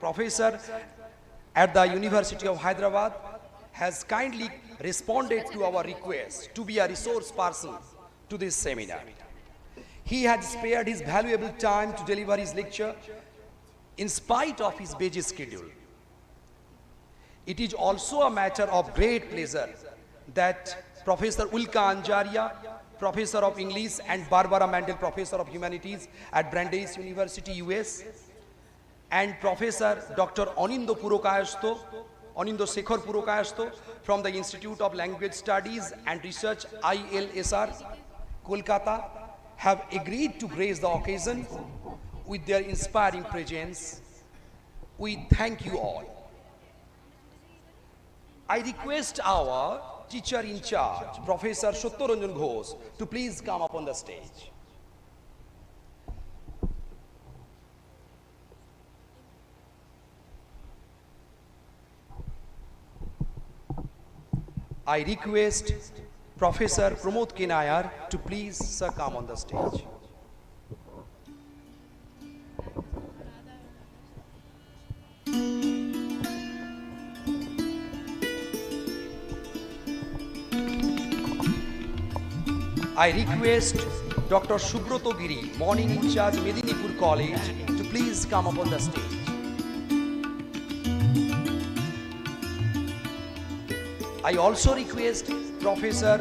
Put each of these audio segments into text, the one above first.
Professor at the University of Hyderabad has kindly responded to our request to be a resource person to this seminar. He had spared his valuable time to deliver his lecture in spite of his busy schedule. It is also a matter of great pleasure that Professor Ulka Anjaria, Professor of English, and Barbara Mandel, Professor of Humanities at Brandeis University, US, and Professor Dr. Anindo Shekhar Purokayasto from the Institute of Language Studies and Research, ILSR, Kolkata, have agreed to grace the occasion with their inspiring presence. We thank you all. I request our teacher in charge, Professor Satyaranjan Ghosh, to please come up on the stage. I request Professor Pramod K. Nayar to please sir come on the stage. I request Dr. Subroto Giri, Morning in Charge, Medinipur College, to please come up on the stage. I also request Professor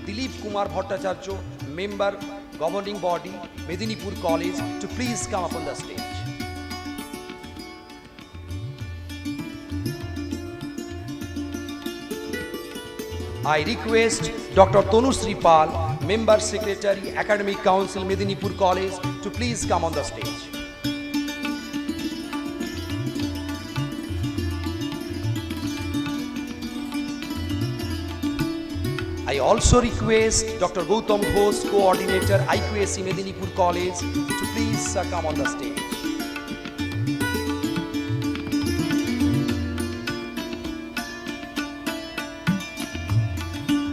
Dilip Kumar Bhattacharya, Member, Governing Body, Medinipur College, to please come up on the stage. I request Dr. Tanushree Pal, Member Secretary, Academic Council, Medinipur College, to please come on the stage. I also request Dr. Gautam Ghosh, Coordinator, IQAC, Medinipur College, to please come on the stage.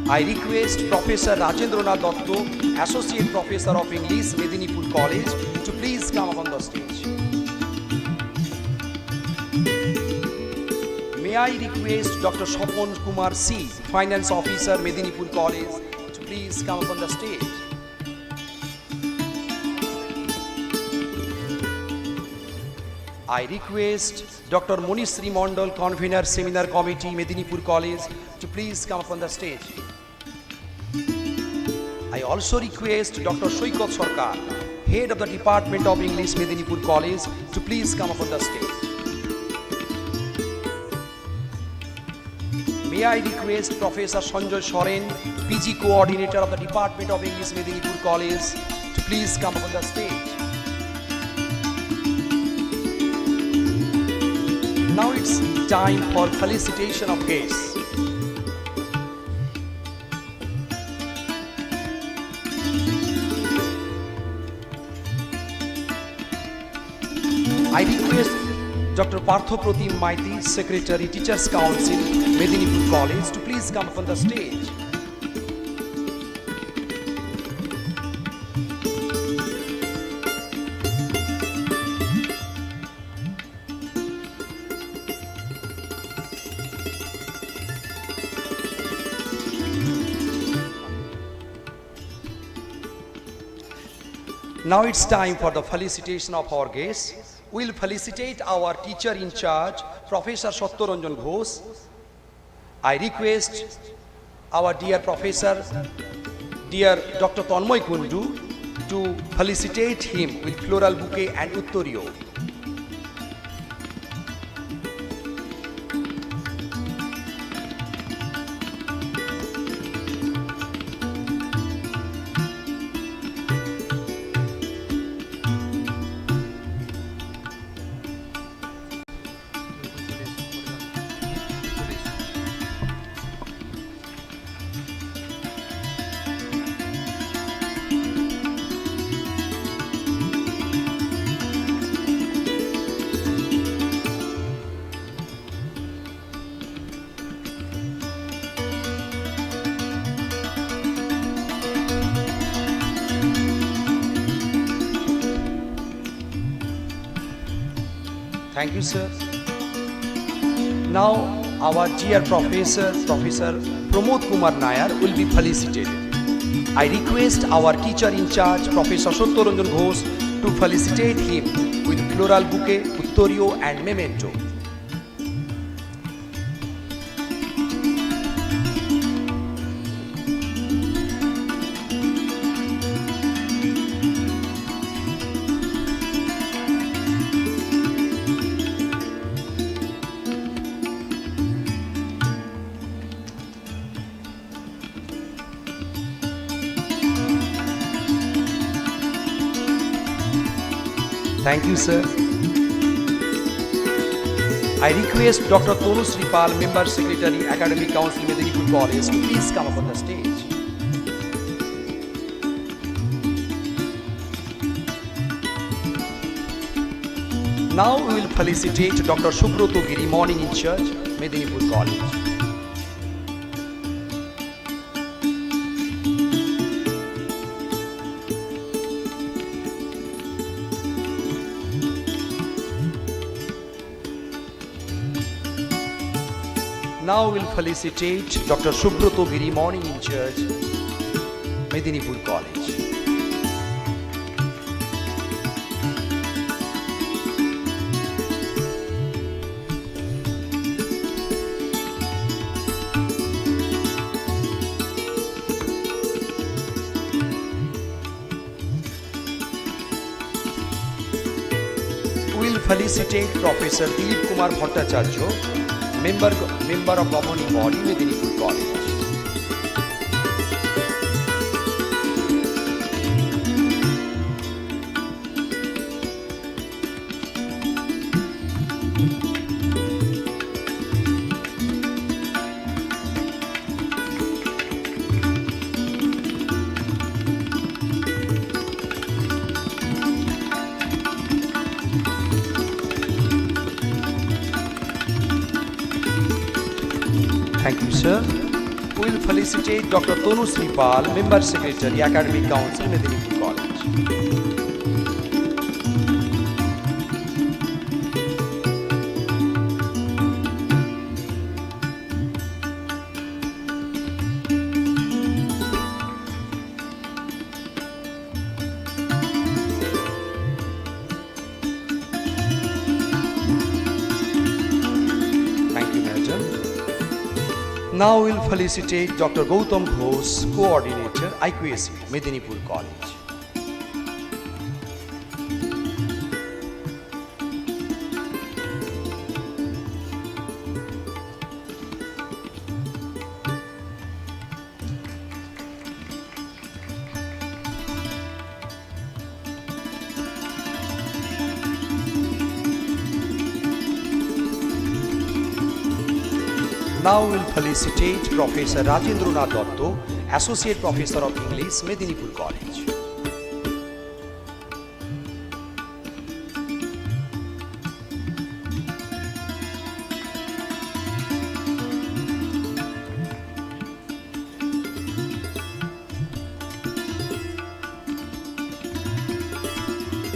I request Professor Rajendranath Dotto, Associate Professor of English, Medinipur College, to please come up on the stage. May I request Dr. Shopon Kumar C, Finance Officer, Medinipur College, to please come up on the stage. I request Dr. Monishri Mondal, Convener, Seminar Committee, Medinipur College, to please come up on the stage. I also request Dr. Shoikat Sarkar, Head of the Department of English, Medinipur College, to please come up on the stage. May I request Professor Sanjoy Soren, PG Coordinator of the Department of English, Medinipur College, to please come up on the stage. Now it's time for felicitation of guests. I request Dr. Parthopratim Maiti, Secretary, Teachers Council, Medinipur College, to please come up on the stage. Now it's time for the felicitation of our guests. We'll felicitate our teacher in charge, Professor Satyaranjan Ghosh. I request our dear professor, dear Dr. Tanmoy Kundu, to felicitate him with floral bouquet and uttorio. Thank you, sir. Now, our dear Professor Pramod Kumar Nair will be felicitated. I request our teacher in charge, Professor Satyaranjan Ghosh, to felicitate him with floral bouquet, uttorio and memento. Thank you, sir. I request Dr. Tonu Sripal, Member Secretary, Academic Council, Medinipur College, to please come up on the stage. Now we will felicitate Dr. Supratim Giri, Morning in Church, Medinipur College. Now we will felicitate Dr. Supratim Giri, Morning in Church, Medinipur College. We will felicitate Professor Dilip Kumar Bhattacharya, Member of Governing Body, Medinipur College. Thank you, sir. We will felicitate Dr. Tonu Sripal, Member Secretary, Academic Council, Medinipur College. Thank you, Major. Now we will felicitate Dr. Gautam Ghosh, Coordinator, IQAC, Medinipur College. Now we will felicitate Professor Rajendranath Dotto, Associate Professor of English, Medinipur College.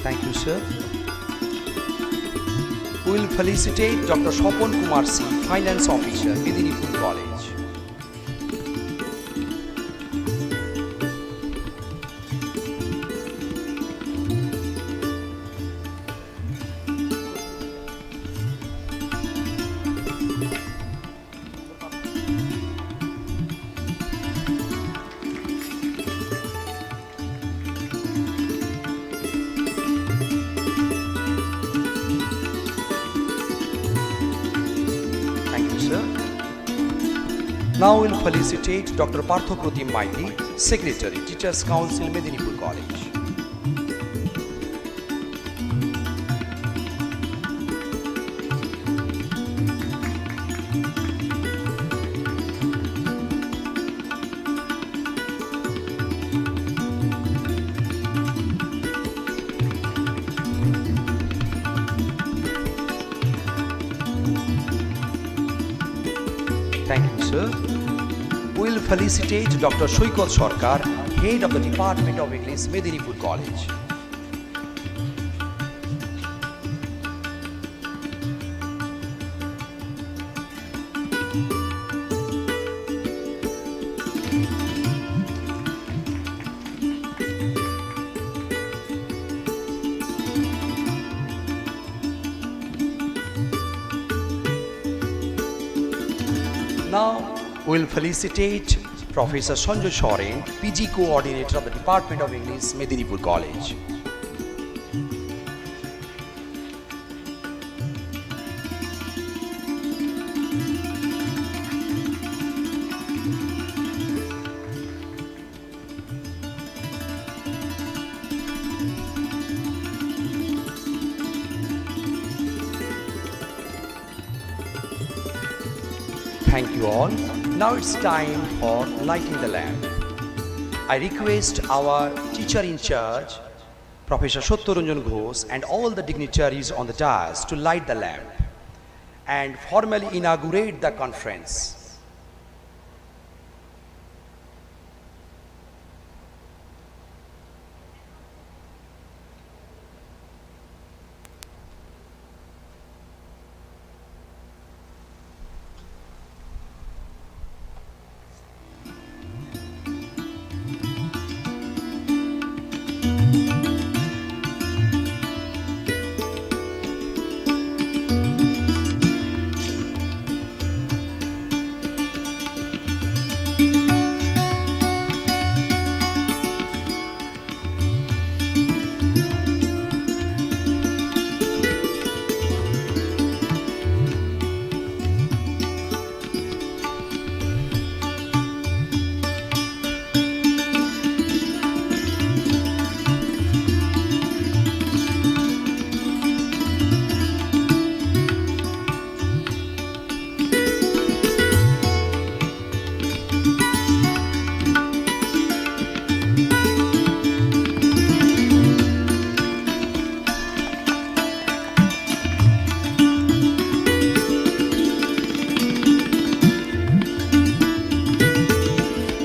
Thank you, sir. We will felicitate Dr. Shopan Kumar C, Finance Officer, Medinipur College. Now we will felicitate Dr. Parthopratim Maiti, Secretary, Teachers Council, Medinipur College. Thank you, sir. We will felicitate Dr. Shoikot Sarkar, Head of the Department of English, Medinipur College. Now we'll felicitate Professor Sanjay Soren, PG Coordinator of the Department of English, MIDNAPORE College. Thank you all. Now it's time for lighting the lamp. I request our teacher in charge, Professor Satyaranjan Ghosh, and all the dignitaries on the dais to light the lamp and formally inaugurate the conference.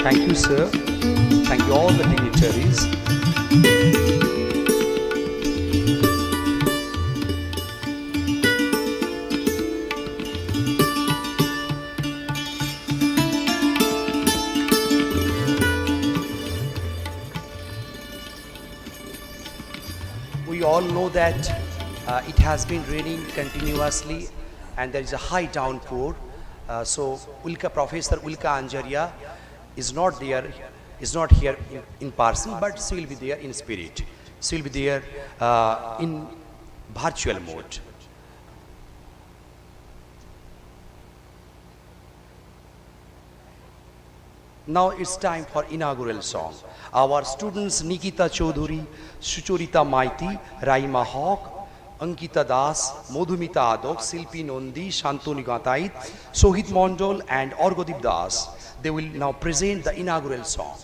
Thank you, sir. Thank you all the dignitaries. We all know that it has been raining continuously and there is a high downpour. So Professor Ulka Anjaria is not here in person, but she will be there in spirit. She will be there in virtual mode. Now it's time for inaugural song. Our students Nikita Chaudhuri, Sucharita Maiti, Raima Hawk, Ankita Das, Modhumita Adok, Silpi Nondi, Shantanu Gatait, Sohit Mondol and Orgodip Das. They will now present the inaugural song.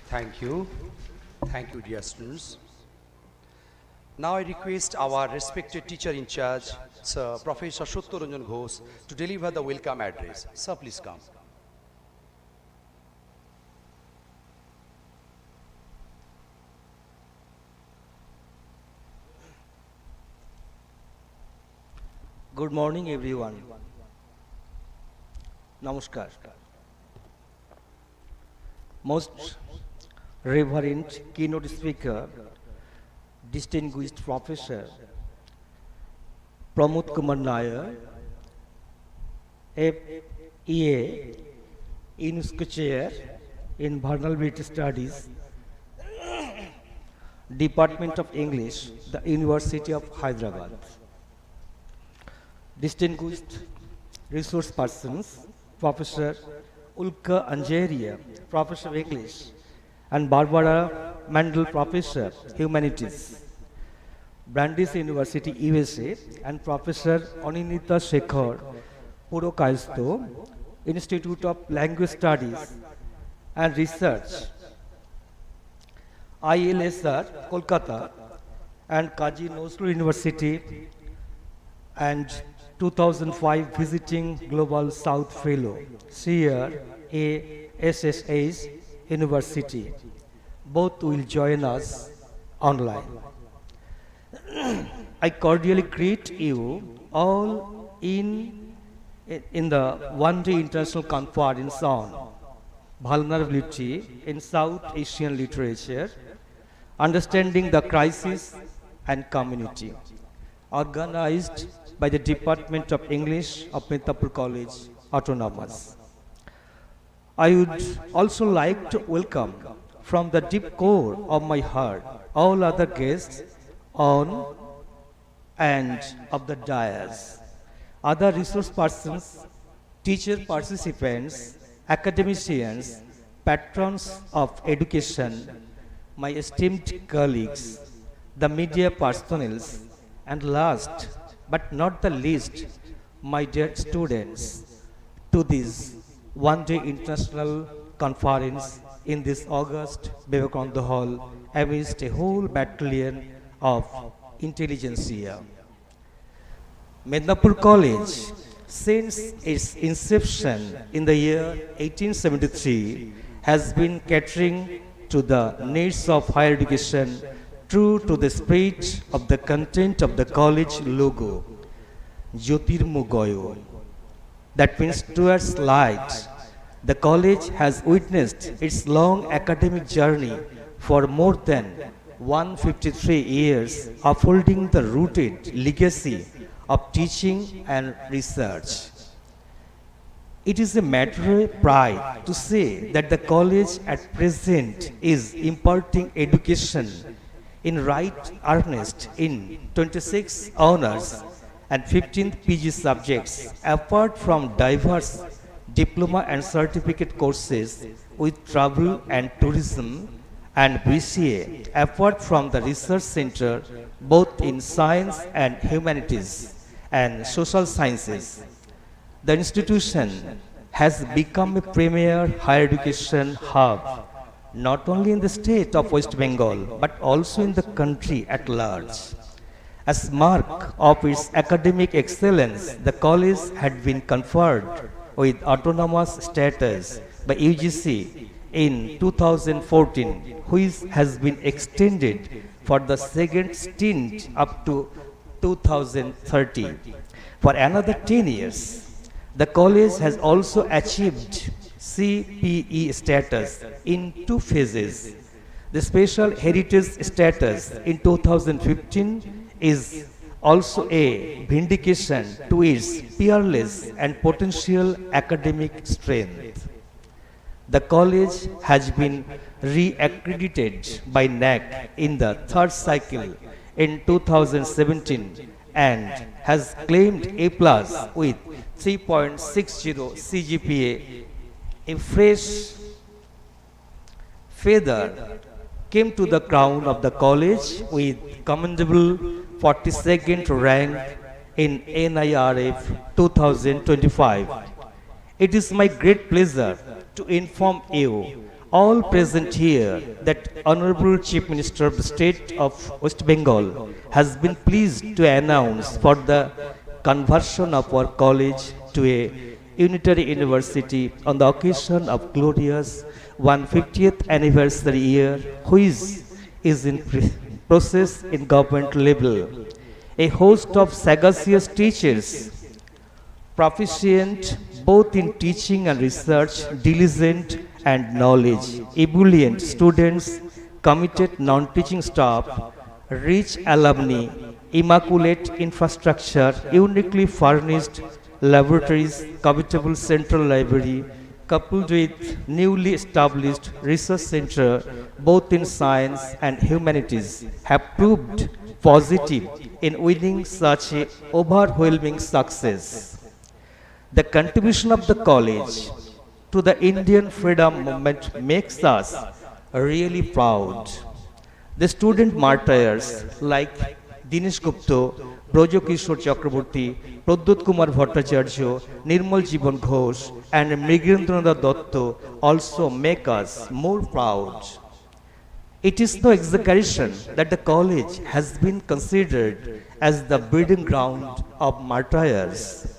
Thank you. Thank you, dear students. Now I request our respected teacher in charge, Sir Professor Satyaranjan Ghosh, to deliver the welcome address. Sir, please come. Good morning, everyone. Namaskar. Most reverend keynote speaker, distinguished professor Pramod Kumar Nair, FEA, UNESCO Chair in Vulnerability Studies, Department of English, the University of Hyderabad. Distinguished resource persons, Professor Ulka Angeria, Professor of English, and Barbara Mandel, Professor Humanities, Brandeis University, USA, and Professor Aninita Shekhar Purokaisto, Institute of Language Studies and Research, ILSR, Kolkata, and Kazi Nazrul University, and 2005 Visiting Global South Fellow, Sierra ASSH University. Both will join us online. I cordially greet you all in the one-day international conference on vulnerability in South Asian literature, understanding the crisis and community, organized by the Department of English of MIDNAPORE College, Autonomous. I would also like to welcome from the deep core of my heart all other guests on and of the dais, other resource persons, teacher participants, academicians, patrons of education, my esteemed colleagues, the media personnel, and last but not the least, my dear students, to this one-day international conference in this August Vivekananda Hall amidst a whole battalion of intelligentsia. MIDNAPORE College, since its inception in the year 1873, has been catering to the needs of higher education true to the spirit of the content of the college logo, Jyotirmugoyo. That means towards light. The college has witnessed its long academic journey for more than 153 years, upholding the rooted legacy of teaching and research. It is a matter of pride to say that the college at present is imparting education in right earnest in 26 honors and 15 PG subjects, apart from diverse diploma and certificate courses with travel and tourism and BCA, apart from the research center both in science and humanities and social sciences. The institution has become a premier higher education hub not only in the state of West Bengal but also in the country at large. As mark of its academic excellence, the college had been conferred with autonomous status by UGC in 2014, which has been extended for the second stint up to 2030 for another 10 years. The college has also achieved CPE status in 2 phases. The special heritage status in 2015 is also a vindication to its peerless and potential academic strength. The college has been re-accredited by NAC in the 3rd cycle in 2017 and has claimed A+ with 3.60 CGPA. A fresh feather came to the crown of the college with commendable 42nd rank in NIRF 2025. It is my great pleasure to inform you all present here that Honorable Chief Minister of the State of West Bengal has been pleased to announce for the conversion of our college to a unitary university on the occasion of glorious 150th anniversary year, which is in process in government level. A host of sagacious teachers, proficient both in teaching and research, diligent and knowledge, ebullient students, committed non-teaching staff, rich alumni, immaculate infrastructure, uniquely furnished laboratories, covetable central library, coupled with newly established research center both in science and humanities, have proved positive in winning such a overwhelming success. The contribution of the college to the Indian freedom movement makes us really proud. The student martyrs like Dinesh Gupta, Brojo Kishore Chakraborty, Pradyut Kumar Bhattacharya, Nirmal Jiban Ghosh, and Mrigendranath Dotto also make us more proud. It is no exaggeration that the college has been considered as the breeding ground of martyrs.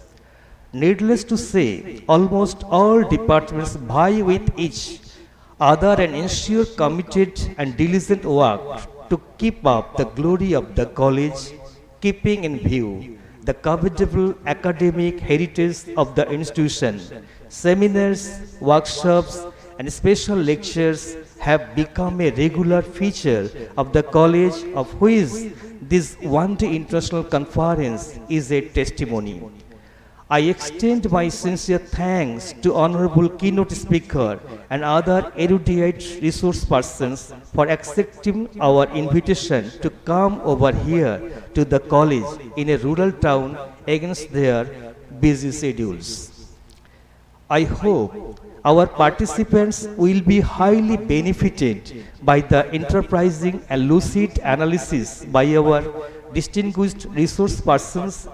Needless to say, almost all departments vie with each other and ensure committed and diligent work to keep up the glory of the college, keeping in view the covetable academic heritage of the institution. Seminars, workshops, and special lectures have become a regular feature of the college, of which this one-day international conference is a testimony. I extend my sincere thanks to Honorable Keynote Speaker and other erudite resource persons for accepting our invitation to come over here to the college in a rural town against their busy schedules. I hope our participants will be highly benefited by the enterprising and lucid analysis by our distinguished resource persons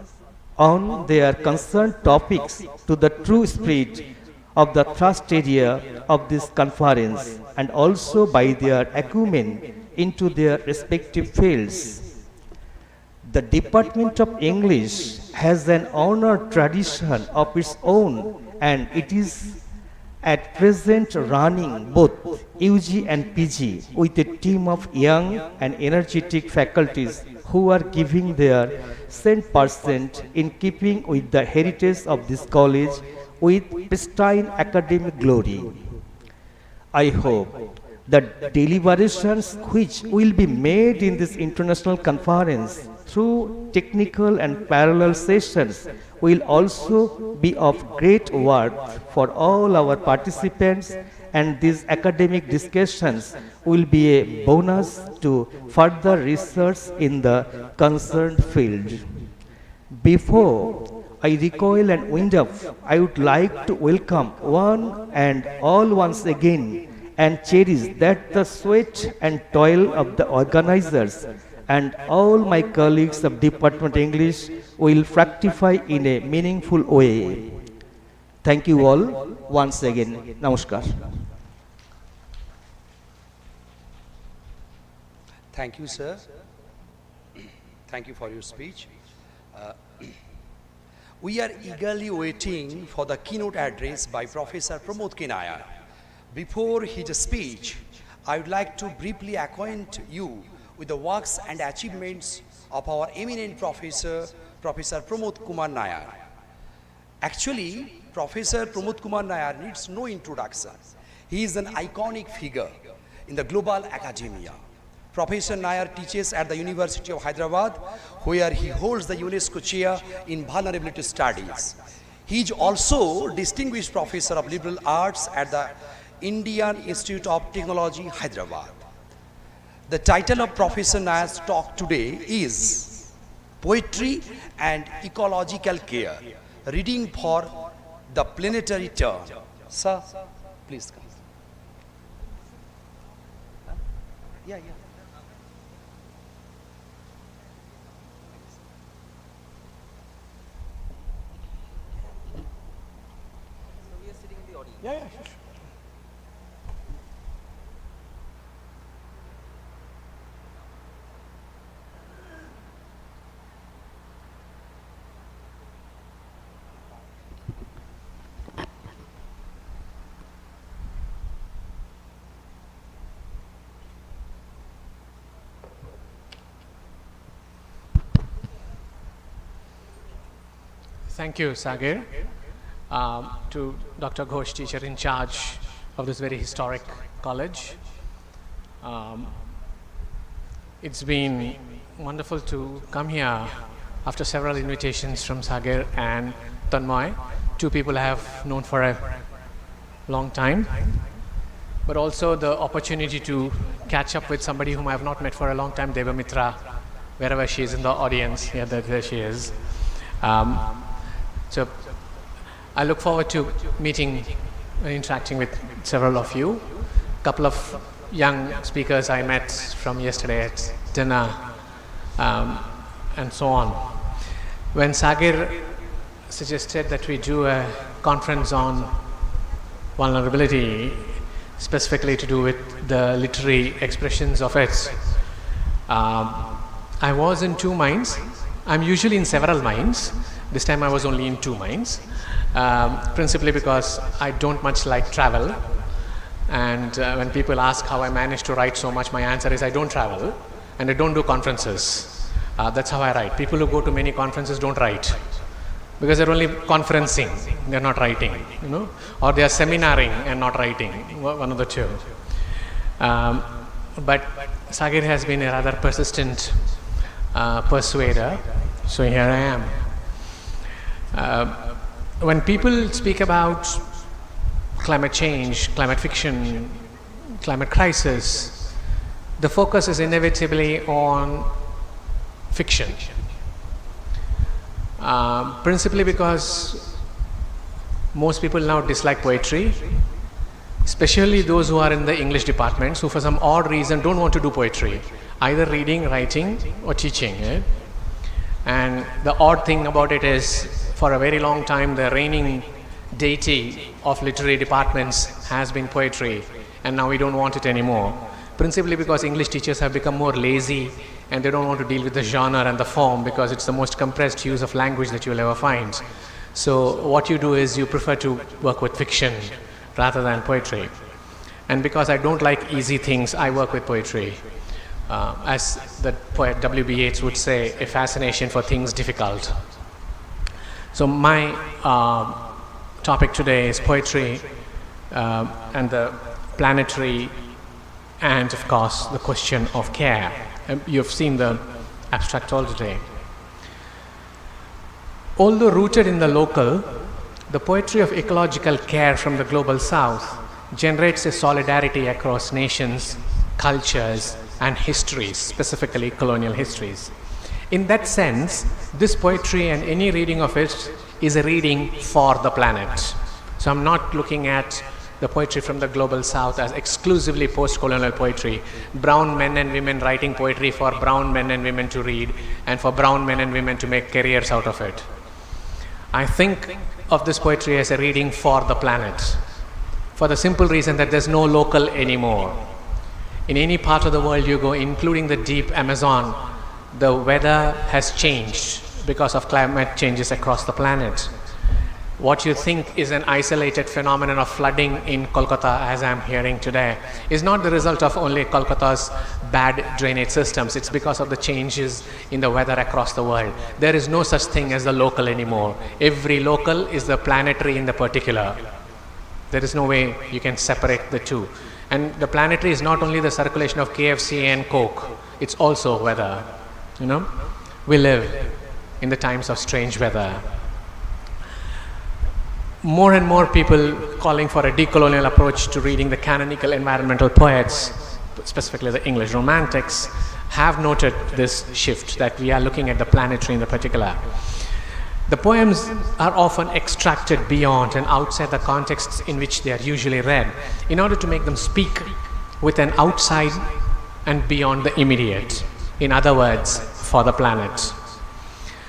on their concerned topics to the true spirit of the thrust area of this conference, and also by their acumen into their respective fields. The Department of English has an honored tradition of its own, and it is at present running both UG and PG with a team of young and energetic faculties who are giving their 100% in keeping with the heritage of this college with pristine academic glory. I hope that deliberations which will be made in this international conference through technical and parallel sessions will also be of great worth for all our participants, and these academic discussions will be a bonus to further research in the concerned field. Before I recoil and wind up, I would like to welcome one and all once again and cherish that the sweat and toil of the organizers and all my colleagues of Department English will fructify in a meaningful way. Thank you all once again. Namaskar. Thank you, sir. Thank you for your speech. We are eagerly waiting for the keynote address by Professor Pramod Kinaya. Before his speech, I would like to briefly acquaint you with the works and achievements of our eminent professor, Professor Pramod Kumar Nayar. Actually, Professor Pramod Kumar Nayar needs no introduction. He is an iconic figure in the global academia. Professor Nayar teaches at the University of Hyderabad, where he holds the UNESCO chair in vulnerability studies. He is also distinguished professor of liberal arts at the Indian Institute of Technology, Hyderabad. The title of Professor Nayar's talk today is Poetry and Ecological Care, reading for the planetary term. Sir, please come. Yeah. Yeah, sure. Thank you, Sagar. To Dr. Ghosh, teacher in charge of this very historic college. It's been wonderful to come here after several invitations from Sagar and Tanmoy, two people I have known for a long time, but also the opportunity to catch up with somebody whom I have not met for a long time, Deva Mitra, wherever she is in the audience. Yeah, there she is. So I look forward to meeting and interacting with several of you. A couple of young speakers I met from yesterday at dinner, and so on. When Sagar suggested that we do a conference on vulnerability, specifically to do with the literary expressions of it, I was in two minds. I'm usually in several minds. This time I was only in two minds, principally because I don't much like travel. And when people ask how I managed to write so much, my answer is I don't travel and I don't do conferences. That's how I write. People who go to many conferences don't write because they're only conferencing, they're not writing, you know, or they are seminaring and not writing, one of the two. But Sagar has been a rather persistent persuader, so here I am. When people speak about climate change, climate fiction, climate crisis, the focus is inevitably on fiction. Principally because most people now dislike poetry, especially those who are in the English departments who for some odd reason don't want to do poetry, either reading, writing or teaching. And the odd thing about it is, for a very long time, the reigning deity of literary departments has been poetry, and now we don't want it anymore. Principally because English teachers have become more lazy and they don't want to deal with the genre and the form because it's the most compressed use of language that you'll ever find. So what you do is you prefer to work with fiction rather than poetry. And because I don't like easy things, I work with poetry. As the poet W.B. Yeats would say, a fascination for things difficult. So my topic today is poetry and the planetary and, of course, the question of care. You've seen the abstract all today. Although rooted in the local, the poetry of ecological care from the global south generates a solidarity across nations, cultures, and histories, specifically colonial histories. In that sense, this poetry and any reading of it is a reading for the planet. So I'm not looking at the poetry from the global south as exclusively post-colonial poetry, brown men and women writing poetry for brown men and women to read and for brown men and women to make careers out of it. I think of this poetry as a reading for the planet, for the simple reason that there's no local anymore. In any part of the world you go, including the deep Amazon, the weather has changed because of climate changes across the planet. What you think is an isolated phenomenon of flooding in Kolkata, as I'm hearing today, is not the result of only Kolkata's bad drainage systems. It's because of the changes in the weather across the world. There is no such thing as the local anymore. Every local is the planetary in the particular. There is no way you can separate the two. And the planetary is not only the circulation of KFC and Coke, it's also weather. You know, we live in the times of strange weather. More and more people calling for a decolonial approach to reading the canonical environmental poets, specifically the English romantics, have noted this shift that we are looking at the planetary in the particular. The poems are often extracted beyond and outside the contexts in which they are usually read in order to make them speak with an outside and beyond the immediate. In other words, for the planet.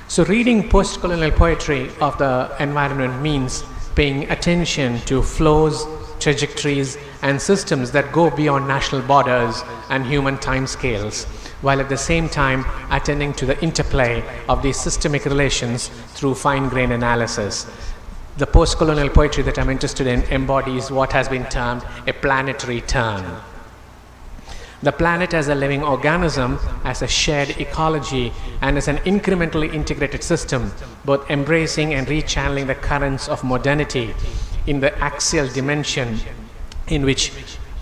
So reading post-colonial poetry of the environment means paying attention to flows, trajectories, and systems that go beyond national borders and human timescales, while at the same time attending to the interplay of these systemic relations through fine-grained analysis. The post-colonial poetry that I'm interested in embodies what has been termed a planetary turn. The planet as a living organism, as a shared ecology, and as an incrementally integrated system, both embracing and rechanneling the currents of modernity in the axial dimension in which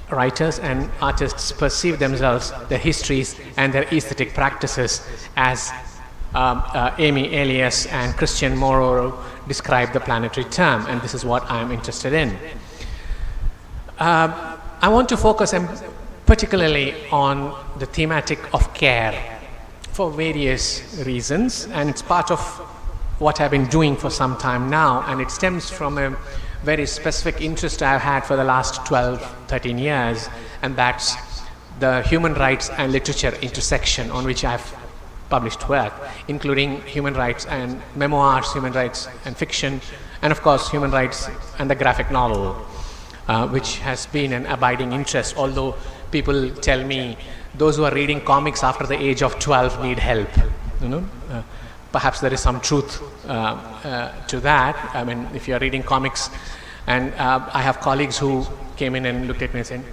writers and artists perceive themselves, their histories, and their aesthetic practices, as Amy Elias and Christian Morrow describe the planetary term, and this is what I am interested in. I want to focus particularly on the thematic of care for various reasons, and it's part of what I've been doing for some time now, and it stems from a very specific interest I've had for the last 12, 13 years, and that's the human rights and literature intersection, on which I've published work, including human rights and memoirs, human rights and fiction, and of course human rights and the graphic novel, which has been an abiding interest, although people tell me those who are reading comics after the age of 12 need help. Perhaps there is some truth to that. I mean, if you are reading comics, and I have colleagues who came in and looked at me and said,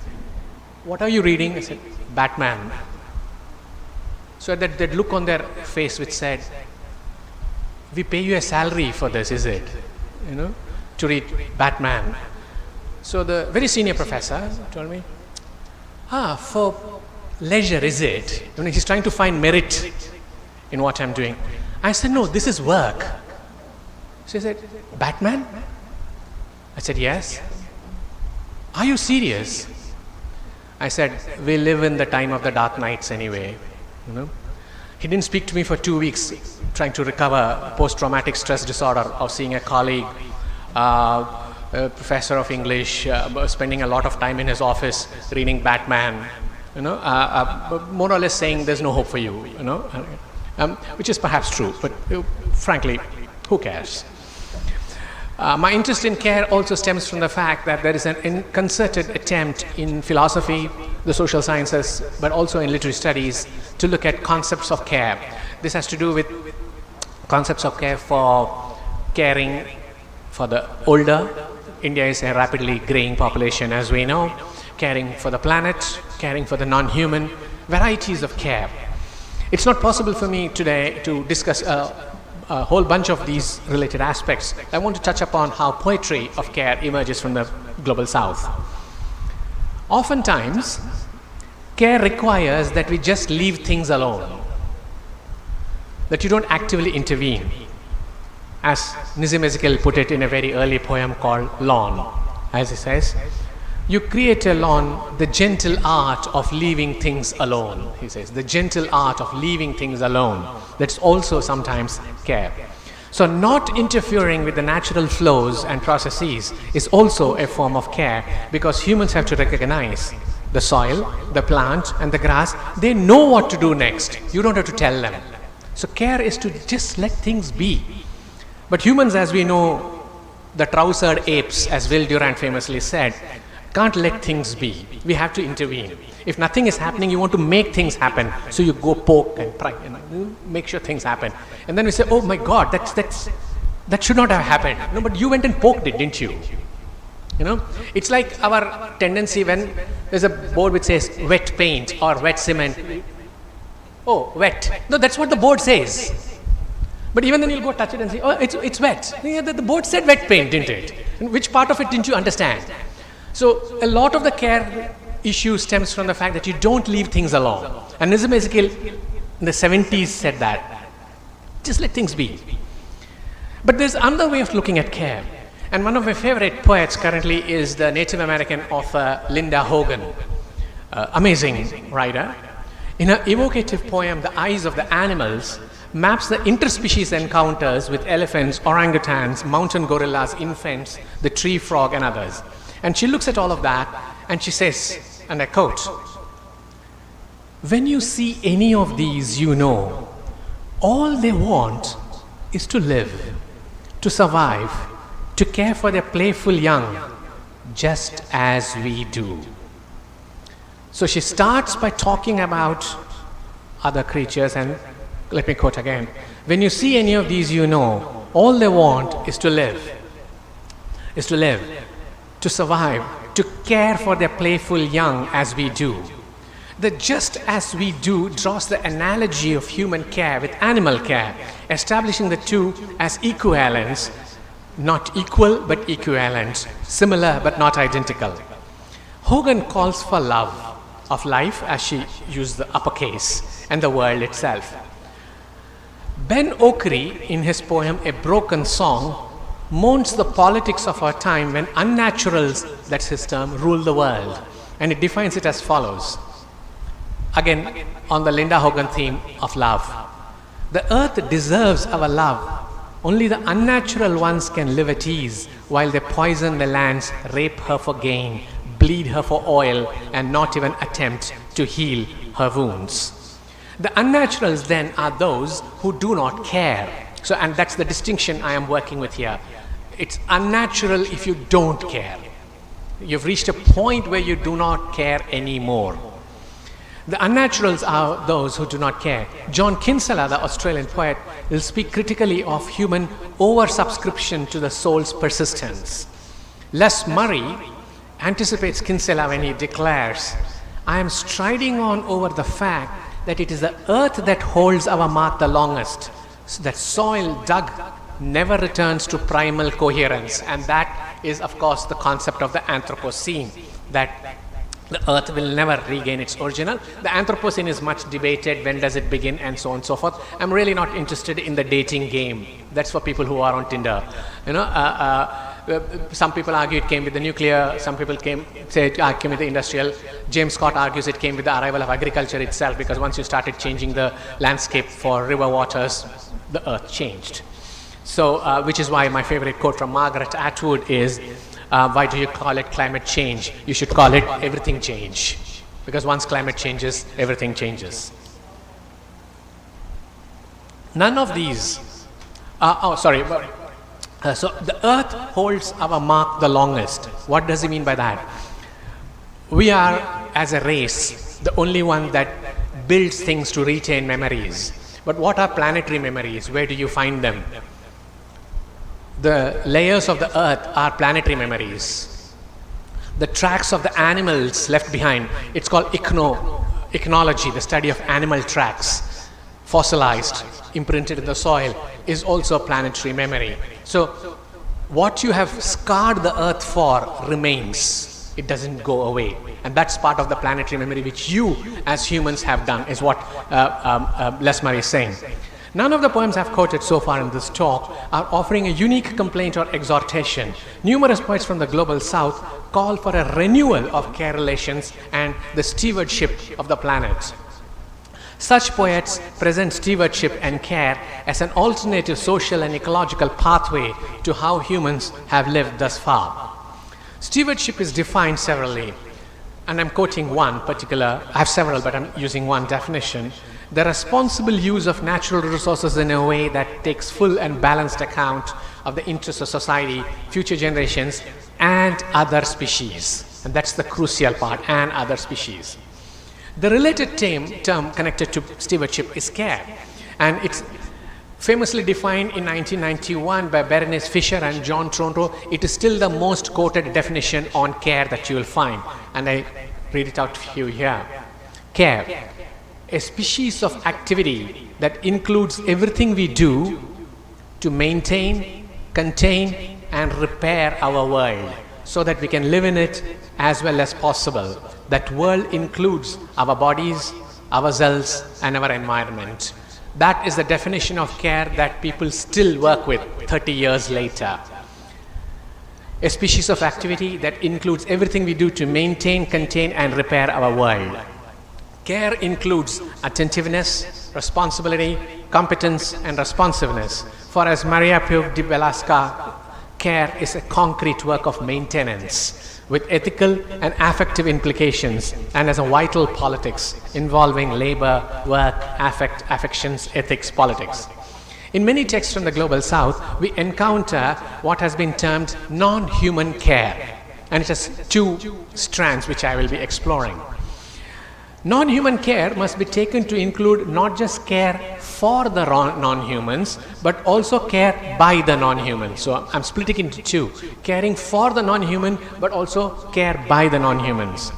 "What are you reading?" I said, "Batman." So that look on their face which said, "We pay you a salary for this, is it? To read Batman." So the very senior professor told me, "For leisure, is it?" He's trying to find merit in what I'm doing. I said, "No, this is work." So he said, "Batman?" I said, "Yes." "Are you serious?" I said, "We live in the time of the dark nights anyway." He didn't speak to me for 2 weeks, trying to recover post-traumatic stress disorder of seeing a colleague, a professor of English, spending a lot of time in his office reading Batman, more or less saying there's no hope for you, which is perhaps true, but frankly, who cares? My interest in care also stems from the fact that there is a concerted attempt in philosophy, the social sciences, but also in literary studies to look at concepts of care. This has to do with concepts of care for caring for the older. India is a rapidly graying population, as we know. Caring for the planet, caring for the non-human, varieties of care. It's not possible for me today to discuss a whole bunch of these related aspects. I want to touch upon how poetry of care emerges from the global south. Oftentimes, care requires that we just leave things alone, that you don't actively intervene. As Nizam Ezekiel put it in a very early poem called Lawn, as he says, "You create a lawn, the gentle art of leaving things alone," he says, "the gentle art of leaving things alone." That's also sometimes care. So not interfering with the natural flows and processes is also a form of care, because humans have to recognize the soil, the plant, and the grass. They know what to do next. You don't have to tell them. So care is to just let things be. But humans, as we know, the trousered apes, as Will Durant famously said, can't let things be. We have to intervene. If nothing is happening, you want to make things happen. So you go poke and pry and make sure things happen. And then we say, "Oh my God, that should not have happened." No, but you went and poked it, didn't you? It's like our tendency when there's a board which says wet paint or wet cement. Oh, wet. No, that's what the board says. But even then you'll go touch it and say, "Oh, it's wet." Yeah, the board said wet paint, didn't it? And which part of it didn't you understand? So a lot of the care issue stems from the fact that you don't leave things alone. And Nizam Ezekiel in the 70s said that. Just let things be. But there's another way of looking at care. And one of my favorite poets currently is the Native American author Linda Hogan, amazing writer. In her evocative poem, The Eyes of the Animals, maps the interspecies encounters with elephants, orangutans, mountain gorillas, infants, the tree frog, and others. And she looks at all of that and she says, and I quote, "When you see any of these, you know, all they want is to live, to survive, to care for their playful young, just as we do." So she starts by talking about other creatures, and let me quote again. "When you see any of these, you know, all they want is to live, to survive, to care for their playful young as we do. The just as we do draws the analogy of human care with animal care, establishing the two as equivalents, not equal but equivalent, similar but not identical. Hogan calls for love of life, as she used the uppercase, and the world itself. Ben Okri, in his poem A Broken Song, mourns the politics of our time when unnaturals, that's his term, rule the world. And it defines it as follows. Again, on the Linda Hogan theme of love. The earth deserves our love. Only the unnatural ones can live at ease, while they poison the lands, rape her for gain, bleed her for oil, and not even attempt to heal her wounds. The unnaturals then are those who do not care. So, and that's the distinction I am working with here. It's unnatural if you don't care. You've reached a point where you do not care anymore. The unnaturals are those who do not care. John Kinsella, the Australian poet, will speak critically of human oversubscription to the soul's persistence. Les Murray anticipates Kinsella when he declares, I am striding on over the fact that it is the earth that holds our mark the longest, so that soil dug never returns to primal coherence. And that is, of course, the concept of the Anthropocene, that the earth will never regain its original. The Anthropocene is much debated, when does it begin, and so on and so forth. I'm really not interested in the dating game. That's for people who are on Tinder. You know, some people argue it came with the nuclear, some people say it came with the industrial. James Scott argues it came with the arrival of agriculture itself, because once you started changing the landscape for river waters, the earth changed. So, which is why my favorite quote from Margaret Atwood is, why do you call it climate change? You should call it everything change. Because once climate changes, everything changes. None of these, so the earth holds our mark the longest. What does he mean by that? We are, as a race, the only one that builds things to retain memories. But what are planetary memories? Where do you find them? The layers of the earth are planetary memories. The tracks of the animals left behind, it's called ichnology, the study of animal tracks, fossilized, imprinted in the soil, is also a planetary memory. So what you have scarred the earth for remains. It doesn't go away. And that's part of the planetary memory which you as humans have done, is what Les Murray is saying. None of the poems I've quoted so far in this talk are offering a unique complaint or exhortation. Numerous poets from the global south call for a renewal of care relations and the stewardship of the planet. Such poets present stewardship and care as an alternative social and ecological pathway to how humans have lived thus far. Stewardship is defined severally, and I'm quoting one particular, I have several, but I'm using one definition. The responsible use of natural resources in a way that takes full and balanced account of the interests of society, future generations, and other species. And that's the crucial part, and other species. The related term connected to stewardship is care. And it's famously defined in 1991 by Berenice Fisher and John Tronto. It is still the most quoted definition on care that you will find. And I read it out to you here. Care. A species of activity that includes everything we do to maintain, contain, and repair our world so that we can live in it as well as possible. That world includes our bodies, ourselves, and our environment. That is the definition of care that people still work with 30 years later. A species of activity that includes everything we do to maintain, contain, and repair our world. Care includes attentiveness, responsibility, competence, and responsiveness. For as Maria Pio de Velasca, care is a concrete work of maintenance with ethical and affective implications, and as a vital politics involving labor, work, affections, ethics, politics. In many texts from the global south, we encounter what has been termed non-human care, and it has two strands which I will be exploring. Non-human care must be taken to include not just care for the non-humans, but also care by the non-human. So I'm splitting into two, caring for the non-human, but also care by the non-humans.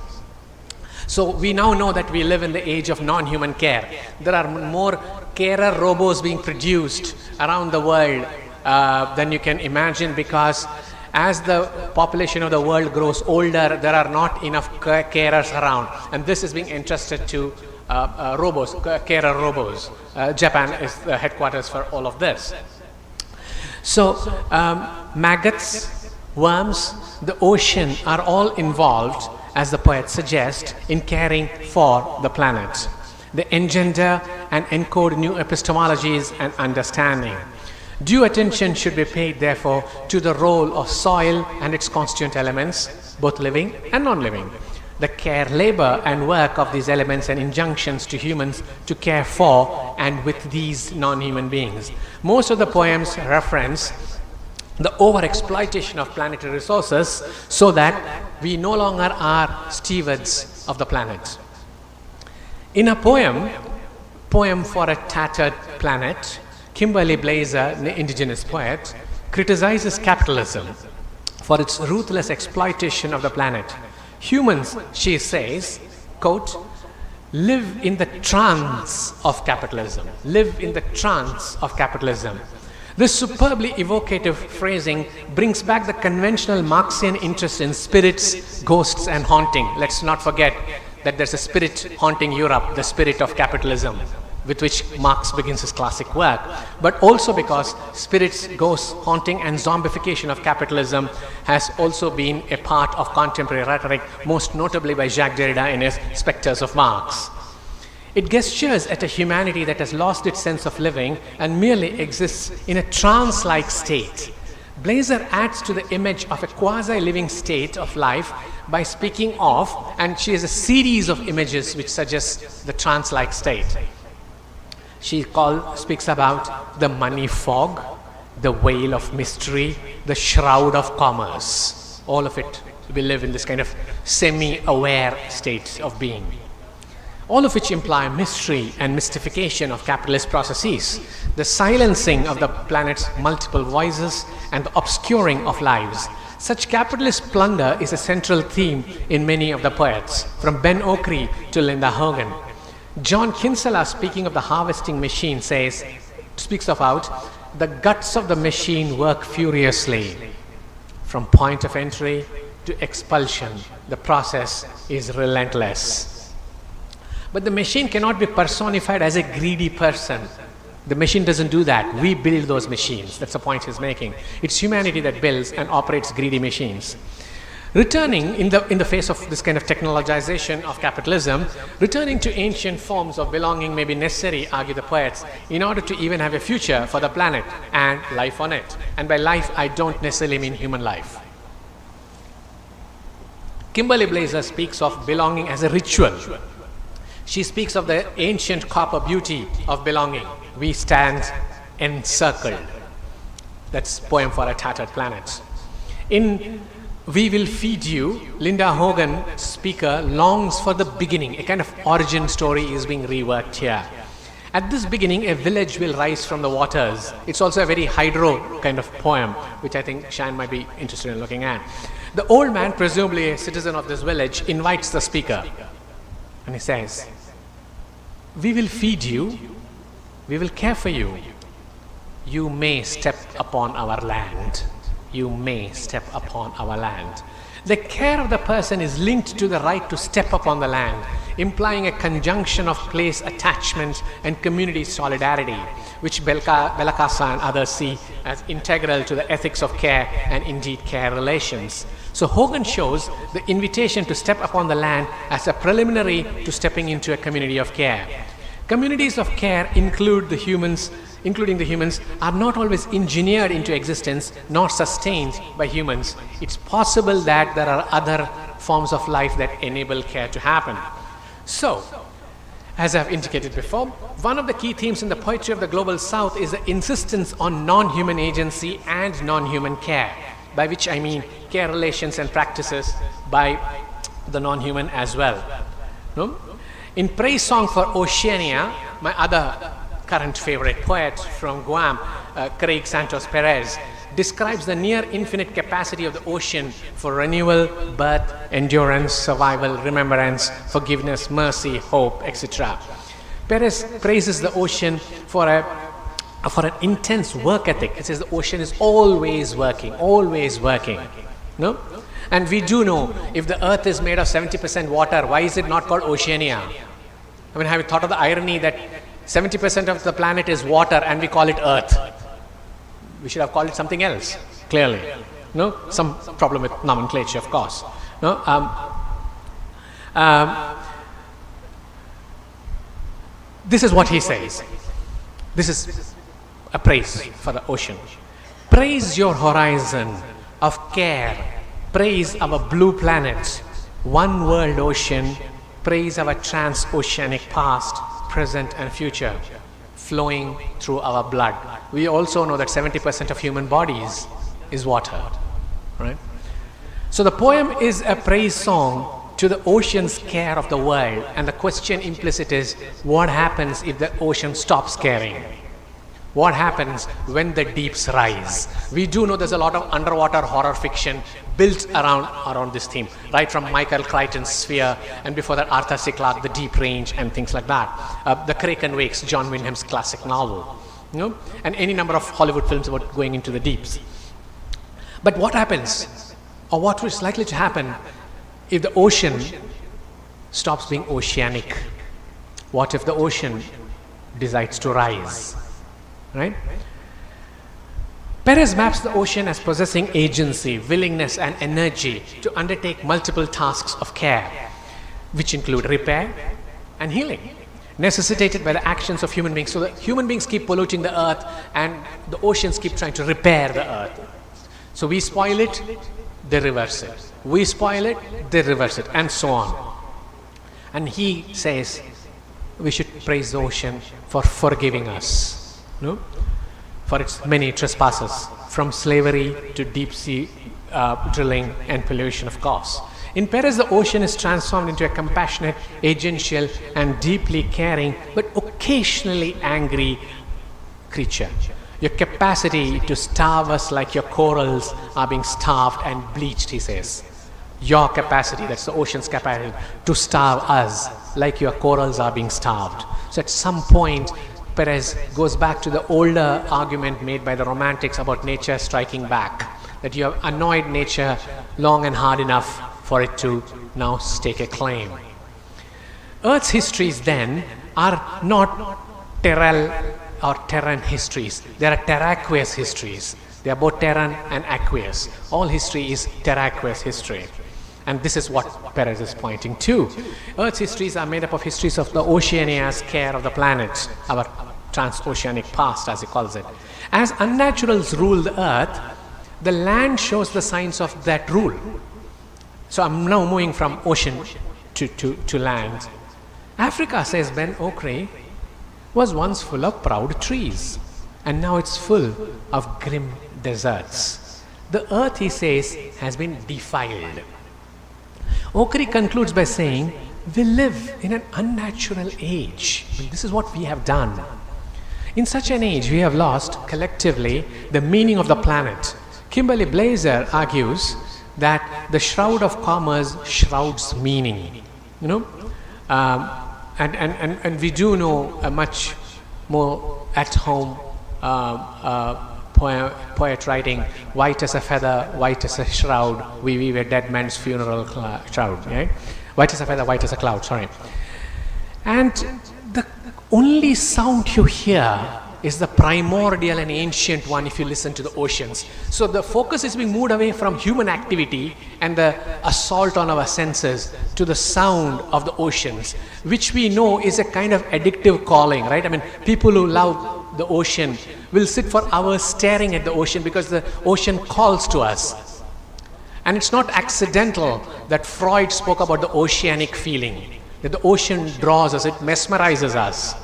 So we now know that we live in the age of non-human care. There are more carer robots being produced around the world than you can imagine, because as the population of the world grows older, there are not enough carers around, and this is being entrusted to robots, carer robots. Japan is the headquarters for all of this. So maggots, worms, the ocean are all involved, as the poet suggests, in caring for the planet. They engender and encode new epistemologies and understanding. Due attention should be paid, therefore, to the role of soil and its constituent elements, both living and non-living. The care, labor, and work of these elements and injunctions to humans to care for and with these non-human beings. Most of the poems reference the overexploitation of planetary resources so that we no longer are stewards of the planet. In a poem for a Tattered Planet, Kimberly Blazer, the indigenous poet, criticizes capitalism for its ruthless exploitation of the planet. Humans, she says, quote, live in the trance of capitalism. Live in the trance of capitalism. This superbly evocative phrasing brings back the conventional Marxian interest in spirits, ghosts, and haunting. Let's not forget that there's a spirit haunting Europe, the spirit of capitalism, with which Marx begins his classic work, but also because spirits, ghosts, haunting, and zombification of capitalism has also been a part of contemporary rhetoric, most notably by Jacques Derrida in his Spectres of Marx. It gestures at a humanity that has lost its sense of living and merely exists in a trance-like state. Blazer adds to the image of a quasi-living state of life by speaking of, and she has a series of images which suggest the trance-like state. She speaks about the money fog, the veil of mystery, the shroud of commerce. All of it, we live in this kind of semi-aware state of being. All of which imply mystery and mystification of capitalist processes, the silencing of the planet's multiple voices, and the obscuring of lives. Such capitalist plunder is a central theme in many of the poets, from Ben Okri to Linda Hogan. John Kinsella, speaking of the harvesting machine, speaks about the guts of the machine work furiously. From point of entry to expulsion, the process is relentless. But the machine cannot be personified as a greedy person. The machine doesn't do that. We build those machines. That's the point he's making. It's humanity that builds and operates greedy machines. Returning, in the face of this kind of technologization of capitalism, returning to ancient forms of belonging may be necessary, argue the poets, in order to even have a future for the planet and life on it. And by life, I don't necessarily mean human life. Kimberly Blazer speaks of belonging as a ritual. She speaks of the ancient copper beauty of belonging. We stand encircled. That's a poem for a Tattered Planet. In We Will Feed You, Linda Hogan, speaker, longs for the beginning. A kind of origin story is being reworked here. At this beginning, a village will rise from the waters. It's also a very hydro kind of poem, which I think Shan might be interested in looking at. The old man, presumably a citizen of this village, invites the speaker. And he says, we will feed you, we will care for you. You may step upon our land. You may step upon our land. The care of the person is linked to the right to step upon the land, implying a conjunction of place attachment and community solidarity, which Belakasa and others see as integral to the ethics of care and indeed care relations. So Hogan shows the invitation to step upon the land as a preliminary to stepping into a community of care. Communities of care including the humans, are not always engineered into existence nor sustained by humans. It's possible that there are other forms of life that enable care to happen. So, as I've indicated before, one of the key themes in the poetry of the Global South is the insistence on non-human agency and non-human care, by which I mean care relations and practices by the non-human as well. No? In Praise Song for Oceania, my other current favorite poet from Guam, Craig Santos Perez, describes the near infinite capacity of the ocean for renewal, birth, endurance, survival, remembrance, forgiveness, mercy, hope, etc. Perez praises the ocean for an intense work ethic. It says the ocean is always working, always working. No? And we do know, if the earth is made of 70% water, why is it not called Oceania? I mean, have you thought of the irony that 70% of the planet is water and we call it earth? We should have called it something else, clearly. No? Some problem with nomenclature, of course. No? This is what he says. This is a praise for the ocean. Praise your horizon of care. Praise our blue planet, one world ocean. Praise our transoceanic past, present and future, flowing through our blood. We also know that 70% of human bodies is water, right? So the poem is a praise song to the ocean's care of the world, and the question implicit is, what happens if the ocean stops caring? What happens when the deeps rise? We do know there's a lot of underwater horror fiction built around this theme, right from Michael Crichton's Sphere, and before that Arthur C. Clarke, The Deep Range, and things like that. The Kraken Wakes, John Wyndham's classic novel, you know, and any number of Hollywood films about going into the deeps. But what happens, or what is likely to happen, if the ocean stops being oceanic? What if the ocean decides to rise? Right? Perez maps the ocean as possessing agency, willingness, and energy to undertake multiple tasks of care, which include repair and healing, necessitated by the actions of human beings. So the human beings keep polluting the earth, and the oceans keep trying to repair the earth. So we spoil it, they reverse it. We spoil it, they reverse it, and so on. And he says we should praise the ocean for forgiving us. No? For its many trespasses, from slavery to deep sea drilling and pollution, of course. In Perez, the ocean is transformed into a compassionate, agential, and deeply caring, but occasionally angry creature. Your capacity to starve us like your corals are being starved and bleached, he says. Your capacity, that's the ocean's capacity, to starve us like your corals are being starved. So at some point, Perez goes back to the older argument made by the Romantics about nature striking back, that you have annoyed nature long and hard enough for it to now stake a claim. Earth's histories then are not terrell or terran histories, they are terraqueous histories. They are both terran and aqueous. All history is terraqueous history. And this is what Perez is pointing to. Earth's histories are made up of histories of the Oceania's care of the planet, our transoceanic past, as he calls it. As unnaturals rule the earth, the land shows the signs of that rule. So I'm now moving from ocean to land. Africa, says Ben Okri, was once full of proud trees, and now it's full of grim deserts. The earth, he says, has been defiled. Okri concludes by saying, we live in an unnatural age. I mean, this is what we have done. In such an age, we have lost, collectively, the meaning of the planet. Kimberly Blazer argues that the shroud of commerce shrouds meaning. You know? And we do know a much more at-home poet writing, white as a feather, white as a shroud, we weave a dead man's funeral shroud, right? White as a feather, white as a cloud, sorry. And the only sound you hear is the primordial and ancient one if you listen to the oceans. So the focus is being moved away from human activity and the assault on our senses to the sound of the oceans, which we know is a kind of addictive calling, right? I mean, people who love the ocean will sit for hours staring at the ocean because the ocean calls to us. And it's not accidental that Freud spoke about the oceanic feeling, that the ocean draws us, it mesmerizes us.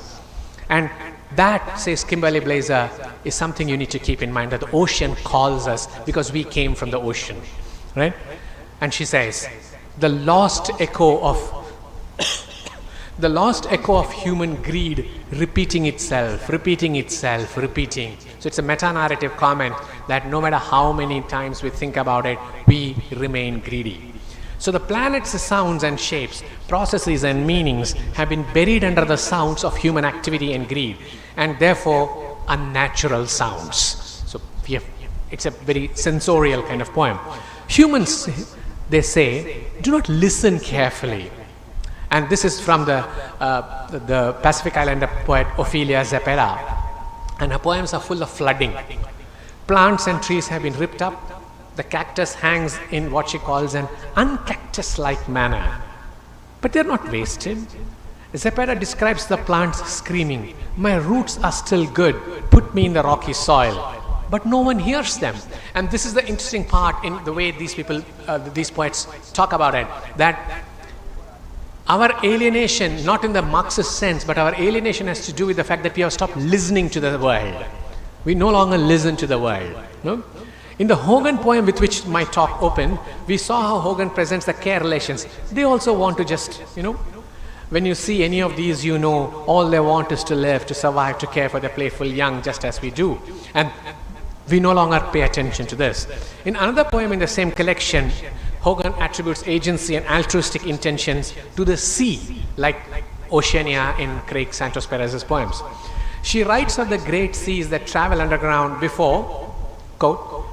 And that, says Kimberly Blazer, is something you need to keep in mind, that the ocean calls us because we came from the ocean, right? And she says, the lost echo of the lost echo of human greed repeating itself, repeating. So it's a meta-narrative comment that no matter how many times we think about it, we remain greedy. So the planet's sounds and shapes, processes and meanings have been buried under the sounds of human activity and greed, and therefore unnatural sounds. So it's a very sensorial kind of poem. Humans, they say, do not listen carefully. And this is from the Pacific Islander poet Ophelia Zepeda. And her poems are full of flooding. Plants and trees have been ripped up. The cactus hangs in what she calls an uncactus-like manner. But they're not wasted. Zepeda describes the plants screaming, "My roots are still good, put me in the rocky soil." But no one hears them. And this is the interesting part in the way these people, these poets talk about it, that our alienation, not in the Marxist sense, but our alienation has to do with the fact that we have stopped listening to the world. We no longer listen to the world. No? In the Hogan poem with which my talk opened, we saw how Hogan presents the care relations. They also want to just, when you see any of these, all they want is to live, to survive, to care for their playful young, just as we do. And we no longer pay attention to this. In another poem in the same collection, Hogan attributes agency and altruistic intentions to the sea, like Oceania in Craig Santos Perez's poems. She writes of the great seas that travel underground before, quote,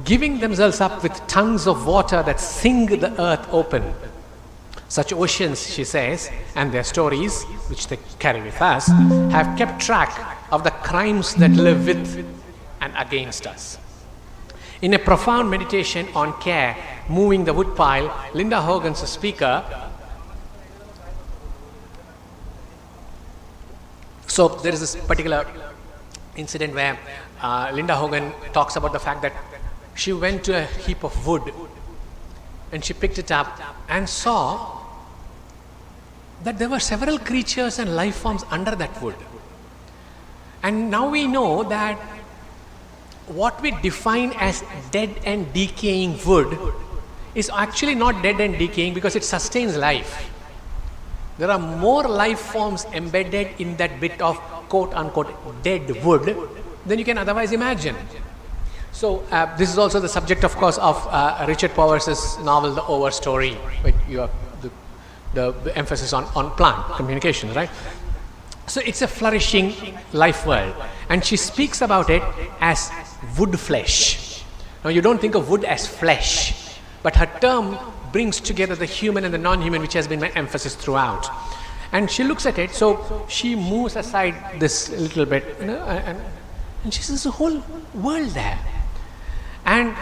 giving themselves up with tongues of water that sing the earth open. Such oceans, she says, and their stories, which they carry with us, have kept track of the crimes that live with and against us. In a profound meditation on care, moving the woodpile, Linda Hogan's speaker. So there is this particular incident where Linda Hogan talks about the fact that she went to a heap of wood and she picked it up and saw that there were several creatures and life forms under that wood. And now we know that what we define as dead and decaying wood is actually not dead and decaying because it sustains life. There are more life forms embedded in that bit of quote unquote dead wood than you can otherwise imagine. So this is also the subject, of course, of Richard Powers' novel The Overstory, where you have the emphasis on plant communications, right? So it's a flourishing life world, and she speaks about it as wood flesh. Now you don't think of wood as flesh, but her term brings together the human and the non-human, which has been my emphasis throughout. And she looks at it, so she moves aside this little bit, and she sees a whole world there. And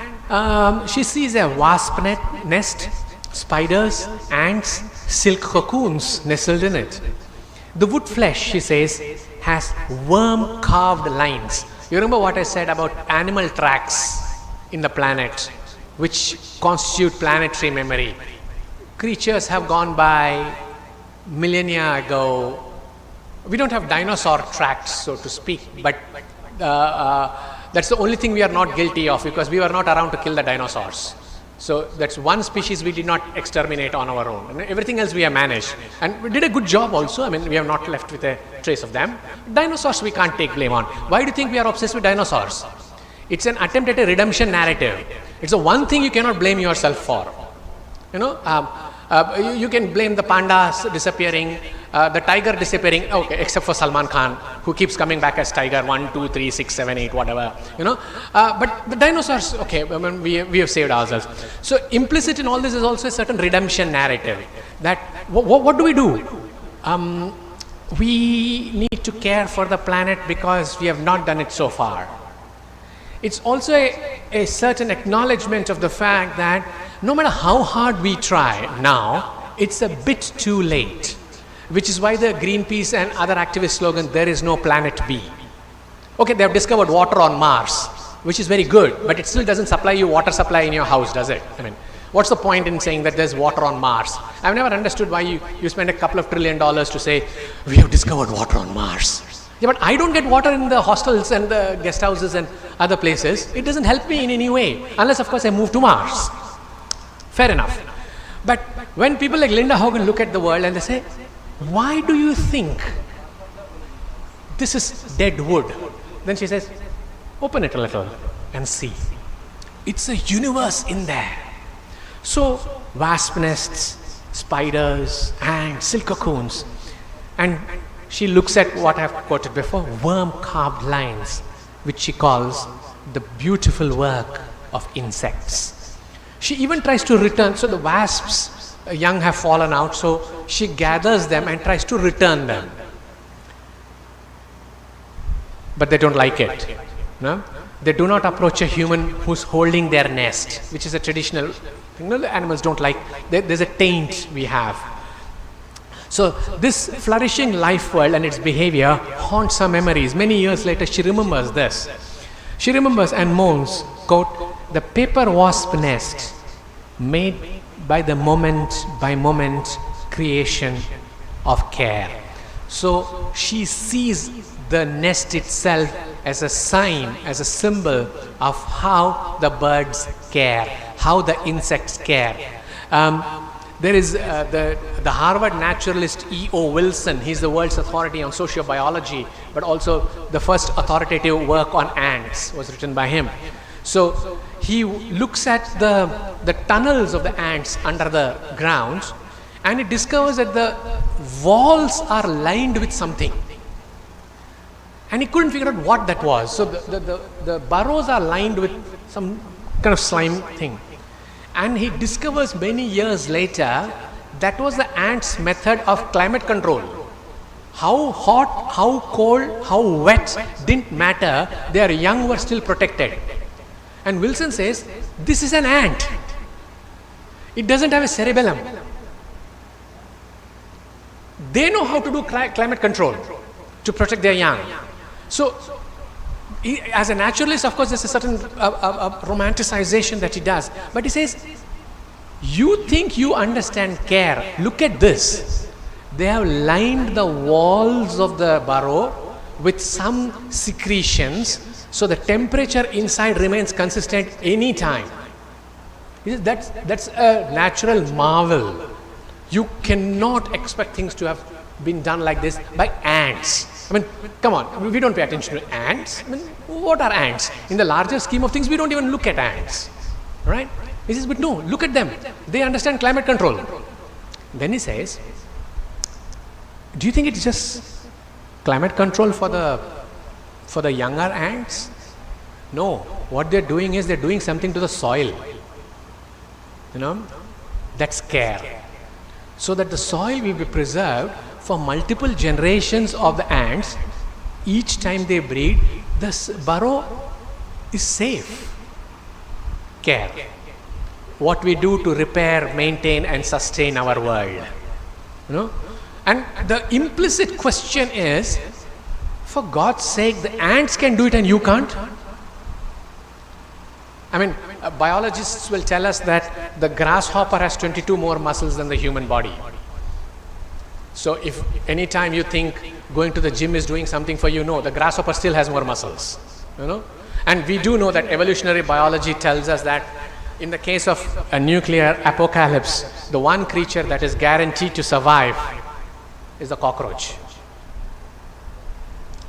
she sees a wasp nest, spiders, ants, silk cocoons nestled in it. The wood flesh, she says, has worm-carved lines. You remember what I said about animal tracks in the planet, which constitute planetary memory. Creatures have gone by millennia ago. We don't have dinosaur tracks, so to speak, but that's the only thing we are not guilty of, because we were not around to kill the dinosaurs. So that's one species we did not exterminate on our own. And everything else we have managed. And we did a good job also. I mean, we have not left with a trace of them. Dinosaurs we can't take blame on. Why do you think we are obsessed with dinosaurs? It's an attempt at a redemption narrative. It's the one thing you cannot blame yourself for. You can blame the pandas disappearing, the tiger disappearing, okay, except for Salman Khan, who keeps coming back as tiger 1, 2, 3, 6, 7, 8, whatever, but the dinosaurs, okay, I mean, we have saved ourselves. So implicit in all this is also a certain redemption narrative, that what do? We need to care for the planet because we have not done it so far. It's also a certain acknowledgement of the fact that no matter how hard we try now, it's a bit too late. Which is why the Greenpeace and other activist slogan, there is no planet B. Okay, they have discovered water on Mars, which is very good, but it still doesn't supply you water supply in your house, does it? I mean, what's the point in saying that there's water on Mars? I've never understood why you spend a couple of $1 trillion to say, we have discovered water on Mars. Yeah, but I don't get water in the hostels and the guest houses and other places. It doesn't help me in any way, unless of course I move to Mars. Fair enough. But when people like Linda Hogan look at the world and they say, why do you think this is dead wood? Then she says, open it a little and see. It's a universe in there. So wasp nests, spiders, ants, silk cocoons. And she looks at what I've quoted before, worm carved lines, which she calls the beautiful work of insects. She even tries to return, so the wasps young have fallen out, so she gathers them and tries to return them. But they don't like it. No? They do not approach a human who's holding their nest, which is a traditional thing. No, the animals don't like, there's a taint we have. So this flourishing life world and its behavior haunts her memories. Many years later, she remembers this. She remembers and moans, quote, the paper wasp nest made by the moment by moment creation of care. So she sees the nest itself as a sign, as a symbol of how the birds care, how the insects care. There is the Harvard naturalist E.O. Wilson. He's the world's authority on sociobiology, but also the first authoritative work on ants was written by him. So he looks at the tunnels of the ants under the ground, and he discovers that the walls are lined with something. And he couldn't figure out what that was. So the burrows are lined with some kind of slime thing. And he discovers many years later that was the ants' method of climate control. How hot, how cold, how wet didn't matter, their young were still protected. And Wilson says, this is an ant. It doesn't have a cerebellum. They know how to do climate control to protect their young. So, as a naturalist, of course, there's a certain romanticization that he does. But he says, you think you understand care. Look at this. They have lined the walls of the burrow with some secretions, so the temperature inside remains consistent any time. That's a natural marvel. You cannot expect things to have been done like this by ants. I mean, come on, we don't pay attention to ants. I mean, what are ants? In the larger scheme of things, we don't even look at ants, right? He says, but no, look at them. They understand climate control. Then he says, do you think it's just climate control for the younger ants? No, what they're doing is they're doing something to the soil. You know, that's care. So that the soil will be preserved for multiple generations of the ants. Each time they breed, this burrow is safe. Care. What we do to repair, maintain and sustain our world. You know? And the implicit question is, for God's sake, the ants can do it and you can't? I mean, biologists will tell us that the grasshopper has 22 more muscles than the human body. So if any time you think going to the gym is doing something for you, no, the grasshopper still has more muscles, you know. And we do know that evolutionary biology tells us that in the case of a nuclear apocalypse, the one creature that is guaranteed to survive is the cockroach.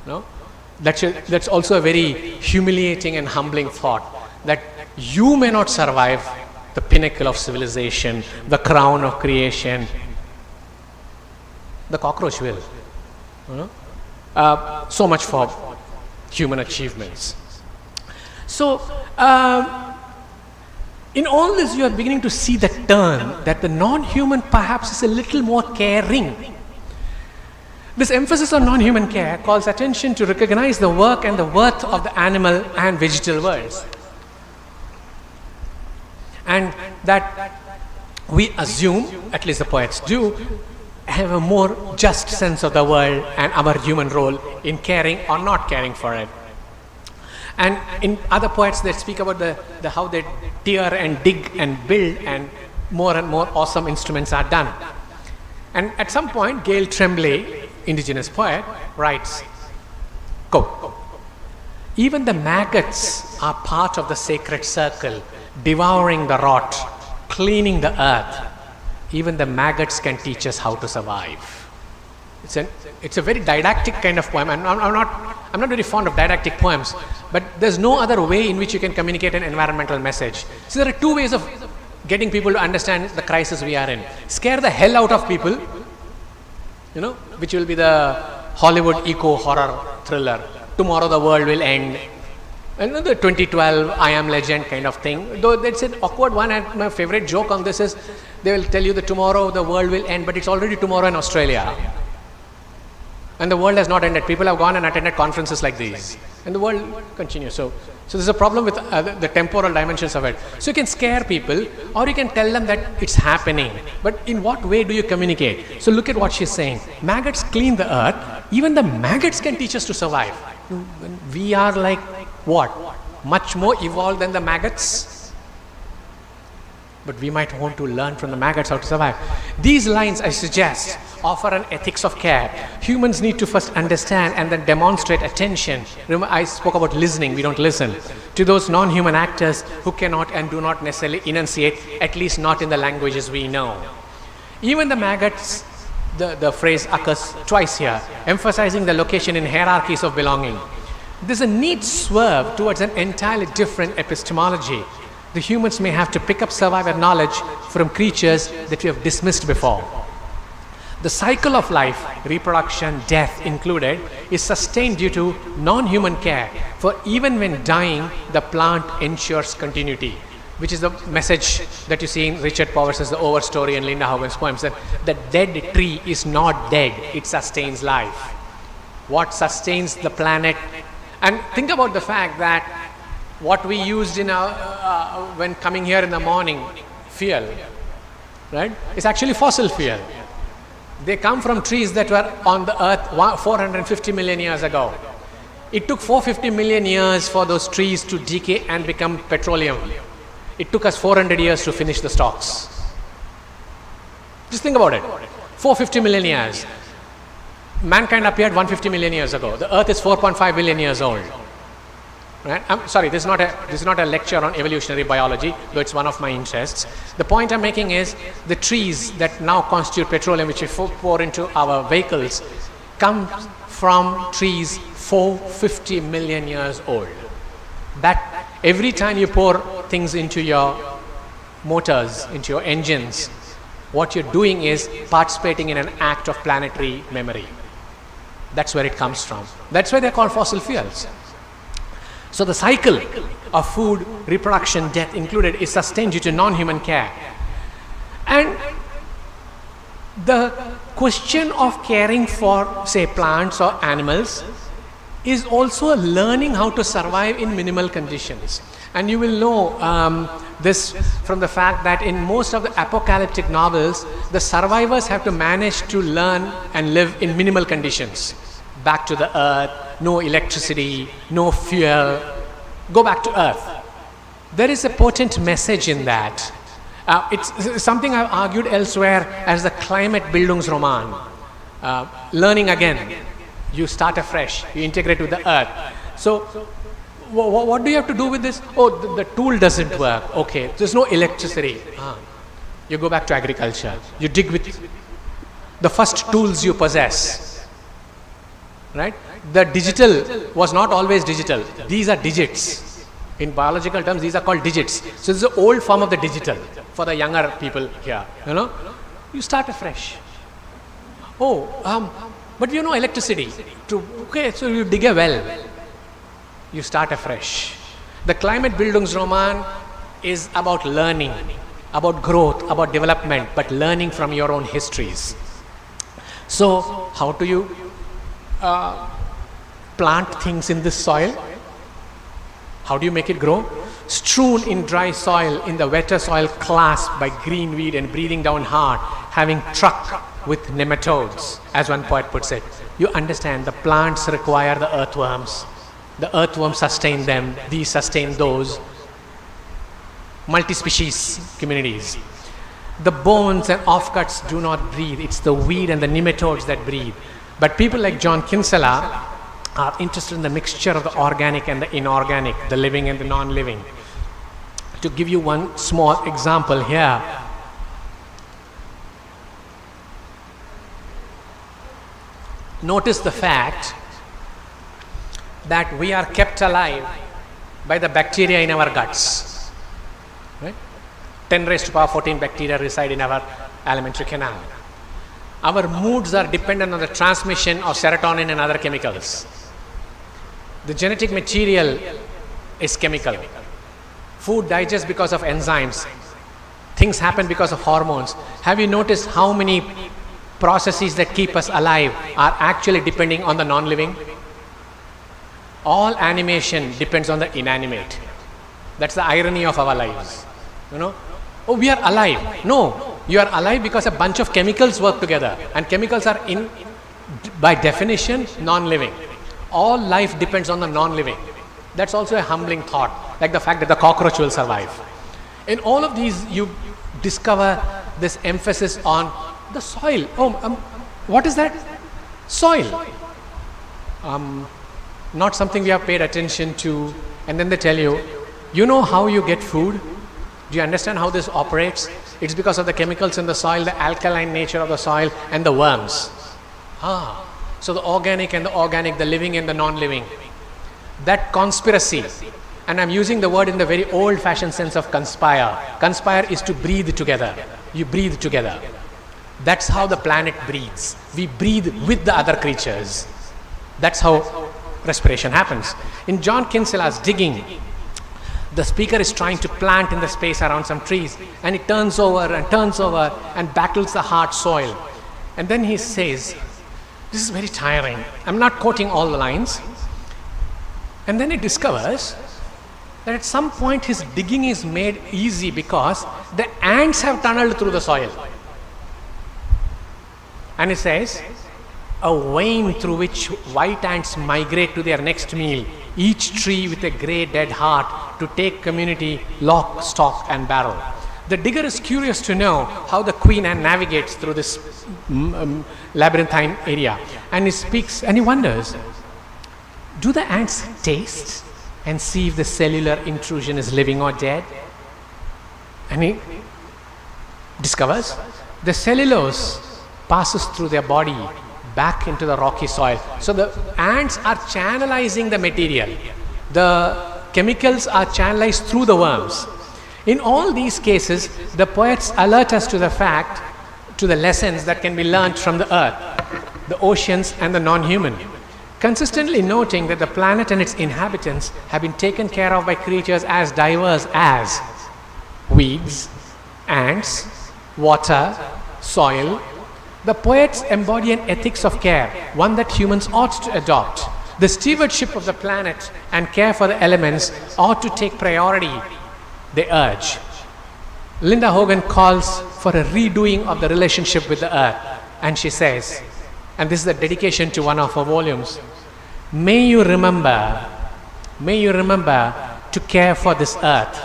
No? That's also a very humiliating and humbling thought, that you may not survive the pinnacle of civilization, the crown of creation. The cockroach will. You know? So much for human achievements. So, in all this, you are beginning to see the turn that the non-human perhaps is a little more caring. This emphasis on non-human care calls attention to recognize the work and the worth of the animal and vegetal worlds. And that we assume, at least the poets do, have a more just sense of the world and our human role in caring or not caring for it. And in other poets, they speak about the how they tear and dig and build, and more awesome instruments are done. And at some point, Gail Tremblay, indigenous poet, writes, quote, even the maggots are part of the sacred circle, devouring the rot, cleaning the earth. Even the maggots can teach us how to survive. It's a very didactic kind of poem, and I'm not very fond of didactic poems, but there's no other way in which you can communicate an environmental message. So there are two ways of getting people to understand the crisis we are in. Scare the hell out of people, which will be the Hollywood eco-horror thriller. Tomorrow the world will end. And the 2012 I Am Legend kind of thing. Though that's an awkward one, and my favorite joke on this is they will tell you that tomorrow the world will end, but it's already tomorrow in Australia. And the world has not ended. People have gone and attended conferences like these. And the world continues. So there's a problem with the temporal dimensions of it. So you can scare people, or you can tell them that it's happening. But in what way do you communicate? So look at what she's saying. Maggots clean the earth. Even the maggots can teach us to survive. We are like what? Much more evolved than the maggots? But we might want to learn from the maggots how to survive. These lines, I suggest, offer an ethics of care. Humans need to first understand and then demonstrate attention. Remember, I spoke about listening. We don't listen to those non-human actors who cannot and do not necessarily enunciate, at least not in the languages we know. Even the maggots, the phrase occurs twice here, emphasizing the location in hierarchies of belonging. There's a neat swerve towards an entirely different epistemology. The humans may have to pick up survivor knowledge from creatures that we have dismissed before. The cycle of life, reproduction, death included, is sustained due to non-human care, for even when dying, the plant ensures continuity, which is the message that you see in Richard Powers's The Overstory and Linda Hogan's poems, that the dead tree is not dead, it sustains life. What sustains the planet? And think about the fact that what we used in our, when coming here in the morning, fuel, right, is actually fossil fuel. They come from trees that were on the earth 450 million years ago. It took 450 million years for those trees to decay and become petroleum. It took us 400 years to finish the stocks. Just think about it. 450 million years. Mankind appeared 150 million years ago. The earth is 4.5 billion years old. Right? I'm sorry, this is not a lecture on evolutionary biology, though it's one of my interests. The point I'm making is the trees that now constitute petroleum, which we pour into our vehicles, come from trees 450 million years old. That every time you pour things into your motors, into your engines, what you're doing is participating in an act of planetary memory. That's where it comes from. That's why they're called fossil fuels. So the cycle of food, reproduction, death included is sustained due to non-human care. And the question of caring for, say, plants or animals is also learning how to survive in minimal conditions. And you will know this from the fact that in most of the apocalyptic novels, the survivors have to manage to learn and live in minimal conditions. Back to the earth, no electricity, no fuel, go back to earth. There is a potent message in that. It's something I've argued elsewhere as the climate Bildungsroman. Learning again, you start afresh, you integrate with the earth. So what do you have to do with this? Oh, the tool doesn't work. Okay, there's no electricity. You go back to agriculture. You dig with the first tools you possess. Right? The digital was not always digital. These are digits. In biological terms, these are called digits. So this is the old form of the digital for the younger people here. You start afresh. But you know electricity. Okay, so you dig a well. You start afresh. The climate Bildungsroman is about learning, about growth, about development, but learning from your own histories. So how do you plant things in this soil? How do you make it grow? Strewn in dry soil, in the wetter soil, clasped by green weed and breathing down hard, having truck with nematodes, as one poet puts it. You understand, the plants require the earthworms. The earthworms sustain them, these sustain those. Multi-species communities. The bones and offcuts do not breathe. It's the weed and the nematodes that breathe. But people like John Kinsella are interested in the mixture of the organic and the inorganic, the living and the non-living. To give you one small example here, notice the fact that we are kept alive by the bacteria in our guts. Right? 10 raised to power 14 bacteria reside in our alimentary canal. Our moods are dependent on the transmission of serotonin and other chemicals. The genetic material is chemical. Food digests because of enzymes. Things happen because of hormones. Have you noticed how many processes that keep us alive are actually depending on the non-living? All animation depends on the inanimate. That's the irony of our lives. You know, oh, we are alive. No, you are alive because a bunch of chemicals work together, and chemicals are by definition non-living. All life depends on the non-living. That's also a humbling thought, like the fact that the cockroach will survive. In all of these, you discover this emphasis on the soil. Oh, what is that? Soil. Not something we have paid attention to. And then they tell you, you know how you get food? Do you understand how this operates? It's because of the chemicals in the soil, the alkaline nature of the soil, and the worms. So the organic and the organic, the living and the non-living. That conspiracy, and I'm using the word in the very old-fashioned sense of conspire. Conspire is to breathe together. You breathe together. That's how the planet breathes. We breathe with the other creatures. That's how respiration happens. In John Kinsella's Digging, the speaker is trying to plant in the space around some trees, and he turns over and battles the hard soil. And then he says, this is very tiring. I'm not quoting all the lines. And then he discovers that at some point his digging is made easy because the ants have tunneled through the soil. And he says, a vein through which white ants migrate to their next meal, each tree with a grey dead heart to take community lock, stock and barrel. The digger is curious to know how the queen ant navigates through this labyrinthine area, and he speaks and he wonders, do the ants taste and see if the cellular intrusion is living or dead? And he discovers the cellulose passes through their body back into the rocky soil. So the ants are channelizing the material. The chemicals are channelized through the worms. In all these cases, the poets alert us to the fact, to the lessons that can be learned from the earth, the oceans and the non-human. Consistently noting that the planet and its inhabitants have been taken care of by creatures as diverse as weeds, ants, water, soil, the poets embody an ethics of care, one that humans ought to adopt. The stewardship of the planet and care for the elements ought to take priority, they urge. Linda Hogan calls for a redoing of the relationship with the earth, and she says, and this is a dedication to one of her volumes, may you remember to care for this earth.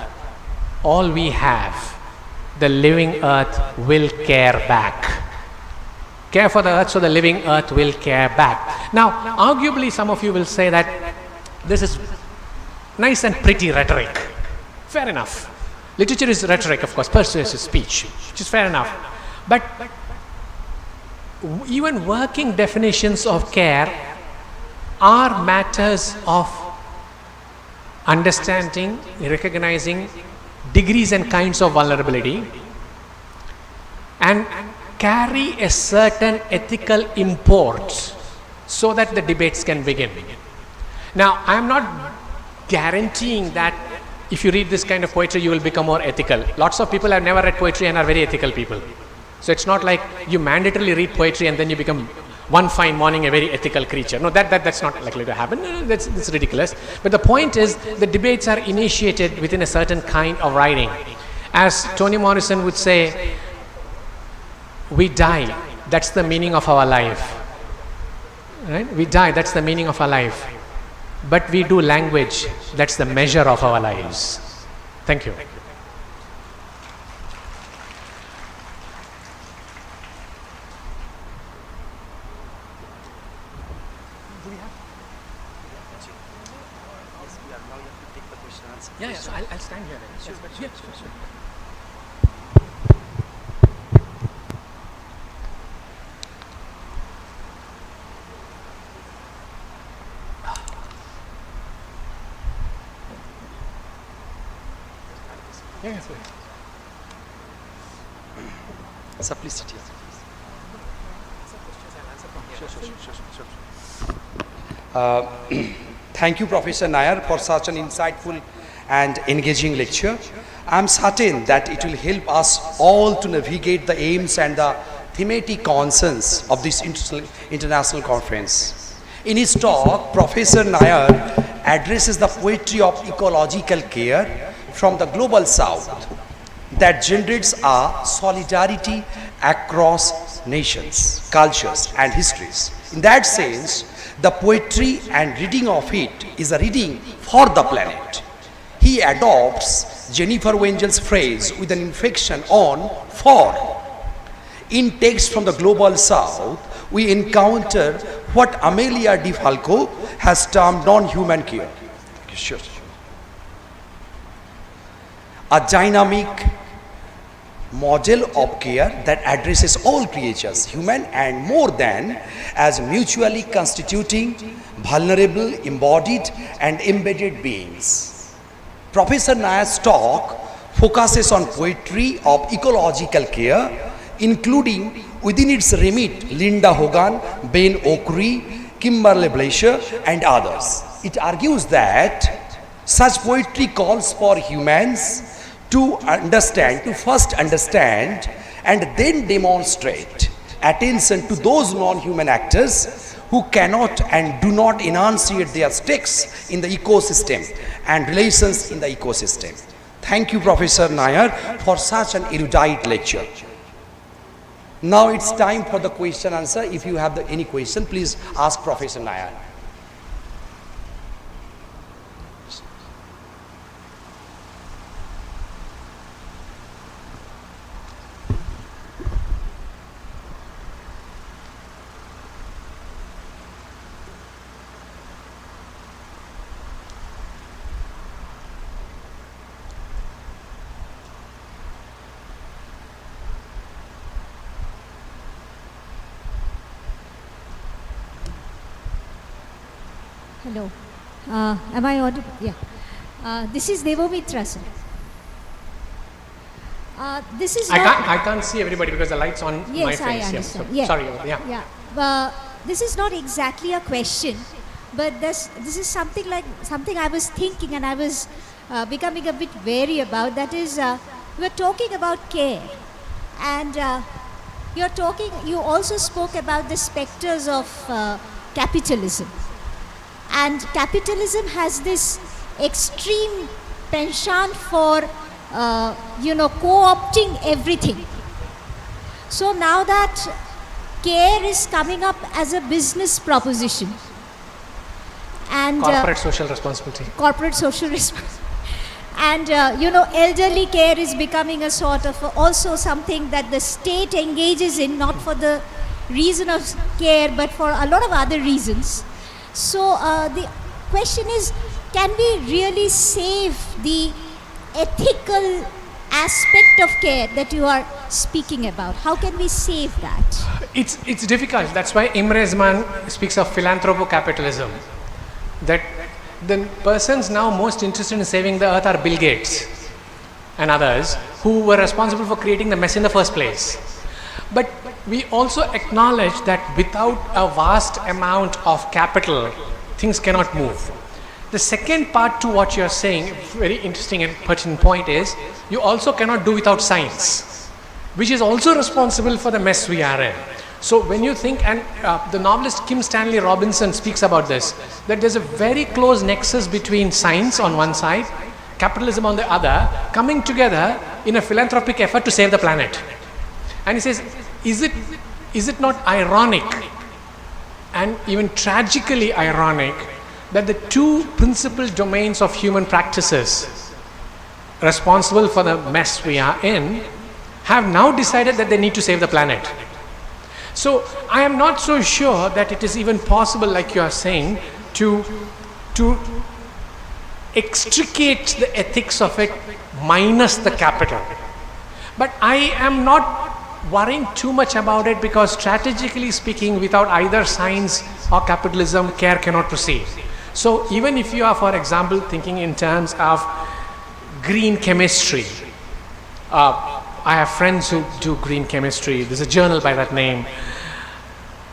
All we have, the living earth will care back. Care for the earth so the living earth will care back. Now, arguably some of you will say that this is nice and pretty rhetoric. Fair enough. Literature is rhetoric, of course, persuasive speech, which is fair enough. But even working definitions of care are matters of understanding, recognizing degrees and kinds of vulnerability, and carry a certain ethical import so that the debates can begin. Now, I am not guaranteeing that if you read this kind of poetry, you will become more ethical. Lots of people have never read poetry and are very ethical people. So it's not like you mandatorily read poetry and then you become one fine morning a very ethical creature. No, that's not likely to happen. No, that's ridiculous. But the point is, the debates are initiated within a certain kind of writing. As Toni Morrison would say, we die, that's the meaning of our life. Right? We die, that's the meaning of our life. But we do language, that's the measure of our lives. Thank you. Yeah, so I'll stand here. Sure. Yeah, sure. Yes. Sir, please sit here. Thank you, Professor Nair, for such an insightful and engaging lecture. I am certain that it will help us all to navigate the aims and the thematic concerns of this international conference. In his talk, Professor Nair addresses the poetry of ecological care from the global south that generates a solidarity across nations, cultures, and histories. In that sense, the poetry and reading of it is a reading for the planet. He adopts Jennifer Wengel's phrase with an inflection on for. In text from the global south, we encounter what Amelia Di Falco has termed non-human care. Sure. A dynamic model of care that addresses all creatures, human and more than, as mutually constituting, vulnerable, embodied and embedded beings. Professor Nair's talk focuses on poetry of ecological care, including within its remit Linda Hogan, Ben Okri, Kimberly Bleischer and others. It argues that such poetry calls for humans to first understand and then demonstrate attention to those non-human actors who cannot and do not enunciate their stakes in the ecosystem and relations in the ecosystem. Thank you, Professor Nair, for such an erudite lecture. Now it's time for the question answer. If you have any question, please ask Professor Nair. Hello. Am I audible? Yeah. This is Devomitra, sir. This is I can't see everybody because the light's on my yes, face. I understand. So, Yeah. sorry. Yeah. Yeah. This is not exactly a question, but this is something I was thinking and I was becoming a bit wary about. That is, we're talking about care, and you also spoke about the specters of capitalism. And capitalism has this extreme penchant for, co-opting everything. So now that care is coming up as a business proposition, and Corporate social responsibility. corporate social responsibility, and elderly care is becoming a sort of also something that the state engages in, not for the reason of care, but for a lot of other reasons. So the question is, can we really save the ethical aspect of care that you are speaking about? How can we save that? It's difficult. That's why Imre Zaman speaks of philanthropo-capitalism. That the persons now most interested in saving the earth are Bill Gates and others who were responsible for creating the mess in the first place. But we also acknowledge that without a vast amount of capital, things cannot move. The second part to what you're saying, very interesting and pertinent point, is you also cannot do without science, which is also responsible for the mess we are in. So when you think, and the novelist Kim Stanley Robinson speaks about this, that there's a very close nexus between science on one side, capitalism on the other, coming together in a philanthropic effort to save the planet. And he says, is it not ironic and even tragically ironic that the two principal domains of human practices responsible for the mess we are in have now decided that they need to save the planet? So I am not so sure that it is even possible, like you are saying, to extricate the ethics of it minus the capital. But I am not worrying too much about it, because strategically speaking, without either science or capitalism, care cannot proceed. So even if you are, for example, thinking in terms of green chemistry, I have friends who do green chemistry. There's a journal by that name.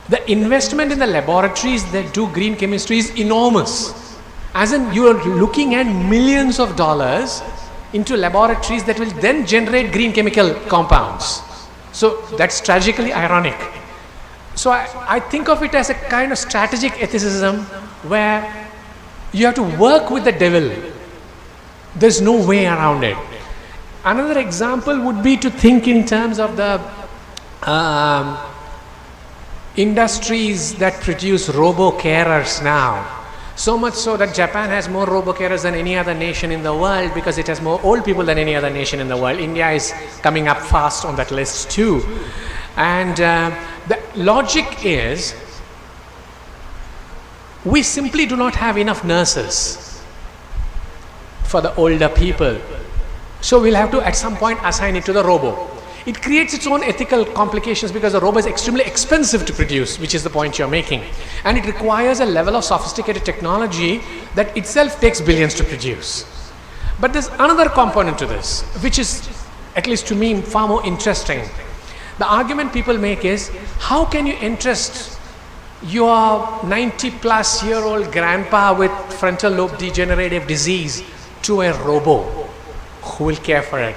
The investment in the laboratories that do green chemistry is enormous. As in, you are looking at millions of dollars into laboratories that will then generate green chemical compounds. So that's tragically ironic. So I think of it as a kind of strategic ethicism where you have to work with the devil. There's no way around it. Another example would be to think in terms of the industries that produce robo-carers now. So much so that Japan has more robo-carers than any other nation in the world because it has more old people than any other nation in the world. India is coming up fast on that list too. And the logic is, we simply do not have enough nurses for the older people. So we'll have to at some point assign it to the robo. It creates its own ethical complications because the robo is extremely expensive to produce, which is the point you're making. And it requires a level of sophisticated technology that itself takes billions to produce. But there's another component to this, which is, at least to me, far more interesting. The argument people make is, how can you entrust your 90-plus-year-old grandpa with frontal lobe degenerative disease to a robo who will care for it?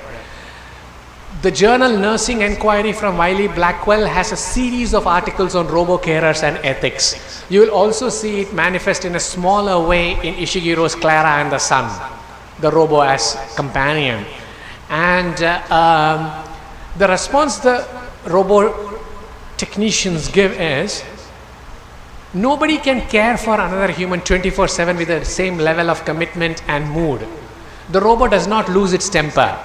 The journal Nursing Enquiry from Wiley Blackwell has a series of articles on robo-carers and ethics. You will also see it manifest in a smaller way in Ishigiro's Clara and the Sun, the robo as companion. And the response the robo technicians give is, nobody can care for another human 24/7 with the same level of commitment and mood. The robo does not lose its temper.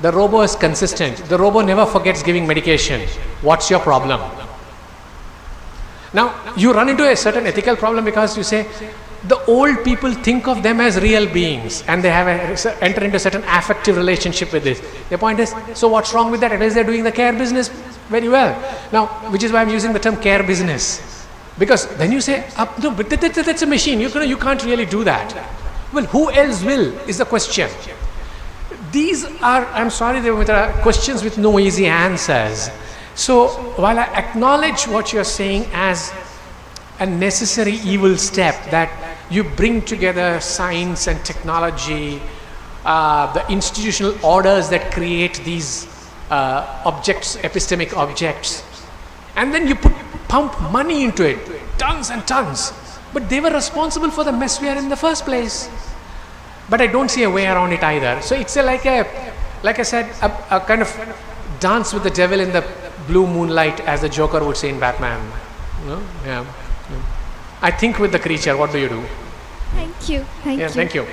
The robo is consistent. The robo never forgets giving medication. What's your problem? Now, you run into a certain ethical problem because you say, the old people think of them as real beings and they have enter into a certain affective relationship with this. The point is, so what's wrong with that? At least they're doing the care business very well. Now, which is why I'm using the term care business. Because then you say, no, but that's a machine. You can't really do that. Well, who else will is the question. These are, I'm sorry, there are questions with no easy answers. So while I acknowledge what you're saying as a necessary evil step, that you bring together science and technology, the institutional orders that create these objects, epistemic objects, and then you pump money into it, tons and tons. But they were responsible for the mess we are in the first place. But I don't see a way around it either. So it's like I said, a kind of dance with the devil in the blue moonlight, as the Joker would say in Batman. No? Yeah. I think with the creature. What do you do? Thank you. Thank you. Thank you.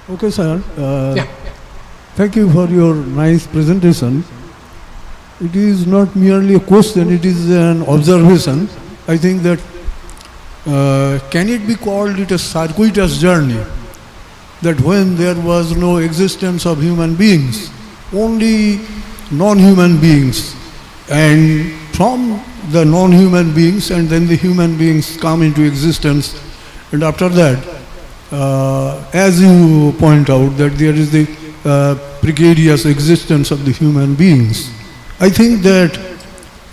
Okay, sir. Yeah. Thank you for your nice presentation. It is not merely a question, it is an observation. I think that can it be called it a circuitous journey? That when there was no existence of human beings, only non-human beings, and from the non-human beings and then the human beings come into existence, and after that, as you point out, that there is the precarious existence of the human beings. I think that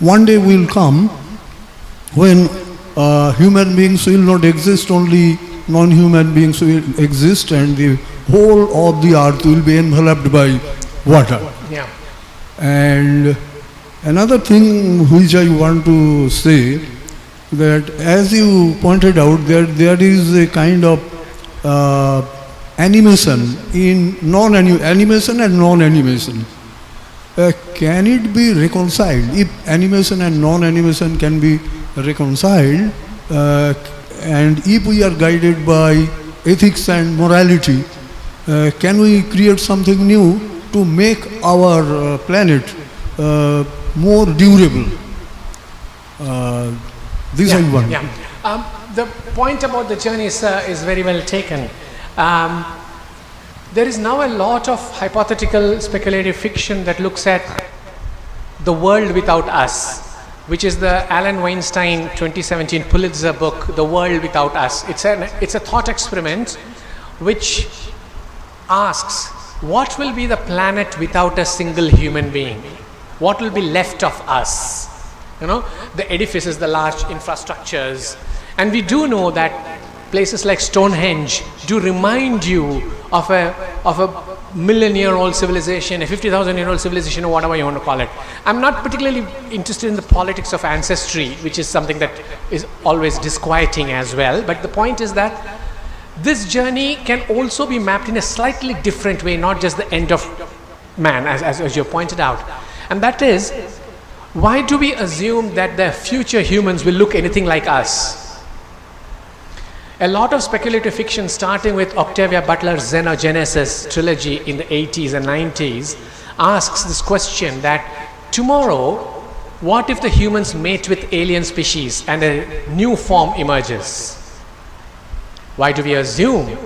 one day will come when human beings will not exist, only non-human beings will exist, and the whole of the earth will be enveloped by water. Yeah. And another thing which I want to say, that as you pointed out, that there is a kind of animation in animation and non-animation. Can it be reconciled? If animation and non-animation can be reconciled, and if we are guided by ethics and morality, can we create something new to make our planet more durable? This I want. Yeah. The point about the journey, sir, is very well taken. There is now a lot of hypothetical speculative fiction that looks at the world without us, which is the Alan Weinstein 2017 Pulitzer book, The World Without Us. It's a thought experiment which asks, what will be the planet without a single human being? What will be left of us? You know, the edifices, the large infrastructures. And we do know that places like Stonehenge do remind you of a million-year-old civilization, a 50,000-year-old civilization, or whatever you want to call it. I'm not particularly interested in the politics of ancestry, which is something that is always disquieting as well. But the point is that this journey can also be mapped in a slightly different way, not just the end of man, as you pointed out. And that is, why do we assume that the future humans will look anything like us? A lot of speculative fiction, starting with Octavia Butler's Xenogenesis trilogy in the 80s and 90s, asks this question that tomorrow, what if the humans mate with alien species and a new form emerges? Why do we assume?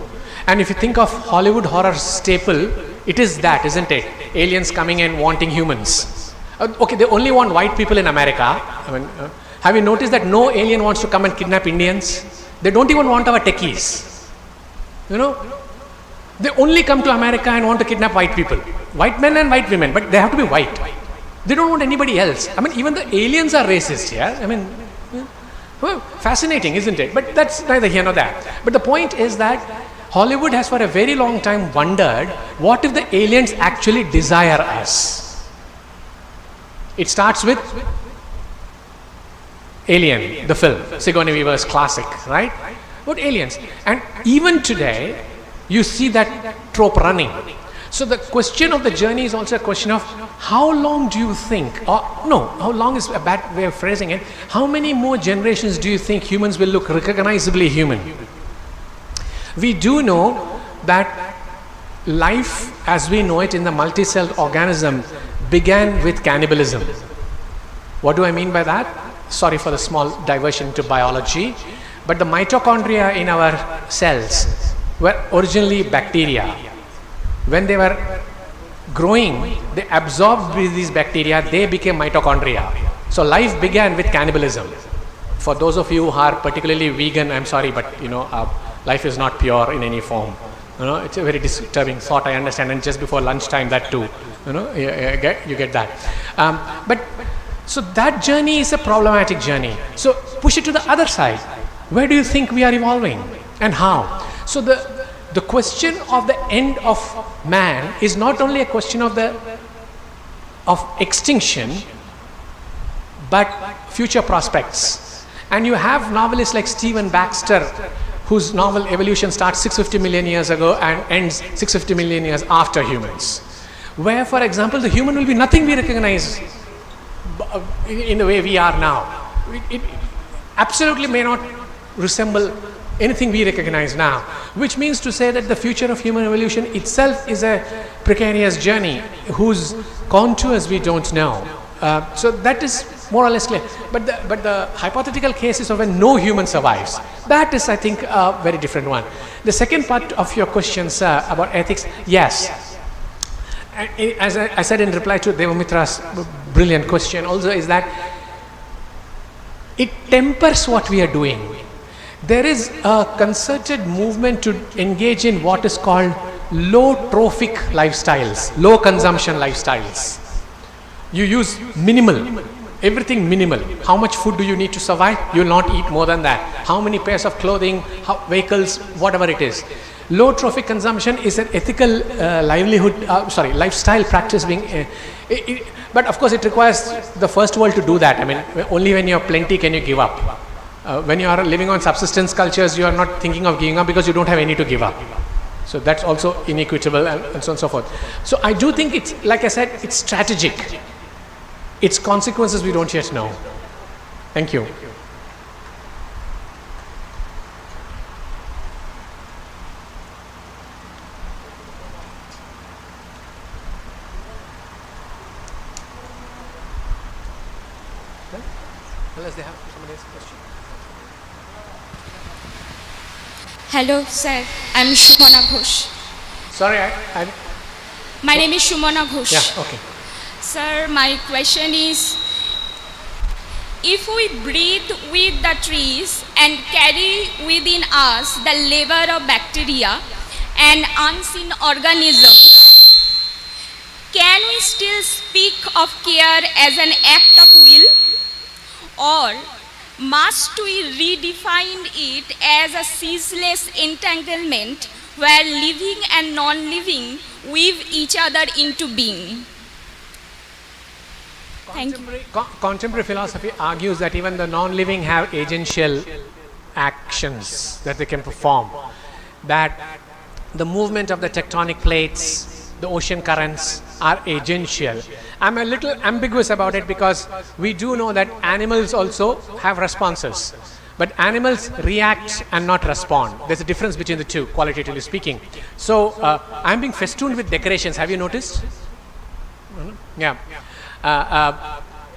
And if you think of Hollywood horror staple, it is that, isn't it? Aliens coming and wanting humans. Okay, they only want white people in America. Have you noticed that no alien wants to come and kidnap Indians? They don't even want our techies. You know, they only come to America and want to kidnap white people, white men and white women, but they have to be white. They don't want anybody else. Even the aliens are racist here. Well, fascinating, isn't it? But that's neither here nor there. But the point is that Hollywood has for a very long time wondered, what if the aliens actually desire us? It starts with Alien, the film, Sigourney Weaver's classic, right? About aliens. And even today, you see that trope running. So the question of the journey is also a question of how long do you think, or no, how long is a bad way of phrasing it, how many more generations do you think humans will look recognizably human? We do know that life as we know it in the multi-celled organism began with cannibalism. What do I mean by that? Sorry for the small diversion to biology, but the mitochondria in our cells were originally bacteria. When they were growing, they absorbed these bacteria, they became mitochondria. So life began with cannibalism. For those of you who are particularly vegan, I'm sorry, but life is not pure in any form. It's a very disturbing thought, I understand, and just before lunchtime that too, you get that. But so that journey is a problematic journey. So push it to the other side. Where do you think we are evolving and how? So the question of the end of man is not only a question of extinction, but future prospects. And you have novelists like Stephen Baxter, whose novel Evolution starts 650 million years ago and ends 650 million years after humans. Where, for example, the human will be nothing we recognize in the way we are now. It absolutely may not resemble anything we recognize now, which means to say that the future of human evolution itself is a precarious journey whose contours we don't know. So that is more or less clear. But the hypothetical case is of when no human survives. That is, I think, a very different one. The second part of your question, sir, about ethics, yes. As I said in reply to Devamitra's brilliant question also, is that it tempers what we are doing. There is a concerted movement to engage in what is called low trophic lifestyles, low consumption lifestyles. You use minimal, everything minimal. How much food do you need to survive? You will not eat more than that. How many pairs of clothing, vehicles, whatever it is. Low trophic consumption is an ethical lifestyle practice being, but of course it requires the first world to do that. I mean, only when you have plenty can you give up. When you are living on subsistence cultures, you are not thinking of giving up because you don't have any to give up. So that's also inequitable and so on and so forth. So I do think it's, like I said, it's strategic. Its consequences we don't yet know. Thank you. Unless they have somebody else's question. Hello, sir. I'm Shumana Ghosh. Sorry, My name is Shumana Ghosh. yeah, okay. Sir, my question is, if we breathe with the trees and carry within us the labor of bacteria and unseen organisms, can we still speak of care as an act of will? Or must we redefine it as a ceaseless entanglement where living and non-living weave each other into being? Contemporary philosophy argues that even the non-living have agential actions that they can perform. That the movement of the tectonic plates, the ocean currents are agential. I'm a little ambiguous about it because we do know that animals also have responses. But animals react and not respond. There's a difference between the two, qualitatively speaking. So I'm being festooned with decorations. Have you noticed? Yeah.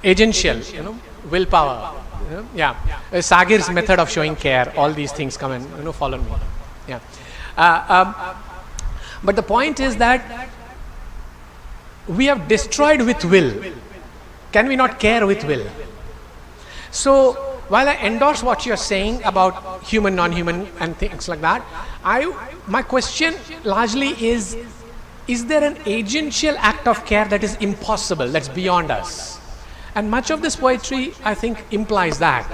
Agential, willpower. Yeah. Sagir's method of showing care. All these things come and follow me. Yeah. But the point is that we have destroyed with will. Can we not care with will? So while I endorse what you're saying about human, non-human and things like that, my question largely is there an agential act of care that is impossible, that's beyond us? And much of this poetry, I think, implies that.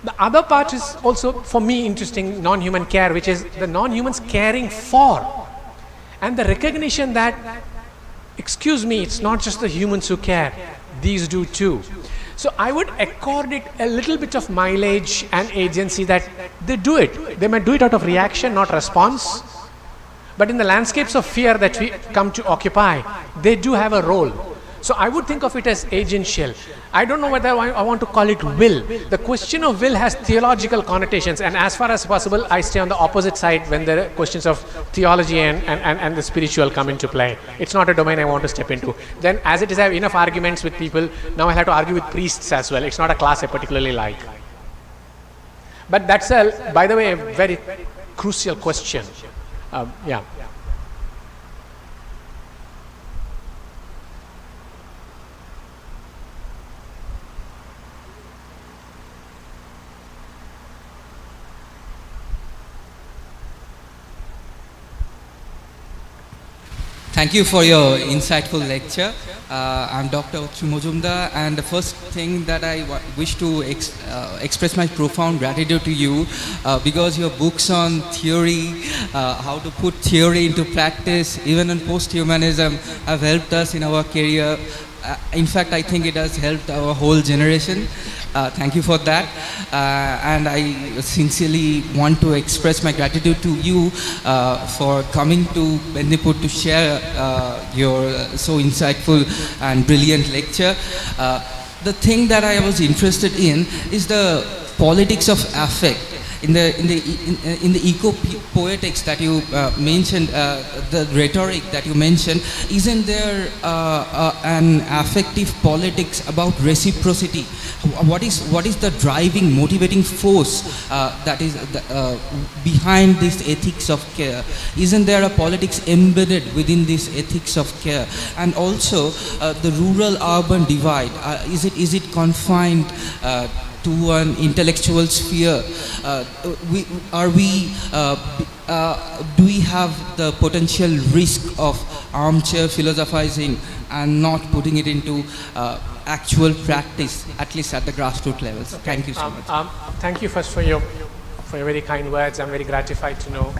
The other part is also, for me, interesting, non-human care, which is the non-humans caring for. And the recognition that, excuse me, it's not just the humans who care, these do too. So I would accord it a little bit of mileage and agency that they do it. They might do it out of reaction, not response. But in the landscapes of fear that we come to occupy, they do have a role. So I would think of it as agential. I don't know whether I want to call it will. The question of will has theological connotations, and as far as possible, I stay on the opposite side when the questions of theology and the spiritual come into play. It's not a domain I want to step into. Then as it is, I have enough arguments with people. Now I have to argue with priests as well. It's not a class I particularly like. But that's, by the way, a very crucial question. Yeah. Thank you for your insightful lecture. I'm Dr. Uchu Mojumdar, and the first thing that I wish to express my profound gratitude to you because your books on theory, how to put theory into practice, even in post-humanism, have helped us in our career. In fact, I think it has helped our whole generation. Thank you for that. And I sincerely want to express my gratitude to you for coming to Medinipur to share your so insightful and brilliant lecture. The thing that I was interested in is the politics of affect. In the eco-poetics that you mentioned, the rhetoric that you mentioned, isn't there an affective politics about reciprocity? What is the driving, motivating force that is behind this ethics of care? Isn't there a politics embedded within this ethics of care? And also the rural-urban divide, is it confined to an intellectual sphere? Do we have the potential risk of armchair philosophizing and not putting it into actual practice, at least at the grassroots levels. Thank you so much. Thank you first for your very kind words. I'm very gratified to know.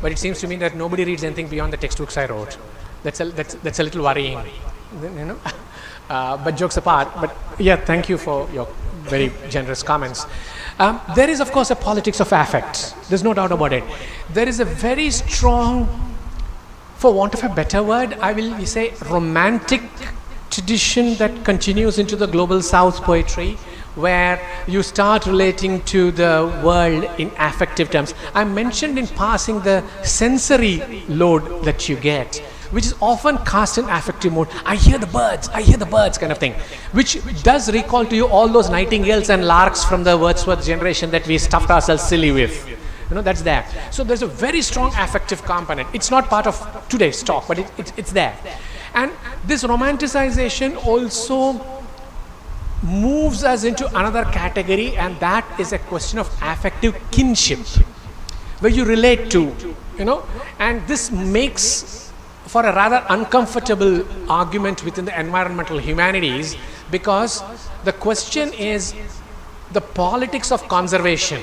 But it seems to me that nobody reads anything beyond the textbooks I wrote. That's a little worrying, you know. But jokes apart. But yeah, thank you for your very generous comments. There is, of course, a politics of affect. There's no doubt about it. There is a very strong, for want of a better word, I will say romantic tradition that continues into the global south poetry, where you start relating to the world in affective terms. I mentioned in passing the sensory load that you get, which is often cast in affective mode. I hear the birds kind of thing, which does recall to you all those nightingales and larks from the Wordsworth generation that we stuffed ourselves silly with. You know, that's there. So there's a very strong affective component. It's not part of today's talk, but it's there. And this romanticization also moves us into another category, and that is a question of affective kinship, where you relate to, you know, and this makes for a rather uncomfortable argument within the environmental humanities, because the question is the politics of conservation.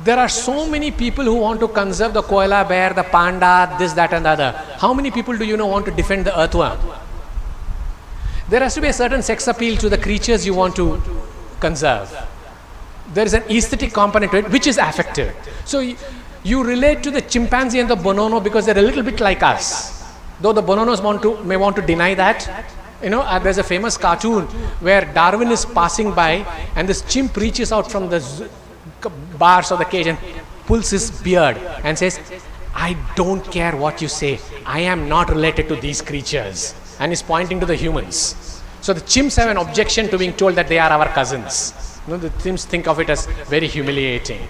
There are so many people who want to conserve the koala bear, the panda, this, that and the other. How many people do you know want to defend the earthworm? There has to be a certain sex appeal to the creatures you want to conserve. There is an aesthetic component to it, which is affective. So you relate to the chimpanzee and the bonobo because they're a little bit like us. Though the bonobos may want to deny that. You know, there's a famous cartoon where Darwin is passing by and this chimp reaches out from the bars of the cage and pulls his beard and says, "I don't care what you say. I am not related to these creatures." And he's pointing to the humans. So the chimps have an objection to being told that they are our cousins. You know, the chimps think of it as very humiliating,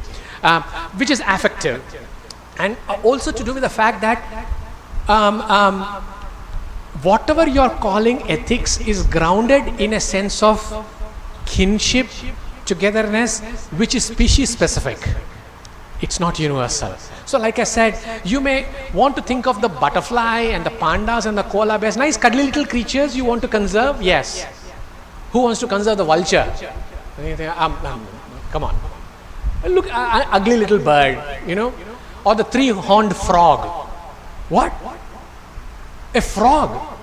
which is affective. And also to do with the fact that whatever you're calling ethics is grounded in a sense of kinship, togetherness, which is species specific. It's not universal. So like I said, you may want to think of the butterfly and the pandas and the koala bears, nice cuddly little creatures you want to conserve, yes. Who wants to conserve the vulture? Come on. Look, ugly little bird, you know, or the three-horned frog. What? A frog.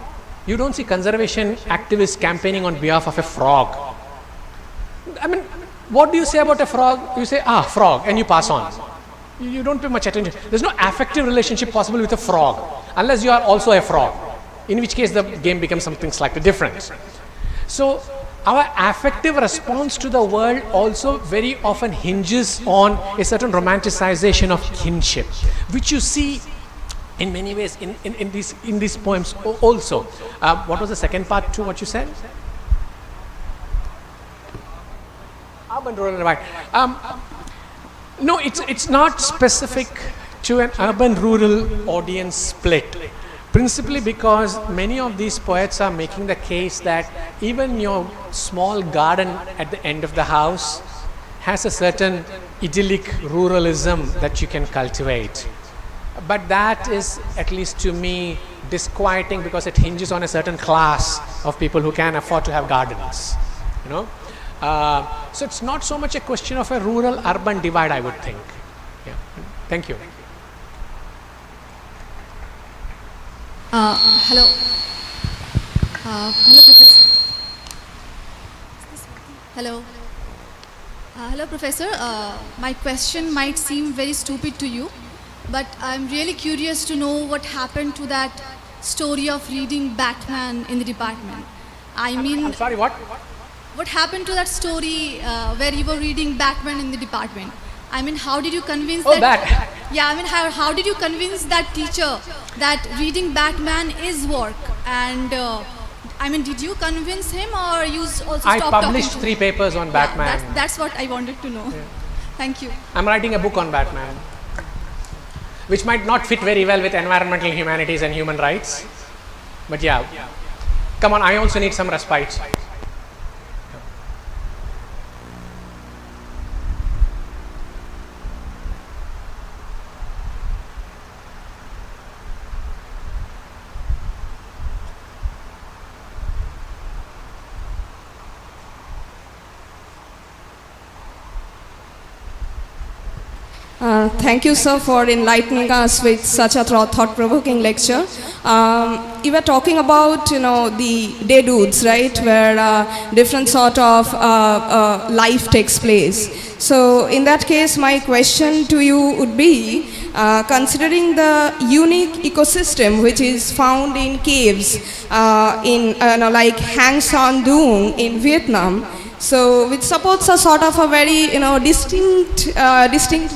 You don't see conservation activists campaigning on behalf of a frog. I mean, what do you say about a frog? You say, frog, and you pass on. You don't pay much attention. There's no affective relationship possible with a frog, unless you are also a frog, in which case the game becomes something slightly different. So our affective response to the world also very often hinges on a certain romanticization of kinship, which you see in many ways in these poems also. What was the second part to what you said? Urban rural divide. No, it's not specific to an urban rural audience split, principally because many of these poets are making the case that even your small garden at the end of the house has a certain idyllic ruralism that you can cultivate. But that is, at least to me, disquieting because it hinges on a certain class of people who can afford to have gardens, you know. So it's not so much a question of a rural-urban divide, I would think. Yeah. Thank you. Hello. Hello, Professor. Hello. Hello, Professor. My question might seem very stupid to you, but I'm really curious to know what happened to that story of reading Batman in the department. I'm sorry, what? What happened to that story where you were reading Batman in the department? I mean, how did you convince that? Yeah, I mean, how did you convince that teacher that reading Batman is work? And I mean, did you convince him, or you also stopped talking to him? I published 3 papers on Batman. That's what I wanted to know. Yeah. Thank you. I'm writing a book on Batman, which might not fit very well with environmental humanities and human rights. But yeah, come on, I also need some respite. Thank you, sir, for enlightening us with such a thought-provoking lecture. You were talking about, the day dudes, right, where different sort of life takes place. So, in that case, my question to you would be, considering the unique ecosystem which is found in caves, like Hang Son Doong in Vietnam. So, which supports a sort of a very, distinct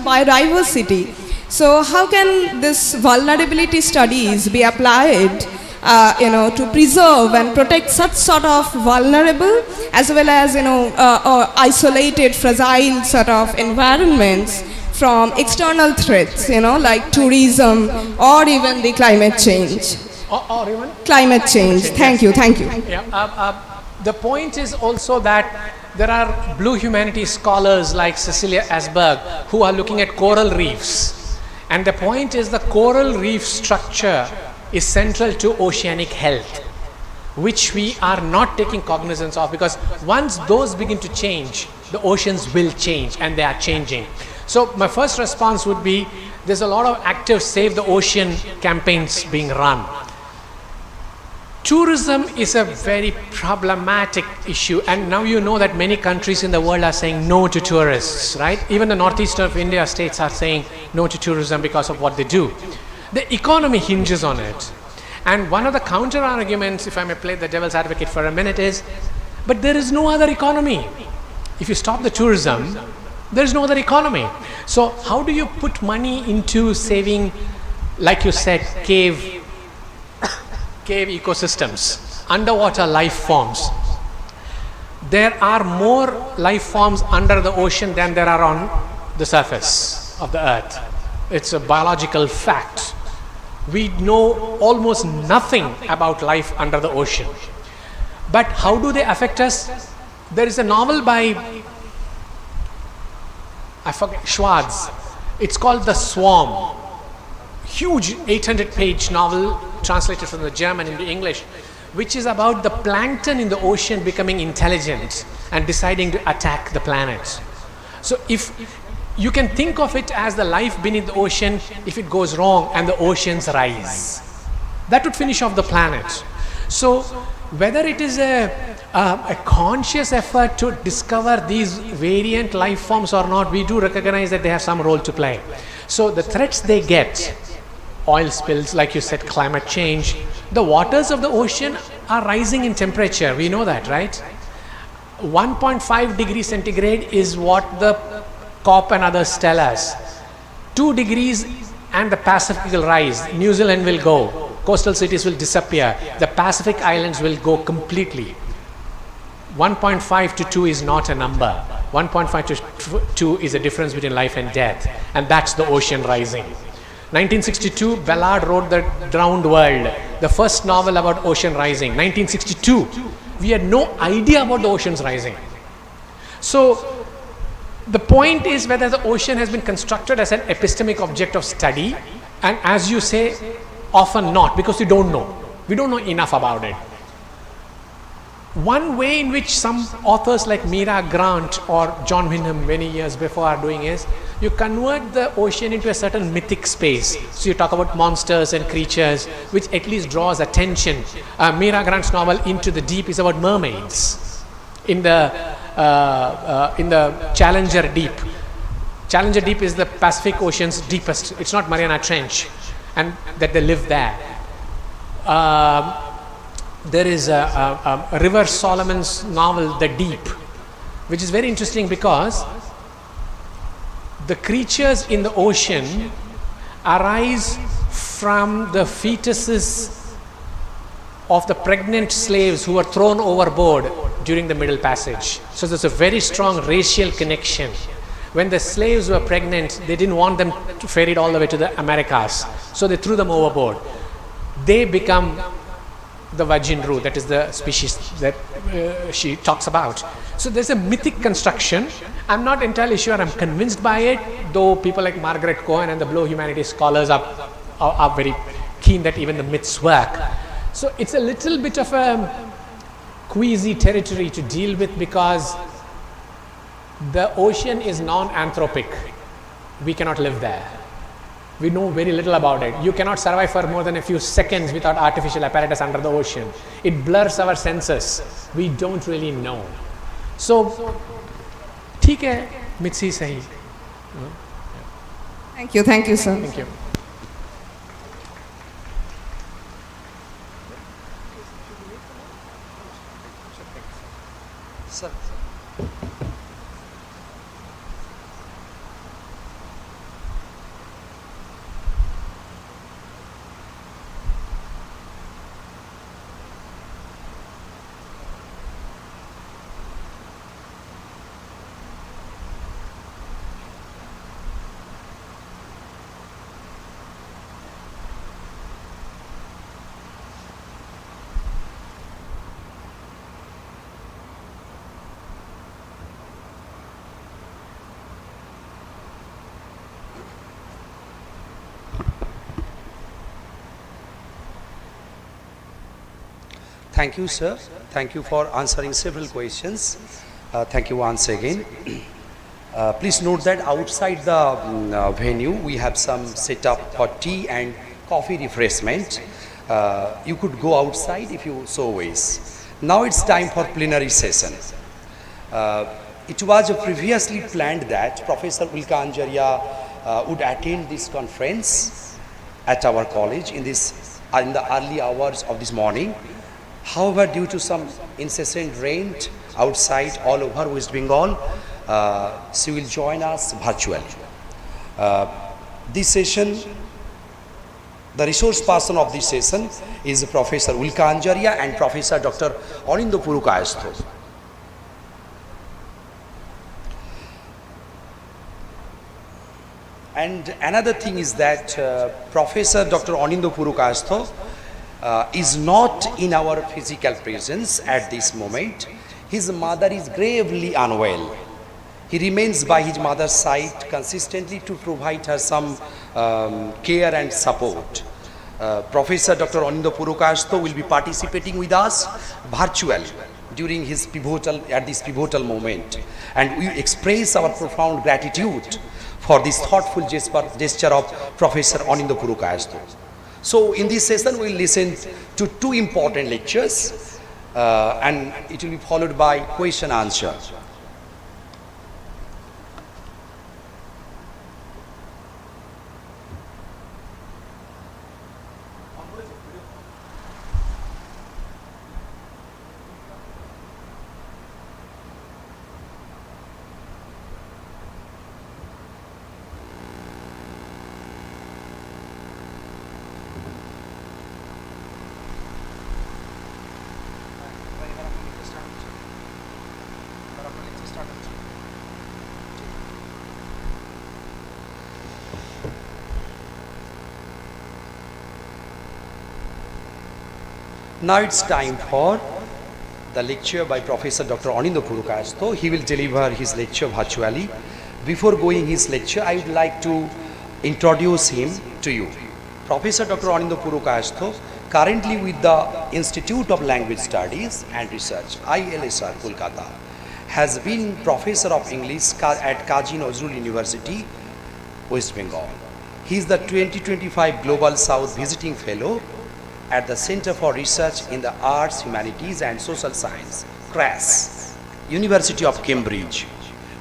biodiversity. So, how can this vulnerability studies be applied, to preserve and protect such sort of vulnerable as well as, isolated, fragile sort of environments from external threats, like tourism or even the climate change. Or even? Climate change. Thank you. Yeah, the point is also that there are blue humanities scholars like Cecilia Asberg who are looking at coral reefs. And the point is the coral reef structure is central to oceanic health, which we are not taking cognizance of, because once those begin to change, the oceans will change, and they are changing. So my first response would be, there's a lot of active Save the Ocean campaigns being run. Tourism is a very problematic issue, and now you know that many countries in the world are saying no to tourists, right? Even the northeast of India states are saying no to tourism because of what they do. The economy hinges on it. And one of the counter arguments, if I may play the devil's advocate for a minute, is, but there is no other economy. If you stop the tourism, there is no other economy. So how do you put money into saving, like you said, cave ecosystems, underwater life forms? There are more life forms under the ocean than there are on the surface of the earth. It's a biological fact. We know almost nothing about life under the ocean. But how do they affect us? There is a novel by, I forget, Schwartz. It's called The Swarm. Huge 800-page novel translated from the German into English, which is about the plankton in the ocean becoming intelligent and deciding to attack the planet. So if you can think of it as the life beneath the ocean, if it goes wrong and the oceans rise, that would finish off the planet. So whether it is a conscious effort to discover these variant life forms or not, we do recognize that they have some role to play. So the threats they get, oil spills, like you said, climate change, the waters of the ocean are rising in temperature. We know that, right? 1.5 degrees centigrade is what the COP and others tell us. 2 degrees and the Pacific will rise. New Zealand will go. Coastal cities will disappear. The Pacific islands will go completely. 1.5 to 2 is not a number. 1.5 to 2 is a difference between life and death. And that's the ocean rising. 1962, Ballard wrote The Drowned World, the first novel about ocean rising. 1962. We had no idea about the oceans rising. So the point is whether the ocean has been constructed as an epistemic object of study, and as you say, often not, because we don't know. We don't know enough about it. One way in which some authors like Mira Grant or John Wyndham many years before are doing is, you convert the ocean into a certain mythic space. So you talk about monsters and creatures, which at least draws attention. Mira Grant's novel Into the Deep is about mermaids in the Challenger Deep. Challenger Deep is the Pacific Ocean's deepest. It's not Mariana Trench, and that they live there. There is a River Solomon's novel, The Deep, which is very interesting because the creatures in the ocean arise from the fetuses of the pregnant slaves who were thrown overboard during the Middle Passage. So there's a very strong racial connection. When the slaves were pregnant, they didn't want them to ferry it all the way to the Americas, so they threw them overboard. They become the Vajinru, that is the species that she talks about. So there's a mythic construction. I'm not entirely sure I'm convinced by it, though people like Margaret Cohen and the Blue Humanities scholars are very keen that even the myths work. So it's a little bit of a queasy territory to deal with, because the ocean is non-anthropic. we cannot live there. We know very little about it. You cannot survive for more than a few seconds without artificial apparatus under the ocean. It blurs our senses. We don't really know. So, ठीक है, mixie सही. Thank you, sir. Thank you. Sir. Thank you, sir. Thank you for answering several questions. Thank you once again. Please note that outside the venue, we have some setup for tea and coffee refreshment. You could go outside if you so wish. Now it's time for plenary session. It was previously planned that Professor Ulka Anjaria would attend this conference at our college in the early hours of this morning. However, due to some incessant rain outside all over West Bengal, she will join us virtually. This session, the resource person of this session is Professor Ulka Anjaria and Professor Dr. Anindo Purukayastho. And another thing is that Professor Dr. Anindo Purukayastho is not in our physical presence at this moment. His mother is gravely unwell. He remains by his mother's side consistently to provide her some care and support. Professor Dr. Anindo Purukayastho will be participating with us virtually during his this pivotal moment, and we express our profound gratitude for this thoughtful gesture of Professor Anindo Purukayastho. So in this session we will listen to two important lectures and it will be followed by question answer. Now it's time for the lecture by Professor Dr. Anindo Purukayastho. He will deliver his lecture virtually. Before going his lecture, I would like to introduce him to you. Professor Dr. Anindo Purukayastho, currently with the Institute of Language Studies and Research, ILSR, Kolkata, has been Professor of English at Kazi Nazrul University, West Bengal. He is the 2025 Global South Visiting Fellow at the Center for Research in the Arts, Humanities and Social Science, CRAS, University of Cambridge.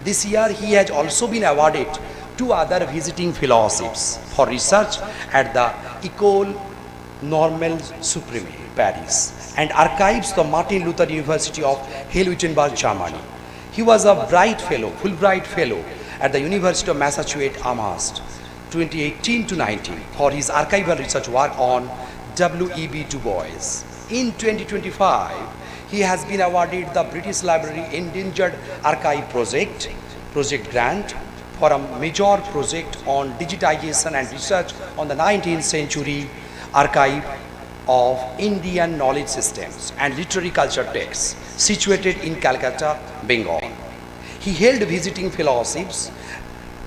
This year he has also been awarded 2 other visiting fellowships for research at the École Normale Supreme, Paris, and archives the Martin Luther University of Halle-Wittenberg, Germany. He was a Fulbright Fellow at the University of Massachusetts Amherst, 2018 to 19, for his archival research work on W.E.B. Du Bois. In 2025, he has been awarded the British Library Endangered Archive Project grant for a major project on digitization and research on the 19th century archive of Indian knowledge systems and literary culture texts situated in Calcutta, Bengal. He held visiting fellowships,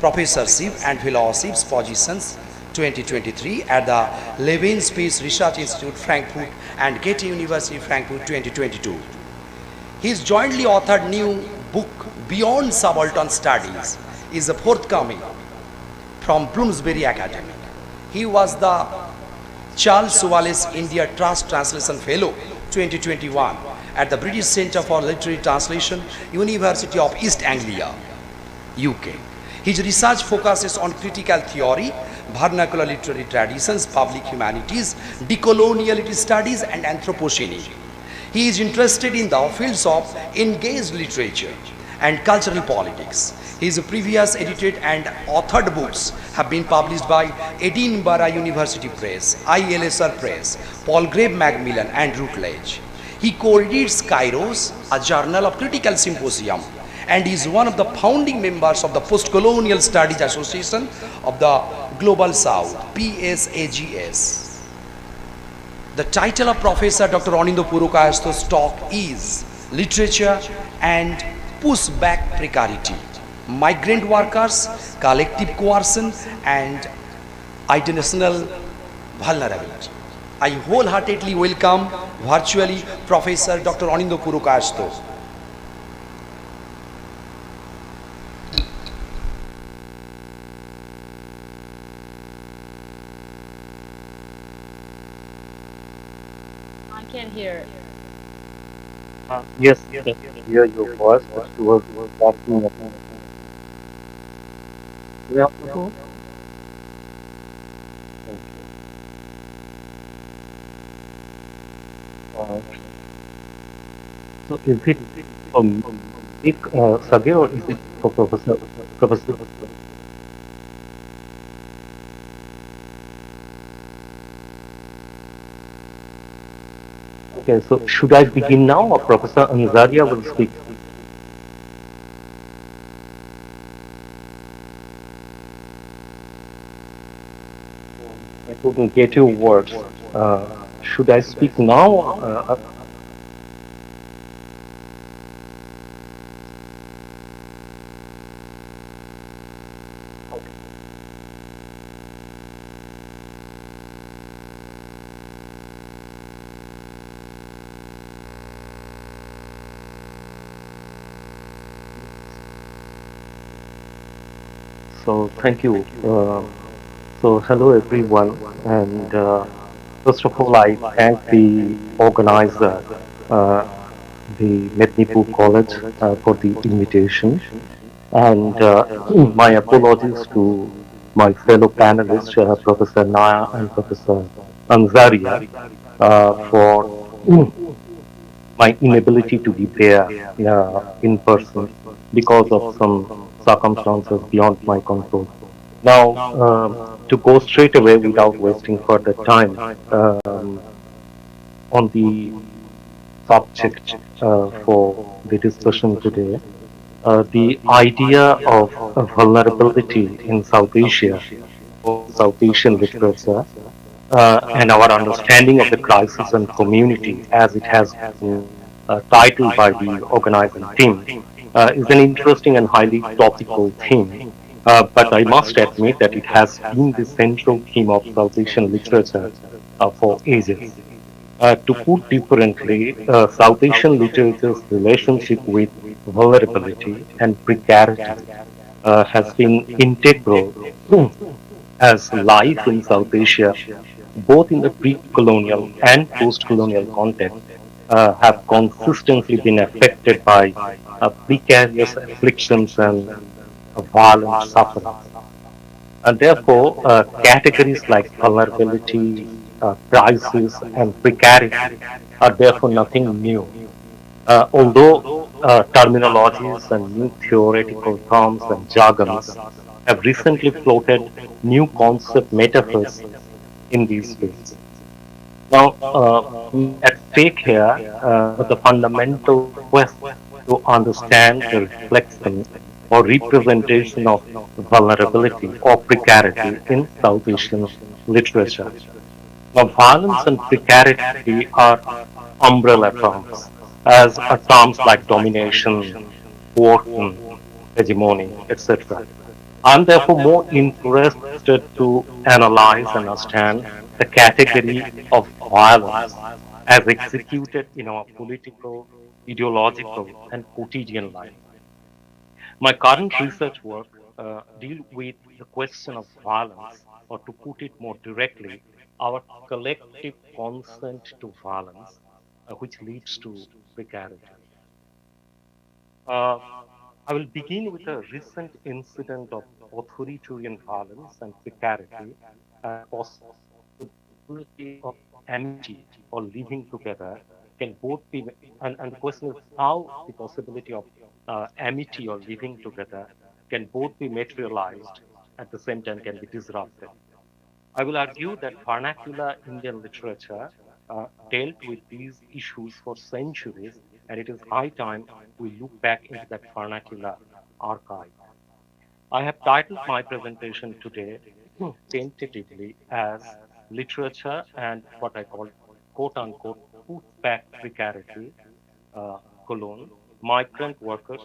professorship and fellowships positions 2023 at the Levin Space Research Institute, Frankfurt, and Goethe University, Frankfurt, 2022. His jointly authored new book, Beyond Subaltern Studies, is forthcoming from Bloomsbury Academy. He was the Charles Wallace India Trust Translation Fellow 2021 at the British Centre for Literary Translation, University of East Anglia, UK. His research focuses on critical theory, vernacular literary traditions, public humanities, decoloniality studies, and Anthropocene. He is interested in the fields of engaged literature and cultural politics. His previous edited and authored books have been published by Edinburgh University Press, ILSR Press, Palgrave Macmillan, and Routledge. He co-edits Kairos, a journal of critical symposium, and is one of the founding members of the Post-Colonial Studies Association of the Global South, PSAGS. The title of Professor Dr. Anindya Purokayasto's talk is Literature and Pushback Precarity, Migrant Workers, Collective Coercion, and International Vulnerability. I wholeheartedly welcome virtually Professor Dr. Anindya Purokayasto. I can hear. Yes, hear your voice, but you were talking about. We have to go. Thank you. So is it for Nick Sage or is it for Professor? Okay, so should I begin now or Professor Anzaria will speak? I couldn't get your words. Should I speak now? So thank you. So hello everyone, and first of all I thank the organizer, the MIDNAPORE College, for the invitation, and my apologies to my fellow panelists, Professor Naya and Professor Anzaria, for my inability to be there in person because of some circumstances beyond my control. Now, to go straight away without wasting further time on the subject for the discussion today, the idea of vulnerability in South Asia, or South Asian literature, and our understanding of the crisis and community as it has been titled by the organizing team, is an interesting and highly topical theme. But I must admit that it has been the central theme of South Asian literature for ages. To put differently, South Asian literature's relationship with vulnerability and precarity has been integral as life in South Asia, both in the pre-colonial and post-colonial context, have consistently been affected by precarious afflictions and violent suffering. And therefore, categories like vulnerability, crisis, and precarity are therefore nothing new. Although terminologies and new theoretical terms and jargons have recently floated new concept metaphors in these fields. Now, at stake here, the fundamental quest to understand the reflection or representation of vulnerability or precarity in South Asian literature. Now, violence and precarity are umbrella terms, as are terms like domination, coercion, hegemony, etc. I'm therefore more interested to analyze and understand the category of violence as executed in our political, ideological, and quotidian life. My current research work deals with the question of violence, or to put it more directly, our collective consent to violence, which leads to precarity. Uh, I will begin with a recent incident of authoritarian violence and precarity and possibility of amity or living together can both be, and the question is how the possibility of amity or living together can both be materialized at the same time can be disrupted. I will argue that vernacular Indian literature dealt with these issues for centuries, and it is high time we look back into that vernacular archive. I have titled my presentation today tentatively as Literature and what I call quote unquote pushback precarity, uh, colon, migrant workers,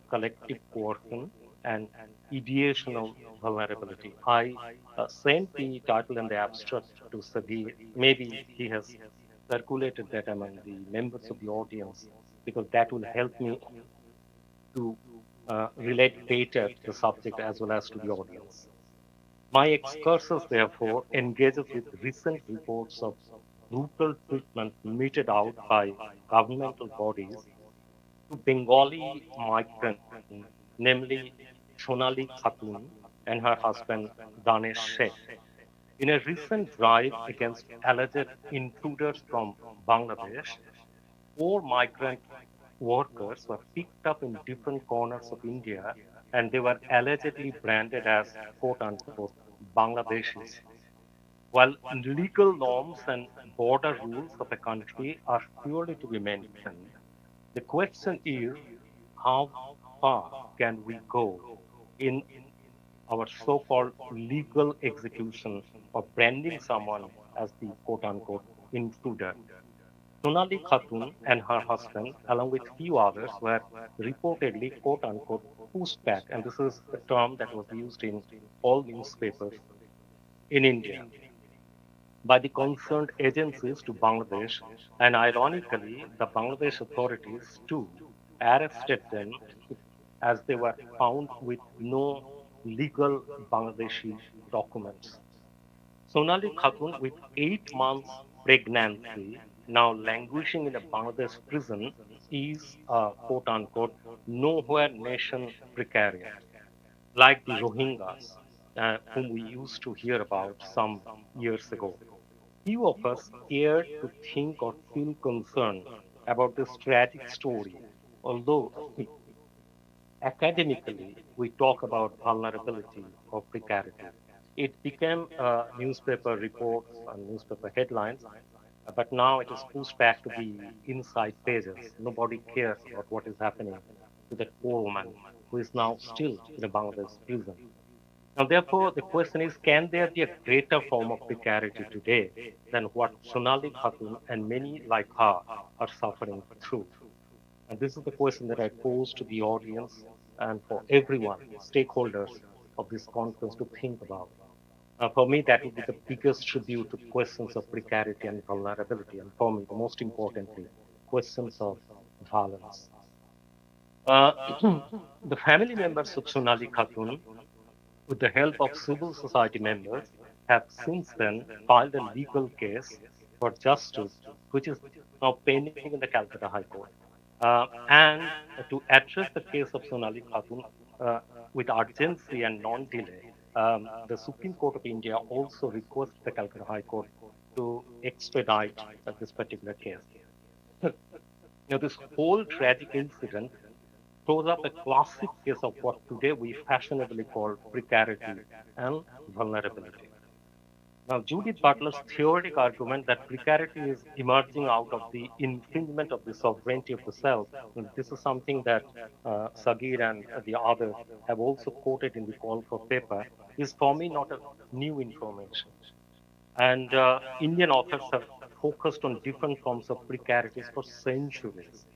collective coercion, and ideational vulnerability. I sent the title and the abstract to Sagir. Maybe he has circulated that among the members of the audience because that will help me to relate better to the subject as well as to the audience. My excursus, therefore, engages with recent reports of brutal treatment meted out by governmental bodies to Bengali migrants, namely Sonali Khatun and her husband Danesh Sheikh. In a recent drive against alleged intruders from Bangladesh, four migrant workers were picked up in different corners of India and they were allegedly branded as quote unquote Bangladeshis. While legal norms and border rules of a country are surely to be mentioned, the question is how far can we go in our so called legal execution of branding someone as the quote unquote intruder? Sonali Khatun and her husband, along with few others, were reportedly quote unquote pushed back, and this is the term that was used in all newspapers in India by the concerned agencies to Bangladesh, and ironically, the Bangladesh authorities too arrested them as they were found with no legal Bangladeshi documents. Sonali Khatun, with 8 months pregnancy, now languishing in a Bangladesh prison, is a quote unquote nowhere nation precariat, like the Rohingyas, whom we used to hear about some years ago. Few of us cared to think or feel concerned about this tragic story, although academically we talk about vulnerability or precarity. It became newspaper reports and newspaper headlines, but now it is pushed back to the inside pages. Nobody cares about what is happening to that poor woman who is now still in a Bangladesh prison. Now, therefore, the question is, can there be a greater form of precarity today than what Sonali Khatun and many like her are suffering through? And this is the question that I pose to the audience and for everyone, stakeholders of this conference to think about. For me, that would be the biggest tribute to questions of precarity and vulnerability, and for me, the most importantly, questions of violence. Uh, the family members of Sonali Khatun, with the help of civil society members, have since then filed a legal case for justice, which is now pending in the Calcutta High Court. And to address the case of Sonali Khatun uh, with urgency and non-delay, the Supreme Court of India also requested the Calcutta High Court to expedite this particular case. Now, this whole tragic incident throws up a classic case of what today we fashionably call precarity and vulnerability. Now, Judith Butler's theoretic argument that precarity is emerging out of the infringement of the sovereignty of the self, and this is something that Sagir and the others have also quoted in the call for paper, is for me not a new information. And Indian authors have focused on different forms of precarities for centuries.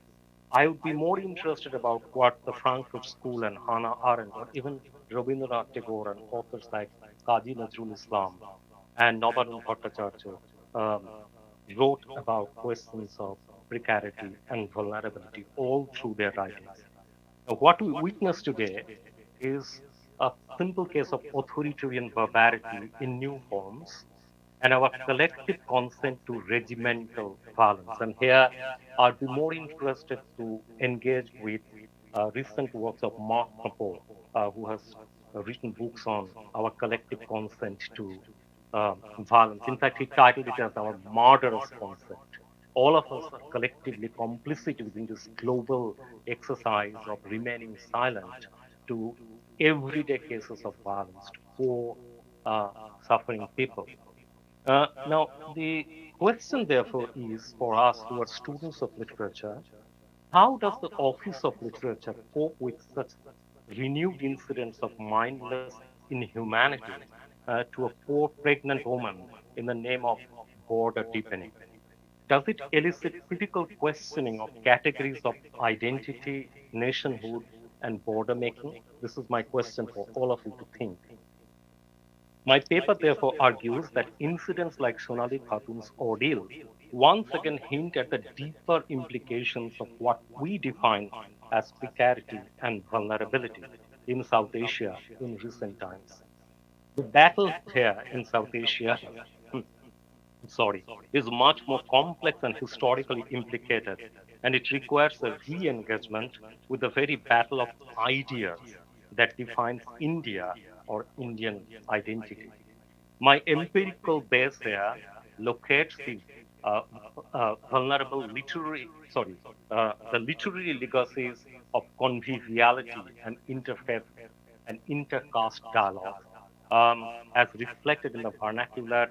I would be more interested about what the Frankfurt School and Hannah Arendt, or even Rabindranath Tagore and authors like Kazi Nazrul Islam and Nabanand Bhattacharya um, wrote about questions of precarity and vulnerability all through their writings. Now, what we witness today is a simple case of authoritarian barbarity in new forms, and our collective consent to regimental violence. And here, I'd be more interested to engage with recent works of MIDNAPORE, who has written books on our collective consent to violence. In fact, he titled it as our murderous consent. All of us are collectively complicit within this global exercise of remaining silent to everyday cases of violence to poor, suffering people. Now, the question, therefore, is for us who are students of literature, how does the Office of Literature cope with such renewed incidents of mindless inhumanity to a poor pregnant woman in the name of border deepening? Does it elicit critical questioning of categories of identity, nationhood, and border making? This is my question for all of you to think. My paper therefore argues that incidents like Sonali Khatun's ordeal once again hint at the deeper implications of what we define as precarity and vulnerability in South Asia in recent times. The battle here in South Asia, sorry, is much more complex and historically implicated, and it requires a re-engagement with the very battle of ideas that defines India or Indian identity. My empirical base here locates uh, vulnerable the literary legacies of conviviality and interfaith and intercaste dialogue, as reflected in the vernacular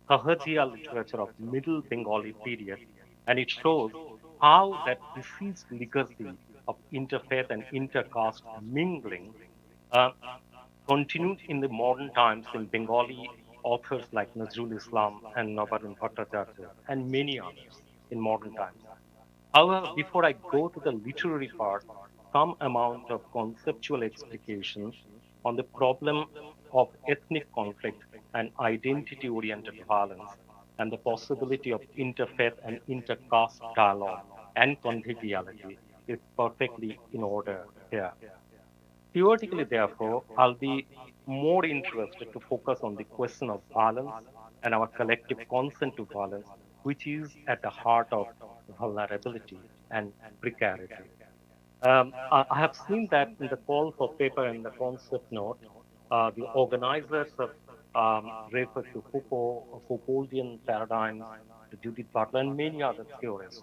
Sahajiya literature of Middle Bengali period, and it shows how that deceased legacy of interfaith and intercaste mingling uh, continued in the modern times in Bengali authors like Nazrul Islam and Nabaran Bhattacharya and many others in modern times. However, before I go to the literary part, some amount of conceptual explication on the problem of ethnic conflict and identity oriented violence and the possibility of interfaith and intercaste dialogue and conviviality is perfectly in order here. Theoretically, therefore, I'll be more interested to focus on the question of violence and our collective consent to violence, which is at the heart of vulnerability and precarity. I have seen that in the call for paper and the concept note, the organizers have referred to Foucauldian paradigms, to Judith Butler, and many other theorists.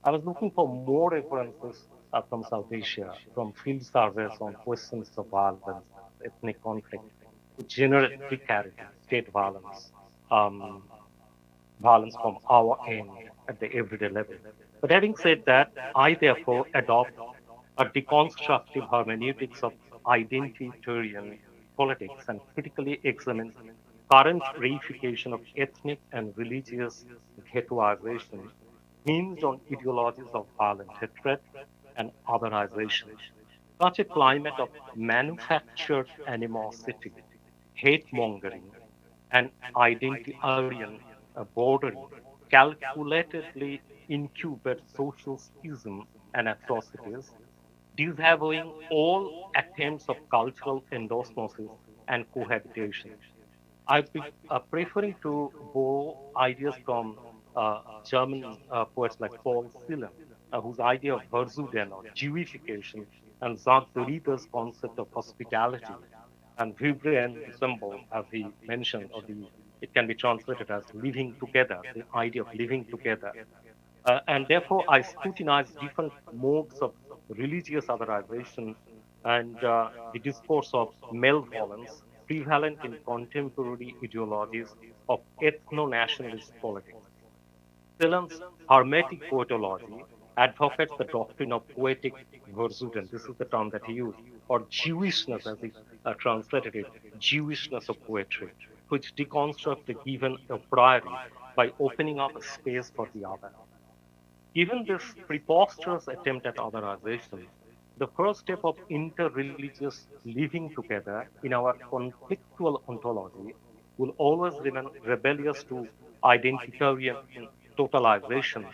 I was looking for more references from South Asia, from field surveys on questions of violence, ethnic conflict, to generate precarity, state violence, um, violence from our end at the everyday level. But having said that, I therefore adopt a deconstructive hermeneutics of identitarian politics and critically examine current reification of ethnic and religious ghettoization hinged on ideologies of violent hatred and otherization. Such a climate of manufactured animosity, hate mongering, and identitarian bordering calculatedly incubate social schism and atrocities, disavowing all attempts of cultural endosmosis and cohabitation. I'd be preferring to borrow ideas from German poets like Paul Celan, whose idea of Versuden or Jewification, and Jacques Derrida's concept of hospitality, and vivre ensemble, as he mentioned, it can be translated as living together, the idea of living together. And therefore, I scrutinize different modes of religious otherization and the discourse of malevolence prevalent in contemporary ideologies of ethno-nationalist politics. Celan's Hermetic poetology advocates the doctrine of poetic Versuden. This is the term that he used, or Jewishness, as he translated it, Jewishness of poetry, which deconstructs the given a priori by opening up a space for the other. Given this preposterous attempt at otherization, the first step of interreligious living together in our conflictual ontology will always remain rebellious to identitarian totalization.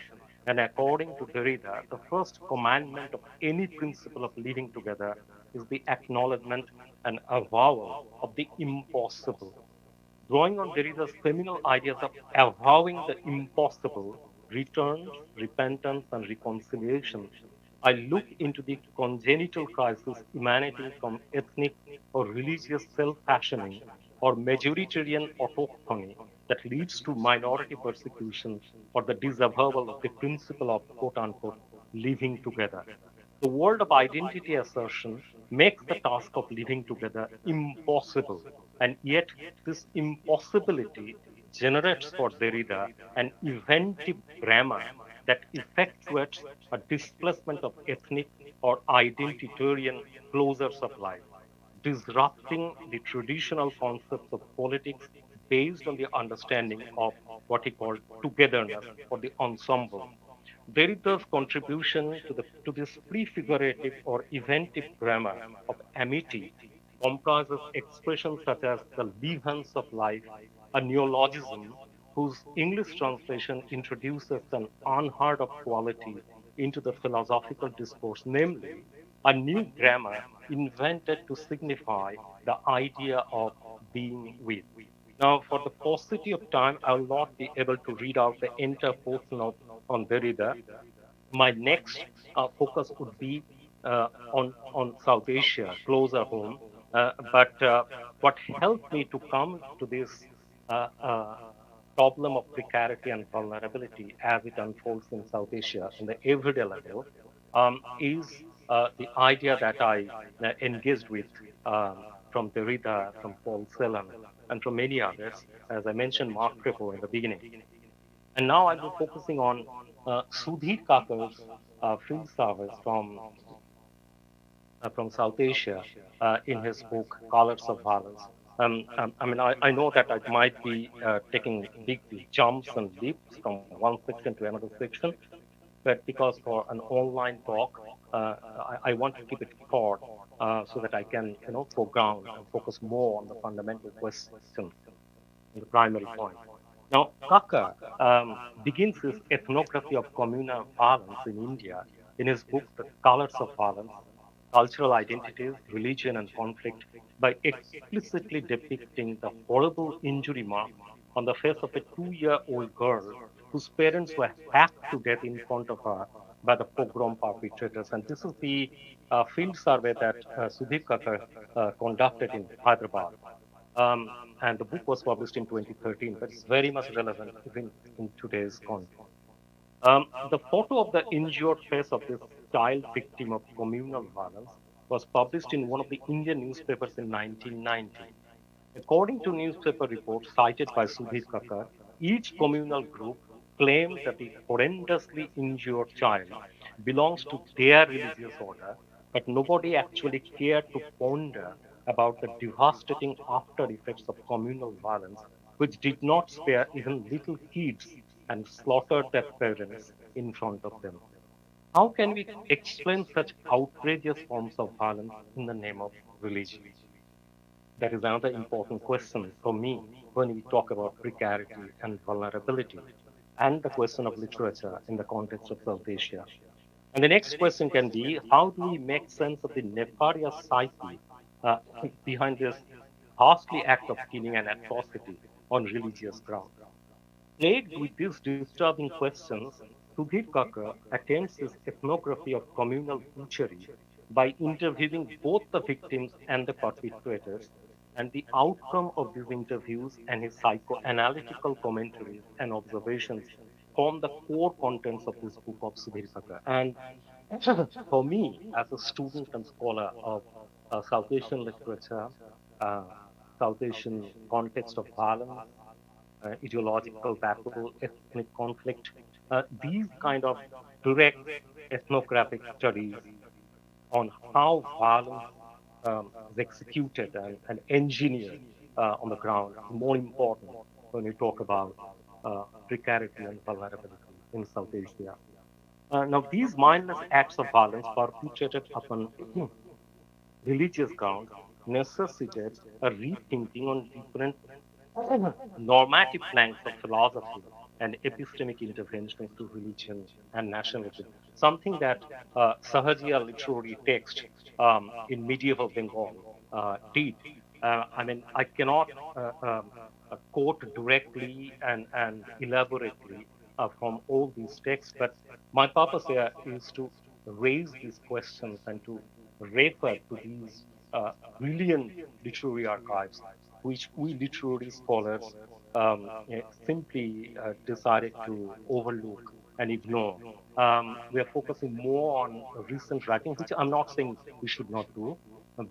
And according to Derrida, the first commandment of any principle of living together is the acknowledgement an avowal of the impossible. Drawing on Derrida's seminal ideas of avowing the impossible, return, repentance, and reconciliation, I look into the congenital crisis emanating from ethnic or religious self-fashioning or majoritarian autochthony that leads to minority persecution or the disavowal of the principle of quote-unquote living together. The world of identity assertion makes the task of living together impossible, and yet this impossibility generates for Derrida an inventive grammar that effectuates a displacement of ethnic or identitarian closures of life, disrupting the traditional concepts of politics based on the understanding of what he called togetherness or the ensemble. Derrida's contribution to this prefigurative or eventive grammar of amity comprises expressions such as the leavens of life, a neologism whose English translation introduces an unheard of quality into the philosophical discourse, namely, a new grammar invented to signify the idea of being with. Now, for the paucity of time, I will not be able to read out the entire portion of on Derrida. My next focus would be on South Asia, closer home. But what helped me to come to this uh, uh, problem of precarity and vulnerability as it unfolds in South Asia in the everyday level is the idea that I engaged with from Derrida, from Paul Celan, and from many others, as I mentioned Mark Crepo in the beginning. And now I'll be focusing on Sudhir Kakar's field service from South Asia in his book Colors of Violence. I mean, I know that I might be taking big jumps and leaps from one section to another section, but because for an online talk, I want to keep it short so that I can, foreground and focus more on the fundamental question, the primary point. Now, Kakar begins his ethnography of communal violence in India in his book, The Colors of Violence, Cultural Identities, Religion, and Conflict, by explicitly depicting the horrible injury mark on the face of a 2-year-old girl whose parents were hacked to death in front of her by the pogrom perpetrators. And this is the field survey that Sudhir Kakar conducted in Hyderabad. And the book was published in 2013, but it's very much relevant even in today's context. The photo of the injured face of this child victim of communal violence was published in one of the Indian newspapers in 1990. According to newspaper reports cited by Sudhir Kakar, each communal group claimed that the horrendously injured child belongs to their religious order, but nobody actually cared to ponder about the devastating after effects of communal violence, which did not spare even little kids and slaughtered their parents in front of them. How can we explain such outrageous forms of violence in the name of religion? That is another important question for me when we talk about precarity and vulnerability, and the question of literature in the context of South Asia. And the next question can be, how do we make sense of the nefarious psyche uh, behind this ghastly act of killing and atrocity on religious grounds? Plagued with these disturbing questions, Sudhir Kakar attempts his ethnography of communal butchery by interviewing both the victims and the perpetrators, and the outcome of these interviews and his psychoanalytical commentaries and observations form the core contents of this book of Sudhir Kakar. And for me, as a student and scholar of South Asian literature, uh, South Asian context of violence, ideological battle, ethnic conflict. These kind of direct ethnographic studies on how violence is executed and engineered on the ground is more important when we talk about precarity and vulnerability in South Asia. Now, these mindless acts of violence perpetrated upon religious grounds necessitate a rethinking on different normative planks of philosophy and epistemic interventions to religion and nationalism, something that Sahajiya literary text in medieval Bengal did. I mean, I cannot quote directly and elaborately from all these texts, but my purpose here is to raise these questions and to refer to these brilliant literary archives, which we literary scholars simply decided to overlook and ignore. We are focusing more on recent writing, which I'm not saying we should not do,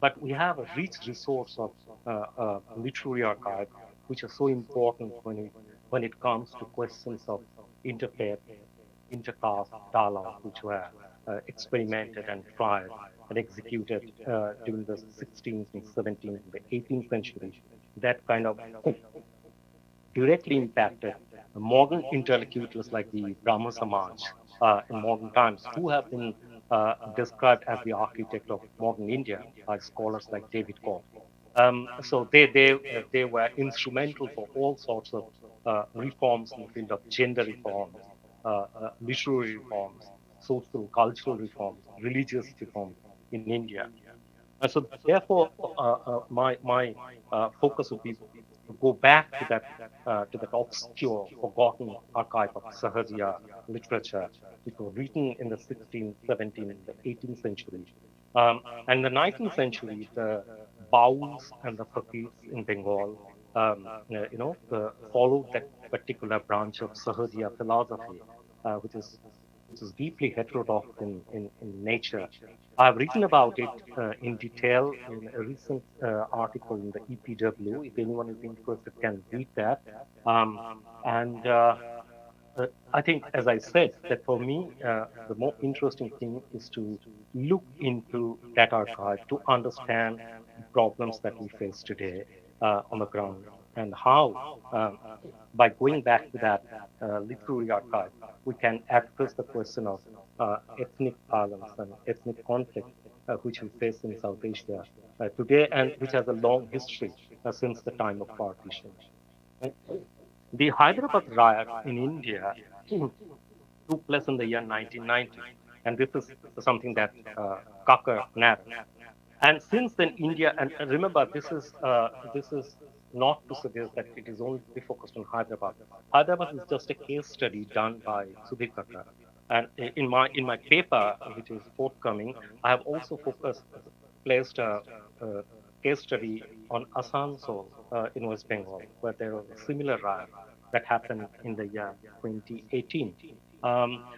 but we have a rich resource of literary archive, which are so important when it comes to questions of interfaith, intercaste dialogue, which were experimented and tried and executed during the 16th and 17th and the 18th century. That kind of directly impacted modern intellectuals like the Brahma Samaj in modern times, who have been described as the architect of modern India by scholars like David Koch. So they were instrumental for all sorts of reforms in the field of gender reforms, literary reforms, social, cultural reforms, religious reforms in India. So therefore, my focus would be to go back to that obscure, forgotten archive of Sahajiya literature, which was written in the 16th, 17th, and the 18th century. And the 19th century, the Bauls and the Fakirs in Bengal, followed that particular branch of Sahajiya philosophy, which is deeply heterodox in nature. I've written about it in detail in a recent article in the EPW. If anyone is interested, can read that. Um, and I think, as I said, that for me, the more interesting thing is to look into that archive to understand the problems that we face today on the ground and how, by going back to that literary archive, we can address the question of ethnic violence and ethnic conflict which we face in South Asia today and which has a long history since the time of partition. Uh, The Hyderabad riot in India took place in the year 1990, and this is something that Kakar narrates. And since then, India, and remember, this is not to suggest that it is only focused on Hyderabad. Hyderabad is just a case study done by Sudhir Kakar. And in my paper, which is forthcoming, I have also placed a case study on Asansol in West Bengal, where there was a similar riot that happened in the year 2018.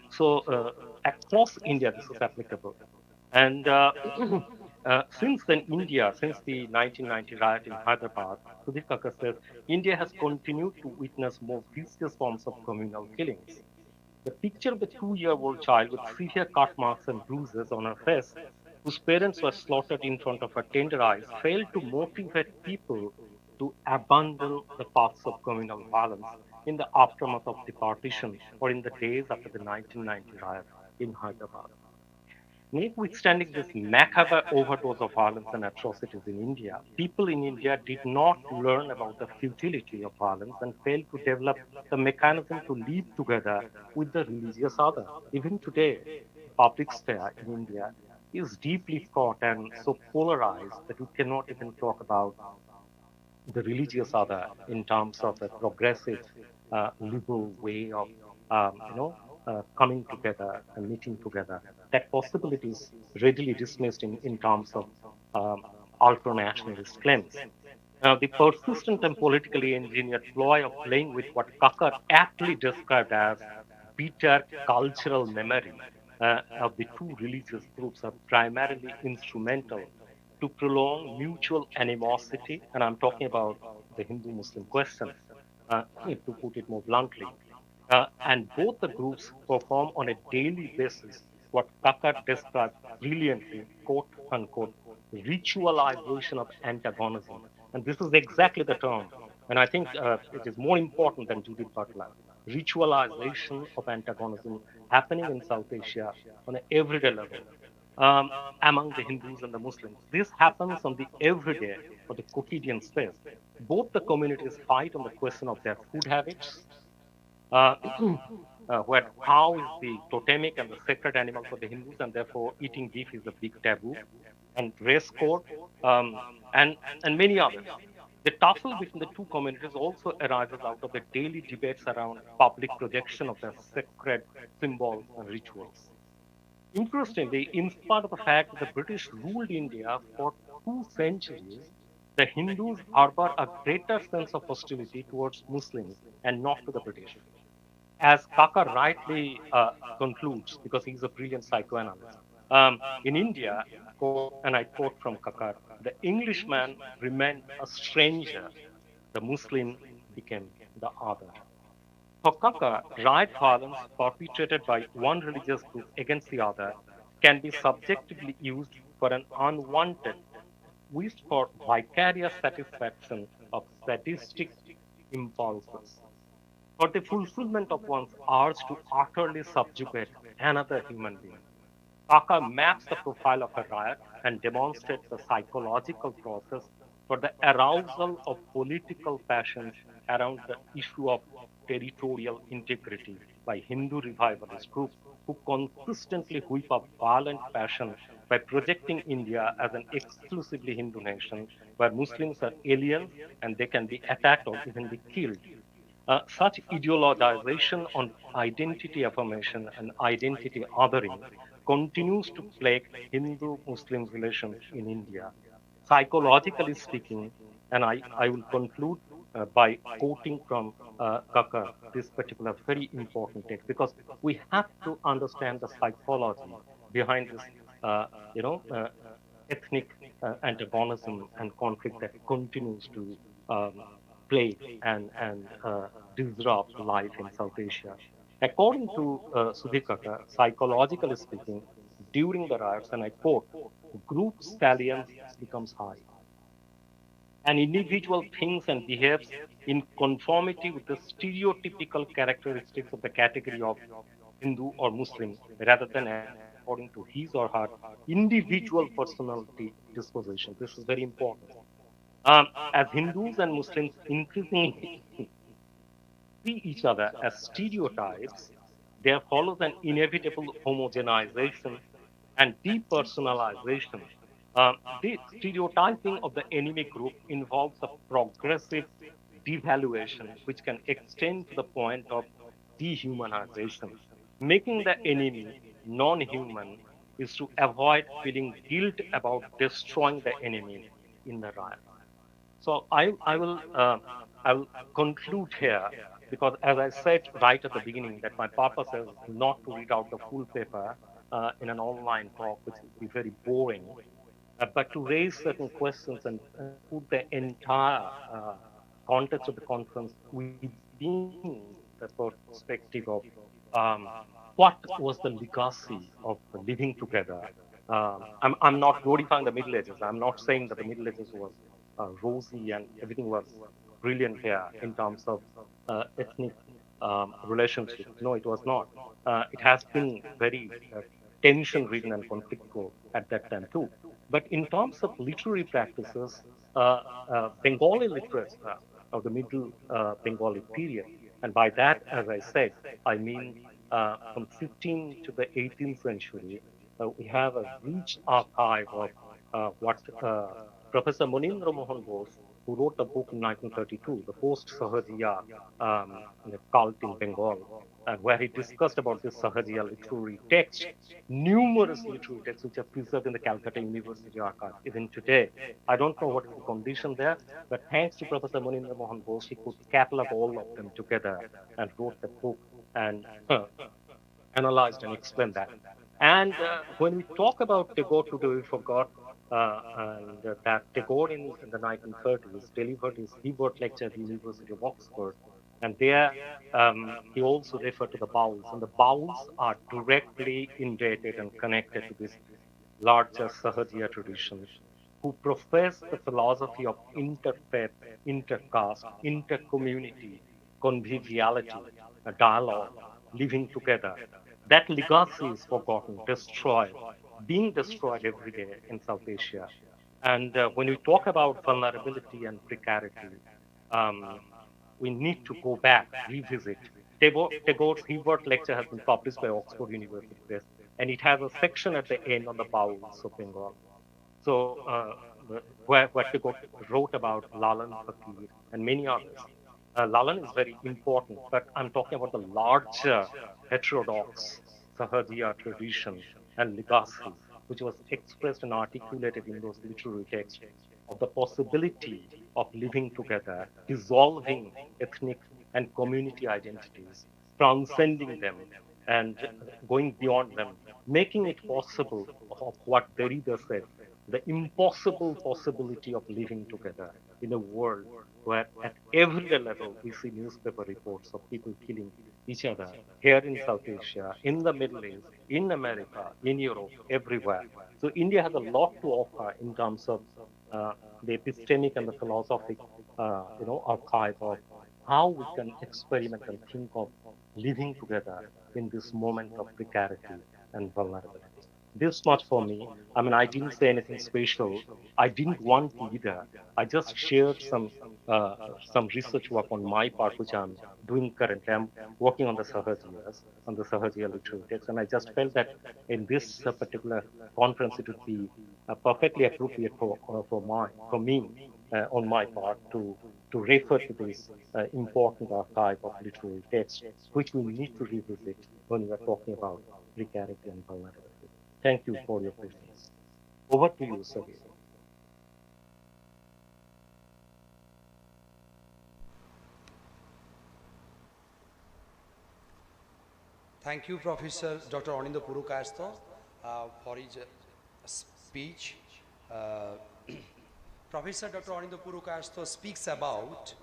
So across India, this is applicable. And since then, India, since the 1990 riot in Hyderabad, Sudhir Kakar says, India has continued to witness more vicious forms of communal killings. The picture of the 2-year-old child with severe cut marks and bruises on her face, whose parents were slaughtered in front of her tender eyes, failed to motivate people to abandon the paths of communal violence in the aftermath of the partition or in the days after the 1990 riot in Hyderabad. Notwithstanding this macabre overdose of violence and atrocities in India, people in India did not learn about the futility of violence and failed to develop the mechanism to live together with the religious other. Even today, the public sphere in India is deeply fraught and so polarized that we cannot even talk about the religious other in terms of a progressive, liberal way of, coming together and meeting together. That possibility is readily dismissed in terms of ultra-nationalist claims. Now, the persistent and politically engineered ploy of playing with what Kakar aptly described as bitter cultural memory of the two religious groups are primarily instrumental to prolong mutual animosity, and I'm talking about the Hindu Muslim question, to put it more bluntly. And both the groups perform on a daily basis what Kakar described brilliantly, quote unquote, ritualization of antagonism. And this is exactly the term. And I think it is more important than Judith Butler. Ritualization of antagonism happening in South Asia on an everyday level um, among the Hindus and the Muslims. This happens on the everyday or the quotidian space. Both the communities fight on the question of their food habits, uh, where cow is the totemic and the sacred animal for the Hindus, and therefore eating beef is a big taboo. and race code, um, and, and many others. The tussle between the two communities also arises out of the daily debates around public projection of their sacred symbols and rituals. Interestingly, in spite of the fact that the British ruled India for 2 centuries, the Hindus harbor a greater sense of hostility towards Muslims and not to the British. As Kaka rightly concludes, because he's a brilliant psychoanalyst, in India, quote, and I quote from Kaka, the Englishman remained a stranger, the Muslim became the other. For Kaka, riot violence perpetrated by one religious group against the other can be subjectively used for an unwanted wish for vicarious satisfaction of sadistic impulses, for the fulfillment of one's urge to utterly subjugate another human being. Kaka maps the profile of a riot and demonstrates the psychological process for the arousal of political passions around the issue of territorial integrity by Hindu revivalist groups who consistently whip up violent passion by projecting India as an exclusively Hindu nation where Muslims are aliens and they can be attacked or even be killed. Such ideologization on identity affirmation and identity othering continues to plague Hindu Muslim relations in India. Psychologically speaking, and I will conclude by quoting from Kaka this particular very important text, because we have to understand the psychology behind this, you know, ethnic antagonism and conflict that continues to plague and disrupt life in South Asia. According to Sudhir Kaka, psychologically speaking, during the riots, and I quote, group salience becomes high. An individual thinks and behaves in conformity with the stereotypical characteristics of the category of Hindu or Muslim rather than according to his or her individual personality disposition. This is very important. As Hindus and Muslims increasingly see each other as stereotypes, there follows an inevitable homogenization and depersonalization. The stereotyping of the enemy group involves a progressive devaluation, which can extend to the point of dehumanization. Making the enemy non human is to avoid feeling guilt about destroying the enemy in the riot. So I will conclude here because, as I said right at the beginning, that my purpose is not to read out the full paper in an online talk, which would be very boring, but to raise certain questions and put the entire context of the conference within the perspective of what was the legacy of living together. I'm not glorifying the Middle Ages. I'm not saying that the Middle Ages was rosy and everything was brilliant here in terms of ethnic relationships. No, it was not. It has been very tension-ridden and conflictual at that time too. But in terms of literary practices, Bengali literature of the Middle Bengali period, and by that, as I said, I mean from 15th to the 18th century, we have a rich archive of what Professor Munindra Mohan Bose, who wrote a book in 1932, the post-Sahajiya cult in Bengal, and where he discussed about this Sahajiya literary text, numerous literary texts which are preserved in the Calcutta University archive even today. I don't know what is the condition there, but thanks to Professor Munindra Mohan Bose, he could catalog all of them together and wrote the book and analyzed and explained that. And when we talk about Tagore today, we forgot that Tagore in the 1930s delivered his Hebert lecture at the University of Oxford. And there he also referred to the Bowls. And the Bowls are directly indebted and connected to this larger Sahajiya tradition, who profess the philosophy of interfaith, intercaste, intercommunity, conviviality, a dialogue, living together. That legacy is forgotten, destroyed, being destroyed every day in South Asia. And when we talk about vulnerability and precarity, we need to go back, revisit. Tagore's Hebert lecture has been published by Oxford University Press, and it has a section at the end on the bowels of Bengal. So, where she wrote about Lalan Fakir and many others. Lalan is very important, but I'm talking about the larger heterodox Sahajiya tradition and legacy, which was expressed and articulated in those literary texts of the possibility of living together, dissolving ethnic and community identities, transcending them, and going beyond them, making it possible of what Derrida said, the impossible possibility of living together in a world where at every level we see newspaper reports of people killing each other here in South Asia, in the Middle East, in America, in Europe, everywhere. So India has a lot to offer in terms of the epistemic and the philosophic, archive of how we can experiment and think of living together in this moment of precarity and vulnerability. This much for me. I mean, I didn't say anything special. I didn't want to either. I just shared some research work on my part, which I'm doing currently. I'm working on the Sahajiyas, on the Sahajiya literary text, and I just felt that in this particular conference, it would be perfectly appropriate for me on my part to refer to this important archive of literary text, which we need to revisit when we are talking about precarity and vulnerability. Thank you for your patience. Over to you, Sabir. Thank you, Professor Dr. Anindo Purukasto, for his speech. Professor Dr. Anindo Purukasto speaks about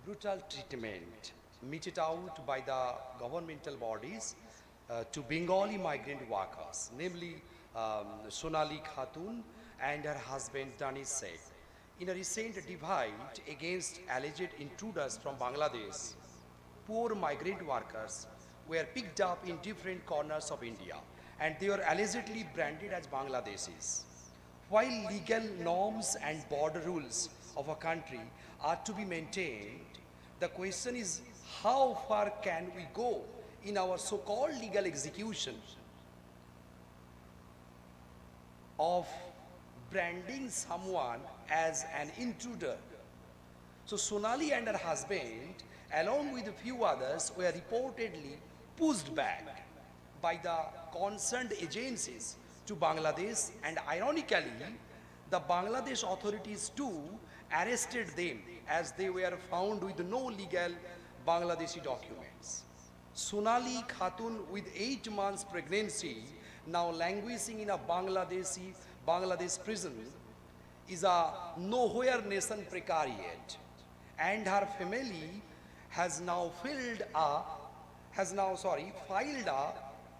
brutal treatment meted out by the governmental bodies to Bengali migrant workers, namely Sonali Khatun and her husband Danish Sheikh, in a recent divide against alleged intruders from Bangladesh. Poor migrant workers were picked up in different corners of India, and they were allegedly branded as Bangladeshis. While legal norms and border rules of a country are to be maintained, the question is how far can we go in our so-called legal execution of branding someone as an intruder. So Sonali and her husband, along with a few others, were reportedly pushed back by the concerned agencies to Bangladesh, and ironically, the Bangladesh authorities too arrested them as they were found with no legal Bangladeshi documents. Sonali Khatun, with 8 months pregnancy, now languishing in a Bangladesh prison, is a nowhere nation precariat, and her family has now filed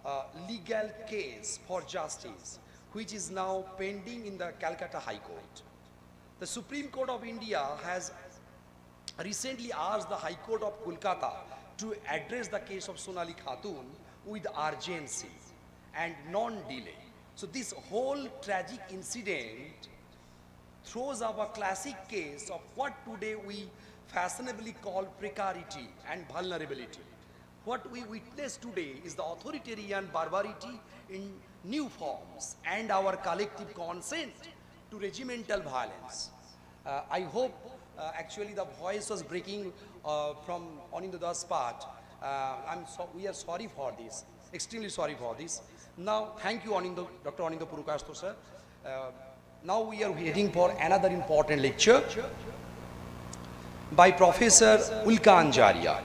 a legal case for justice, which is now pending in the Calcutta High Court. The Supreme Court of India has recently asked the High Court of Kolkata to address the case of Sonali Khatun with urgency and non-delay. So this whole tragic incident throws up a classic case of what today we fashionably call precarity and vulnerability. What we witness today is the authoritarian barbarity in new forms and our collective consent to regimental violence. I hope actually the voice was breaking from Anindo Das part. We are sorry for this, extremely sorry for this. Now, thank you, Dr. Anindo Purukasto, sir. Now we are heading for another important lecture by Professor Ulka Anjaria.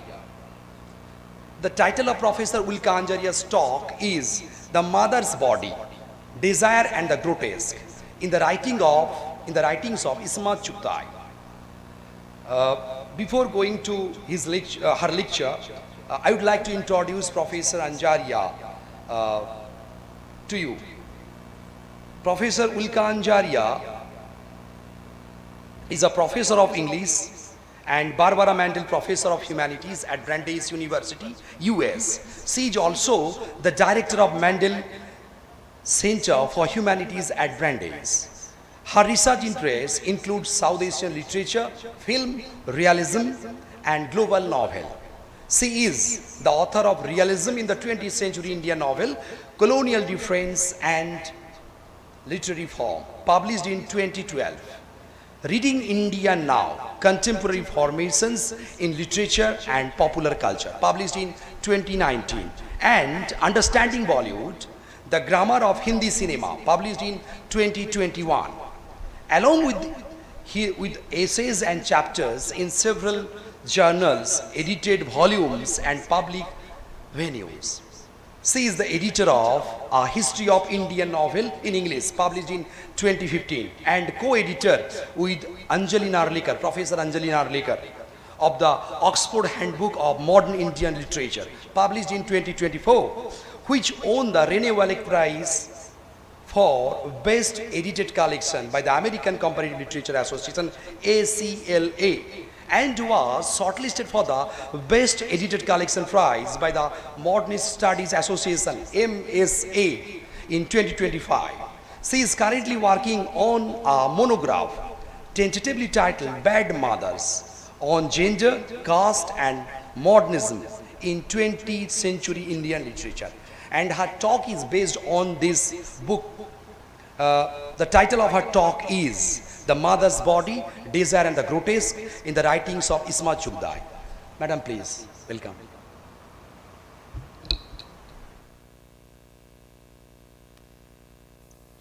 The title of Professor Ulka Anjaria's talk is The Mother's Body, Desire and the Grotesque, in the writings of Ismat Chugtai. Before going to her lecture, I would like to introduce Professor Anjaria to you. Professor Ulka Anjaria is a professor of English and Barbara Mandel Professor of Humanities at Brandeis University, US. She is also the director of Mandel Center for Humanities at Brandeis. Her research interests include South Asian literature, film, realism, and global novel. She is the author of Realism in the 20th Century Indian Novel, Colonial Difference and literary form, published in 2012. Reading India Now, Contemporary Formations in Literature and Popular Culture, published in 2019. And Understanding Bollywood, The Grammar of Hindi Cinema, published in 2021. Along with essays and chapters in several journals, edited volumes and public venues. She is the editor of A History of Indian Novel in English, published in 2015, and co-editor with Anjali Narlikar, Professor Anjali Narlikar, of the Oxford Handbook of Modern Indian Literature, published in 2024, which won the Rene Wallach Prize for Best Edited Collection by the American Comparative Literature Association, ACLA, and was shortlisted for the Best Edited Collection Prize by the Modernist Studies Association, MSA, in 2025. She is currently working on a monograph tentatively titled Bad Mothers on Gender, Caste and Modernism in 20th Century Indian Literature. And her talk is based on this book. The title of her talk is The Mother's Body, Desire and the Grotesque in the Writings of Isma Chugdai. Madam, please, welcome.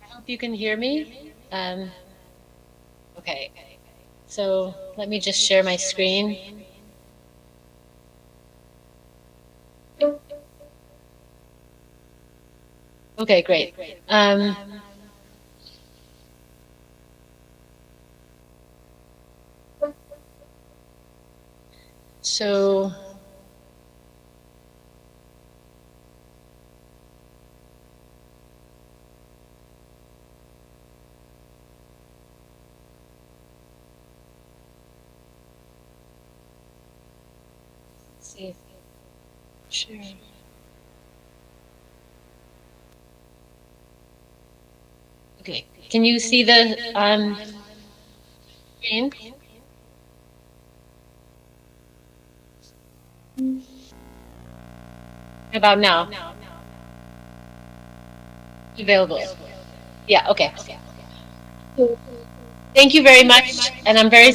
I hope you can hear me. Okay, so let me just share my screen. Okay, great. So let's see. Sure. Okay, can you see the screen? About now? Available? Yeah, okay. Thank you very much, and I'm very,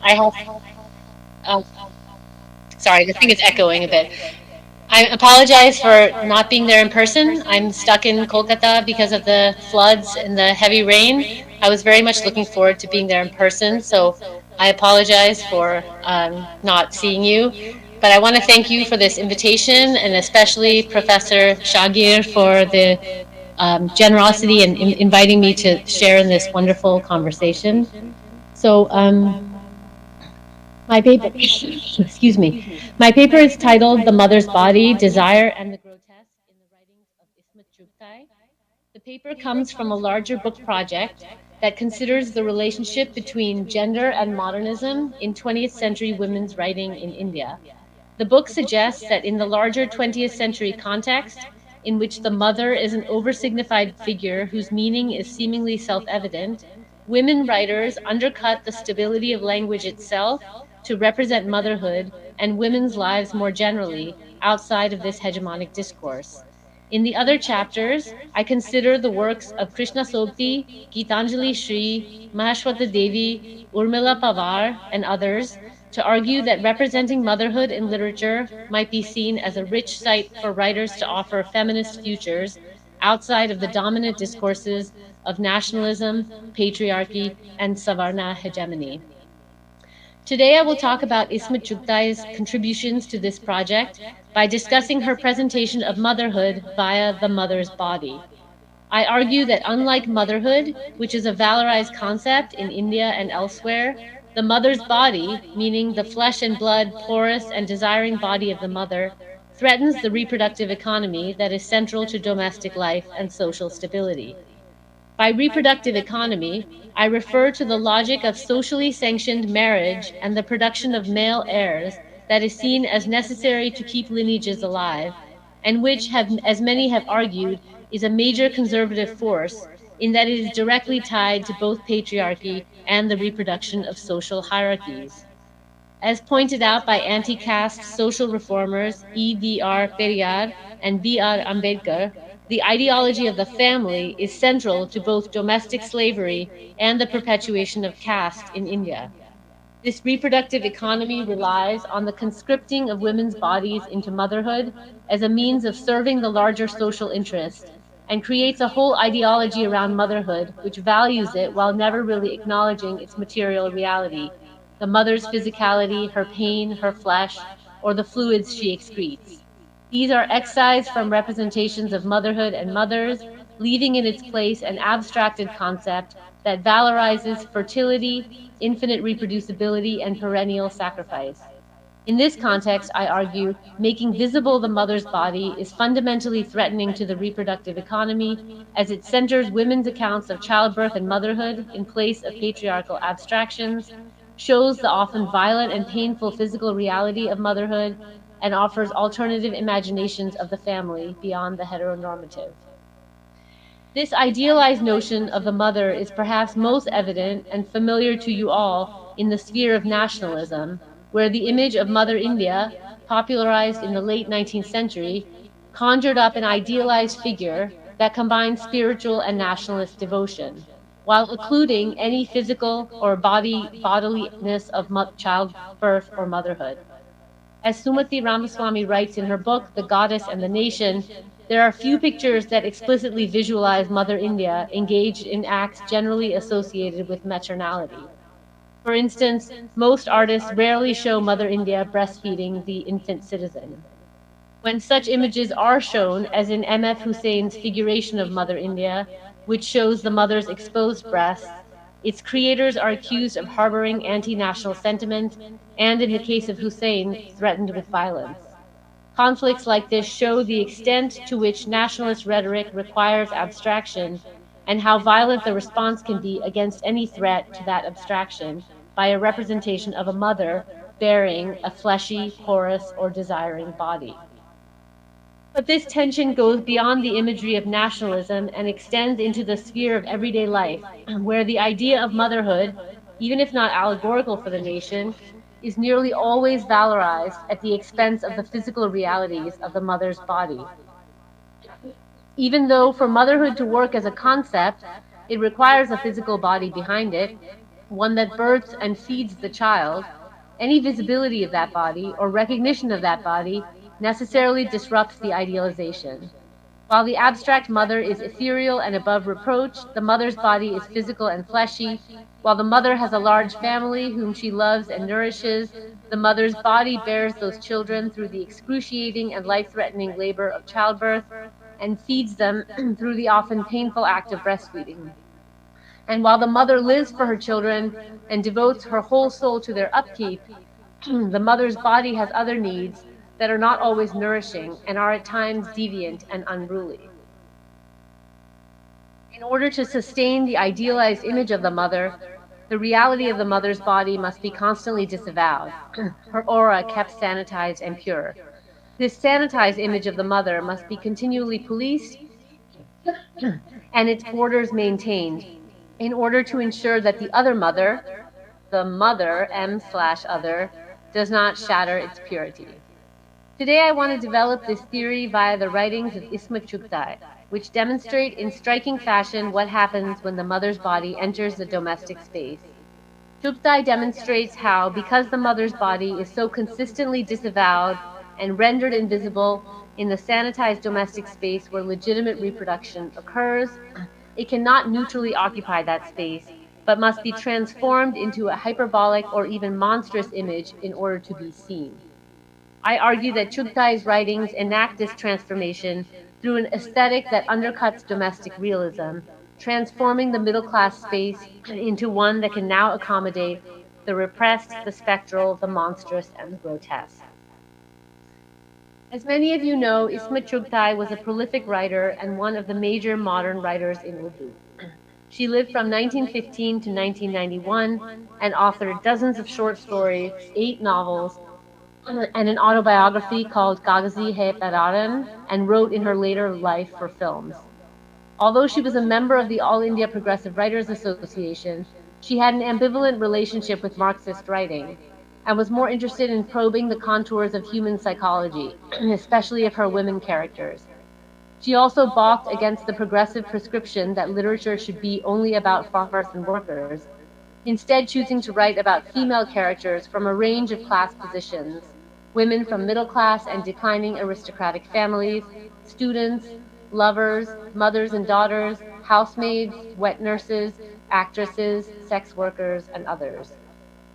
I hope, sorry, the thing is echoing a bit. I apologize for not being there in person. I'm stuck in Kolkata because of the floods and the heavy rain. I was very much looking forward to being there in person, so I apologize for not seeing you. But I want to thank you for this invitation, and especially Professor Shagir for the generosity in inviting me to share in this wonderful conversation. So my paper, excuse me, my paper is titled The Mother's Body, Desire and the Grotesque in the Writings of Isma Chugdai. The paper comes from a larger book project that considers the relationship between gender and modernism in 20th century women's writing in India. The book suggests that in the larger 20th century context, in which the mother is an oversignified figure whose meaning is seemingly self-evident, women writers undercut the stability of language itself to represent motherhood and women's lives more generally outside of this hegemonic discourse. In the other chapters, I consider the works of Krishna Sokti, Gitanjali Shri, Mahashwata Devi, Urmila Pawar, and others to argue that representing motherhood in literature might be seen as a rich site for writers to offer feminist futures outside of the dominant discourses of nationalism, patriarchy, and Savarna hegemony. Today, I will talk about Isma Chugdai's contributions to this project by discussing her presentation of motherhood via the mother's body. I argue that unlike motherhood, which is a valorized concept in India and elsewhere, the mother's body, meaning the flesh and blood, porous and desiring body of the mother, threatens the reproductive economy that is central to domestic life and social stability. By reproductive economy, I refer to the logic of socially sanctioned marriage and the production of male heirs that is seen as necessary to keep lineages alive, and which, as many have argued, is a major conservative force in that it is directly tied to both patriarchy and the reproduction of social hierarchies. As pointed out by anti-caste social reformers E.D.R. Periyar and B.R. Ambedkar, The ideology of the family is central to both domestic slavery and the perpetuation of caste in India. This reproductive economy relies on the conscripting of women's bodies into motherhood as a means of serving the larger social interest, and creates a whole ideology around motherhood which values it while never really acknowledging its material reality, the mother's physicality, her pain, her flesh, or the fluids she excretes. These are excised from representations of motherhood and mothers, leaving in its place an abstracted concept that valorizes fertility, infinite reproducibility, and perennial sacrifice. In this context, I argue, making visible the mother's body is fundamentally threatening to the reproductive economy, as it centers women's accounts of childbirth and motherhood in place of patriarchal abstractions, shows the often violent and painful physical reality of motherhood, and offers alternative imaginations of the family beyond the heteronormative. This idealized notion of the mother is perhaps most evident and familiar to you all in the sphere of nationalism, where the image of Mother India, popularized in the late 19th century, conjured up an idealized figure that combined spiritual and nationalist devotion, while occluding any physical or bodiliness of childbirth or motherhood. As Sumati Ramaswamy writes in her book, The Goddess and the Nation, there are few pictures that explicitly visualize Mother India engaged in acts generally associated with maternality. For instance, most artists rarely show Mother India breastfeeding the infant citizen. When such images are shown, as in M.F. Hussein's figuration of Mother India, which shows the mother's exposed breasts, its creators are accused of harboring anti-national sentiment, and in the case of Hussein, threatened with violence. Conflicts like this show the extent to which nationalist rhetoric requires abstraction, and how violent the response can be against any threat to that abstraction by a representation of a mother bearing a fleshy, porous, or desiring body. But this tension goes beyond the imagery of nationalism and extends into the sphere of everyday life, where the idea of motherhood, even if not allegorical for the nation, is nearly always valorized at the expense of the physical realities of the mother's body. Even though for motherhood to work as a concept, it requires a physical body behind it, one that births and feeds the child, any visibility of that body or recognition of that body necessarily disrupts the idealization. While the abstract mother is ethereal and above reproach, the mother's body is physical and fleshy. While the mother has a large family whom she loves and nourishes, the mother's body bears those children through the excruciating and life-threatening labor of childbirth and feeds them through the often painful act of breastfeeding. And while the mother lives for her children and devotes her whole soul to their upkeep, the mother's body has other needs that are not always nourishing and are at times deviant and unruly. In order to sustain the idealized image of the mother, the reality of the mother's body must be constantly disavowed, her aura kept sanitized and pure. This sanitized image of the mother must be continually policed and its borders maintained in order to ensure that the other mother, the mother, M/other, does not shatter its purity. Today I want to develop this theory via the writings of Ismat Chugtai, which demonstrate in striking fashion what happens when the mother's body enters the domestic space. Chugtai demonstrates how, because the mother's body is so consistently disavowed and rendered invisible in the sanitized domestic space where legitimate reproduction occurs, it cannot neutrally occupy that space, but must be transformed into a hyperbolic or even monstrous image in order to be seen. I argue that Chugtai's writings enact this transformation through an aesthetic that undercuts domestic realism, transforming the middle-class space into one that can now accommodate the repressed, the spectral, the monstrous, and the grotesque. As many of you know, Ismat Chugtai was a prolific writer and one of the major modern writers in Urdu. She lived from 1915 to 1991 and authored dozens of short stories, 8 novels, and an autobiography called Kagazi Hai Pararan, and wrote in her later life for films. Although she was a member of the All India Progressive Writers Association, she had an ambivalent relationship with Marxist writing, and was more interested in probing the contours of human psychology, especially of her women characters. She also balked against the progressive prescription that literature should be only about farmers and workers, instead choosing to write about female characters from a range of class positions, women from middle class and declining aristocratic families, students, lovers, mothers and daughters, housemaids, wet nurses, actresses, sex workers, and others.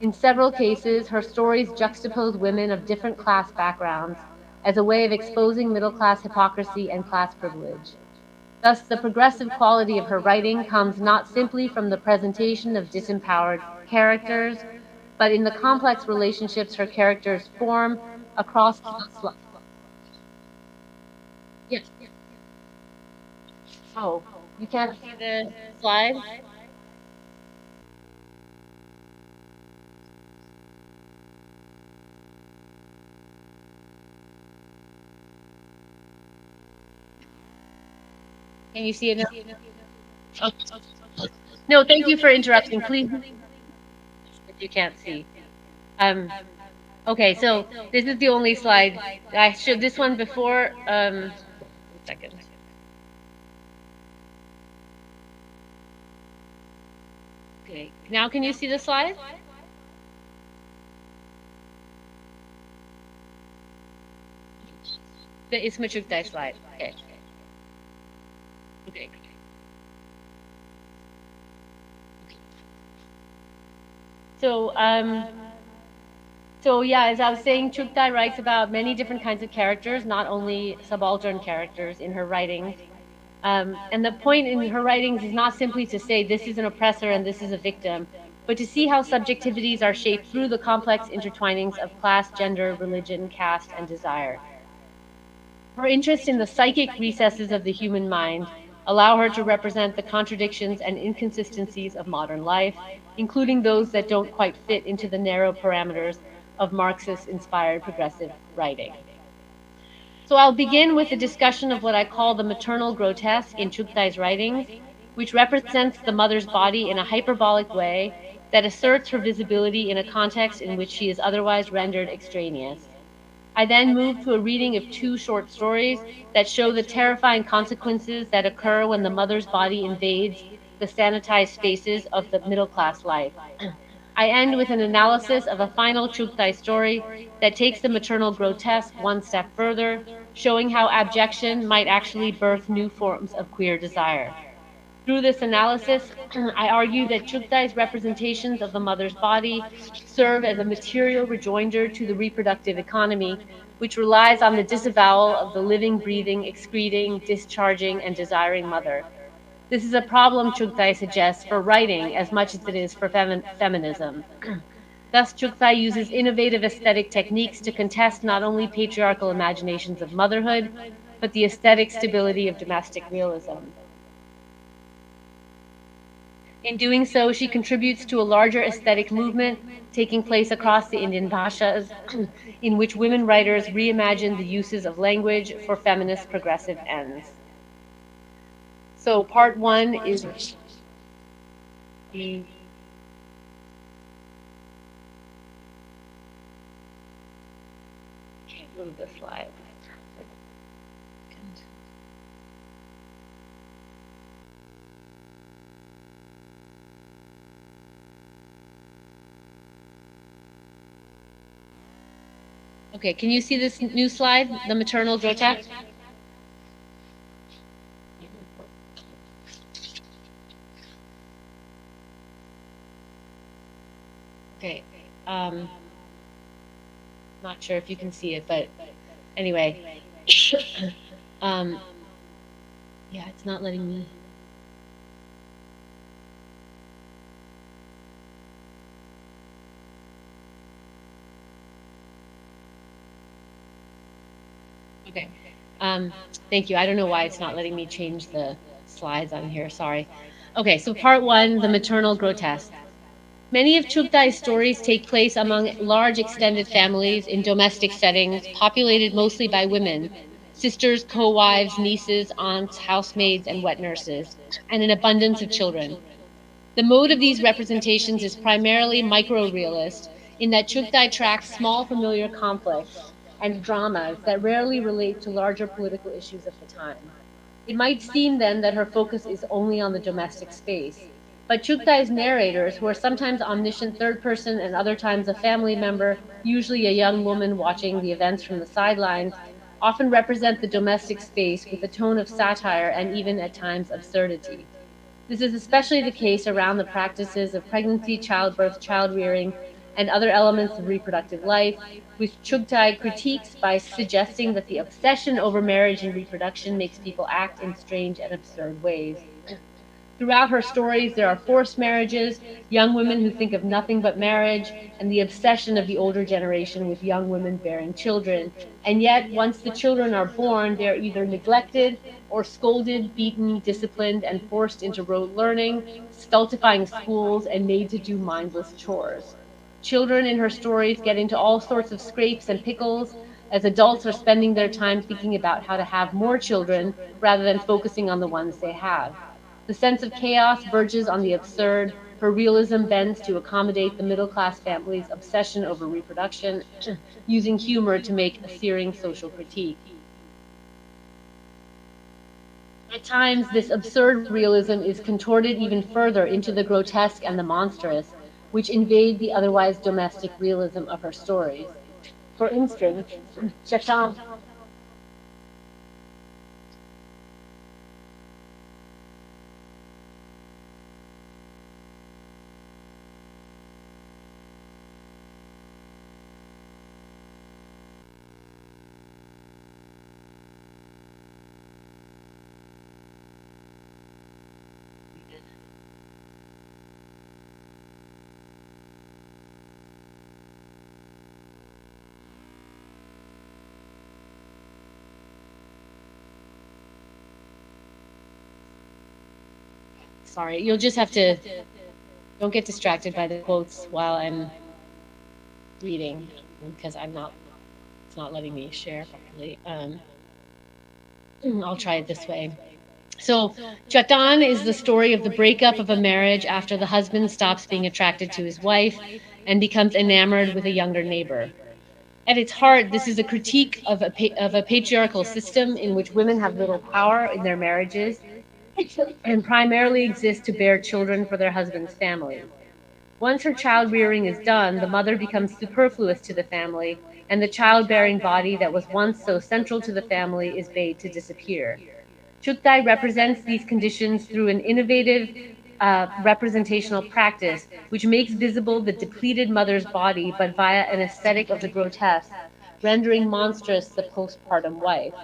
In several cases, her stories juxtapose women of different class backgrounds as a way of exposing middle class hypocrisy and class privilege. Thus, the progressive quality of her writing comes not simply from the presentation of disempowered characters, but in the complex relationships her characters form across class lines. Yes. Oh, you can't see the slide? Can you see it now? Oh. No, thank you for interrupting. Please, if you can't see. Okay, so this is the only slide. I showed this one before. A second. Okay, now can you see the slide? The Isma Chugtai slide. Okay. Okay. So, yeah, as I was saying, Chugtai writes about many different kinds of characters, not only subaltern characters in her writings. And the point in her writings is not simply to say this is an oppressor and this is a victim, but to see how subjectivities are shaped through the complex intertwinings of class, gender, religion, caste, and desire. Her interest in the psychic recesses of the human mind allow her to represent the contradictions and inconsistencies of modern life, including those that don't quite fit into the narrow parameters of Marxist-inspired progressive writing. So I'll begin with a discussion of what I call the maternal grotesque in Chugtai's writings, which represents the mother's body in a hyperbolic way that asserts her visibility in a context in which she is otherwise rendered extraneous. I then move to a reading of two short stories that show the terrifying consequences that occur when the mother's body invades the sanitized spaces of the middle class life. I end with an analysis of a final Chugtai story that takes the maternal grotesque one step further, showing how abjection might actually birth new forms of queer desire. Through this analysis, I argue that Chugtai's representations of the mother's body serve as a material rejoinder to the reproductive economy, which relies on the disavowal of the living, breathing, excreting, discharging, and desiring mother. This is a problem, Chugtai suggests, for writing as much as it is for feminism. Thus, Chugtai uses innovative aesthetic techniques to contest not only patriarchal imaginations of motherhood, but the aesthetic stability of domestic realism. In doing so, she contributes to a larger aesthetic movement taking place across the Indian bhashas, in which women writers reimagine the uses of language for feminist progressive ends. So part one is the move the slide. Okay, can you see this new slide, the maternal grotesque? Okay, not sure if you can see it, but anyway, yeah, it's not letting me. Okay, thank you. I don't know why it's not letting me change the slides on here, sorry. Okay, so part one, the maternal grotesque. Many of Chugtai's stories take place among large extended families in domestic settings, populated mostly by women, sisters, co-wives, nieces, aunts, housemaids, and wet nurses, and an abundance of children. The mode of these representations is primarily micro-realist, in that Chugtai tracks small familiar conflicts and dramas that rarely relate to larger political issues of the time. It might seem then that her focus is only on the domestic space. But Chuktai's narrators, who are sometimes omniscient third person and other times a family member, usually a young woman watching the events from the sidelines, often represent the domestic space with a tone of satire and even at times absurdity. This is especially the case around the practices of pregnancy, childbirth, child rearing, and other elements of reproductive life, which Chugtai critiques by suggesting that the obsession over marriage and reproduction makes people act in strange and absurd ways. Throughout her stories, there are forced marriages, young women who think of nothing but marriage, and the obsession of the older generation with young women bearing children. And yet, once the children are born, they are either neglected or scolded, beaten, disciplined, and forced into rote learning, stultifying schools, and made to do mindless chores. Children in her stories get into all sorts of scrapes and pickles, as adults are spending their time thinking about how to have more children rather than focusing on the ones they have. The sense of chaos verges on the absurd. Her realism bends to accommodate the middle class family's obsession over reproduction, using humor to make a searing social critique. At times, this absurd realism is contorted even further into the grotesque and the monstrous, which invade the otherwise domestic realism of her stories. For instance, Chacham. Sorry, you'll just have to, don't get distracted by the quotes while I'm reading, because it's not letting me share properly. I'll try it this way. So, Chatan is the story of the breakup of a marriage after the husband stops being attracted to his wife and becomes enamored with a younger neighbor. At its heart, this is a critique of a patriarchal system in which women have little power in their marriages and primarily exist to bear children for their husband's family. Once her child rearing is done, the mother becomes superfluous to the family, and the childbearing body that was once so central to the family is bade to disappear. Chuktai represents these conditions through an innovative representational practice, which makes visible the depleted mother's body, but via an aesthetic of the grotesque, rendering monstrous the postpartum wife.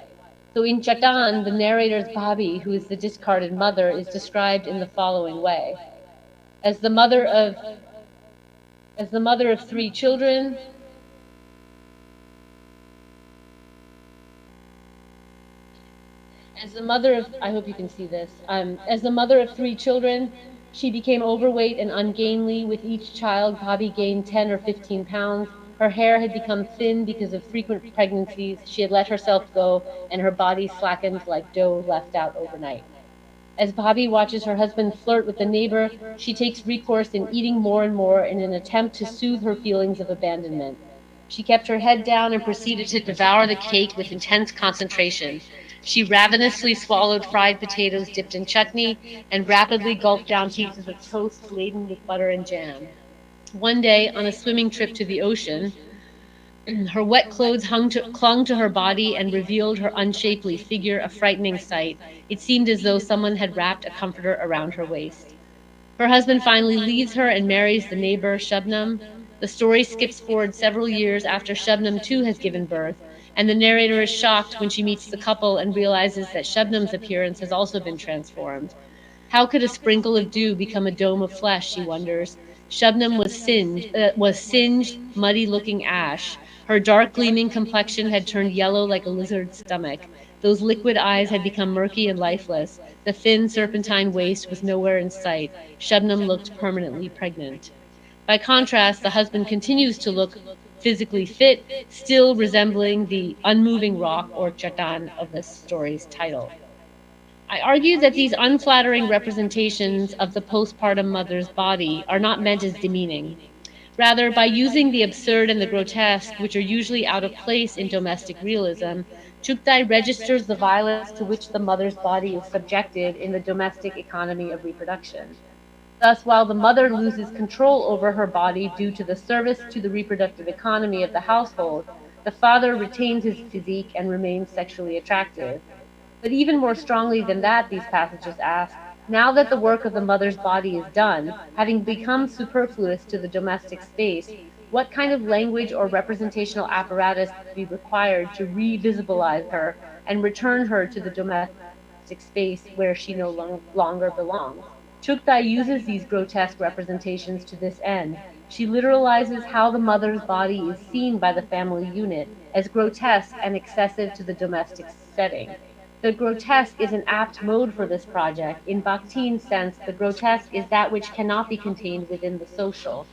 So in Chatan, the narrator's Bobby, who is the discarded mother, is described in the following way. As the mother of three children, I hope you can see this. As the mother of three children, she became overweight and ungainly. With each child, Bobby gained 10 or 15 pounds. Her hair had become thin because of frequent pregnancies. She had let herself go, and her body slackened like dough left out overnight. As Bobby watches her husband flirt with the neighbor, she takes recourse in eating more and more in an attempt to soothe her feelings of abandonment. She kept her head down and proceeded to devour the cake with intense concentration. She ravenously swallowed fried potatoes dipped in chutney and rapidly gulped down pieces of toast laden with butter and jam. One day, on a swimming trip to the ocean, her wet clothes clung to her body and revealed her unshapely figure, a frightening sight. It seemed as though someone had wrapped a comforter around her waist. Her husband finally leaves her and marries the neighbor, Shubnam. The story skips forward several years after Shubnam too has given birth, and the narrator is shocked when she meets the couple and realizes that Shubnam's appearance has also been transformed. How could a sprinkle of dew become a dome of flesh, she wonders. Shubnam was singed, muddy-looking ash. Her dark gleaming complexion had turned yellow like a lizard's stomach. Those liquid eyes had become murky and lifeless. The thin serpentine waist was nowhere in sight. Shubnam looked permanently pregnant. By contrast, the husband continues to look physically fit, still resembling the unmoving rock or chatan of the story's title. I argue that these unflattering representations of the postpartum mother's body are not meant as demeaning. Rather, by using the absurd and the grotesque, which are usually out of place in domestic realism, Chukdai registers the violence to which the mother's body is subjected in the domestic economy of reproduction. Thus, while the mother loses control over her body due to the service to the reproductive economy of the household, the father retains his physique and remains sexually attractive. But even more strongly than that, these passages ask, now that the work of the mother's body is done, having become superfluous to the domestic space, what kind of language or representational apparatus would be required to re-visibilize her and return her to the domestic space where she no longer belongs? Chukdai uses these grotesque representations to this end. She literalizes how the mother's body is seen by the family unit as grotesque and excessive to the domestic setting. The grotesque is an apt mode for this project. In Bakhtin's sense, the grotesque is that which cannot be contained within the social.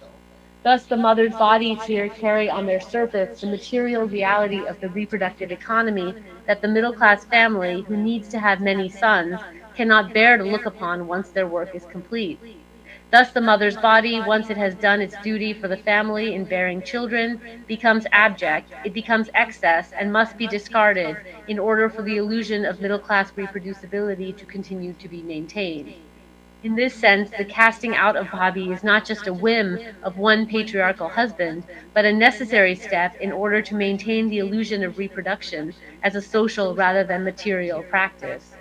Thus, the mother's bodies here carry on their surface the material reality of the reproductive economy that the middle class family, who needs to have many sons, cannot bear to look upon once their work is complete. Thus, the mother's body, once it has done its duty for the family in bearing children, becomes abject, it becomes excess, and must be discarded in order for the illusion of middle class reproducibility to continue to be maintained. In this sense, the casting out of Bobby is not just a whim of one patriarchal husband, but a necessary step in order to maintain the illusion of reproduction as a social rather than material practice.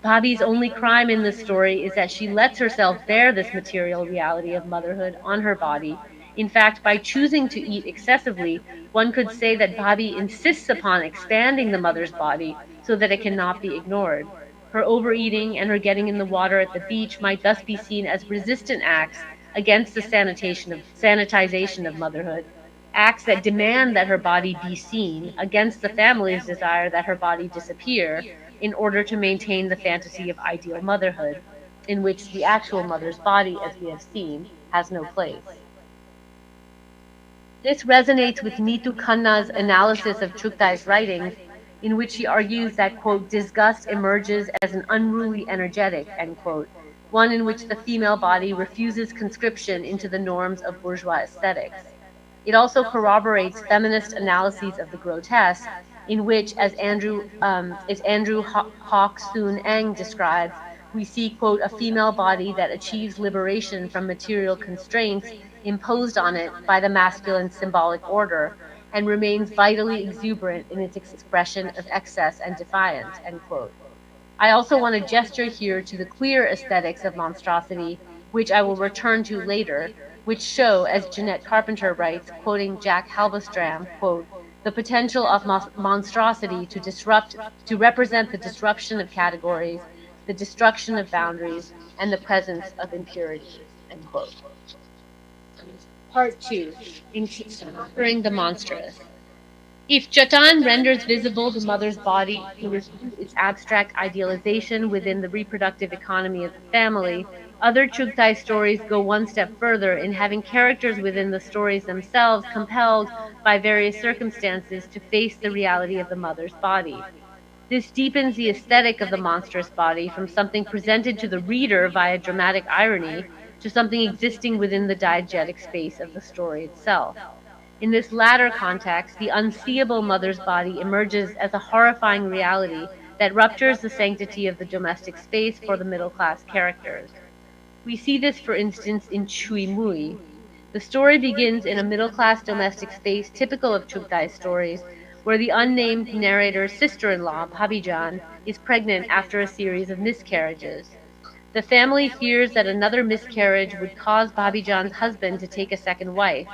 Bobby's only crime in this story is that she lets herself bear this material reality of motherhood on her body. In fact, by choosing to eat excessively, one could say that Bobby insists upon expanding the mother's body so that it cannot be ignored. Her overeating and her getting in the water at the beach might thus be seen as resistant acts against the sanitization of motherhood, acts that demand that her body be seen against the family's desire that her body disappear in order to maintain the fantasy of ideal motherhood, in which the actual mother's body, as we have seen, has no place. This resonates with Neetu Khanna's analysis of Chughtai's writings, in which he argues that, quote, disgust emerges as an unruly energetic, end quote, one in which the female body refuses conscription into the norms of bourgeois aesthetics. It also corroborates feminist analyses of the grotesque, in which, as Andrew Hawk Soon Eng describes, we see, quote, a female body that achieves liberation from material constraints imposed on it by the masculine symbolic order, and remains vitally exuberant in its expression of excess and defiance, end quote. I also want to gesture here to the queer aesthetics of monstrosity, which I will return to later, which show, as Jeanette Carpenter writes, quoting Jack Halberstram, quote, the potential of monstrosity to represent the disruption of categories, the destruction of boundaries, and the presence of impurities, end quote. Part 2, Encountering the Monstrous. If Jatan renders visible the mother's body to refute its abstract idealization within the reproductive economy of the family, other Chugtai stories go one step further in having characters within the stories themselves compelled by various circumstances to face the reality of the mother's body. This deepens the aesthetic of the monstrous body from something presented to the reader via dramatic irony to something existing within the diegetic space of the story itself. In this latter context, the unseeable mother's body emerges as a horrifying reality that ruptures the sanctity of the domestic space for the middle-class characters. We see this, for instance, in Chui Mui. The story begins in a middle-class domestic space typical of Chughtai's stories, where the unnamed narrator's sister-in-law, Bhabijan, is pregnant after a series of miscarriages. The family fears that another miscarriage would cause Bhabijan's husband to take a second wife,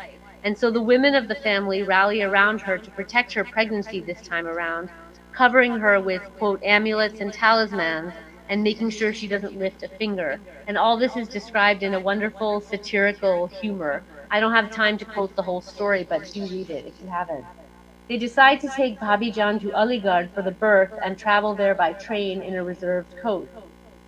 and so the women of the family rally around her to protect her pregnancy this time around, covering her with, quote, amulets and talismans, and making sure she doesn't lift a finger. And all this is described in a wonderful satirical humor. I don't have time to quote the whole story, but do read it if you haven't. They decide to take Bhabijan to Aligarh for the birth and travel there by train in a reserved coach.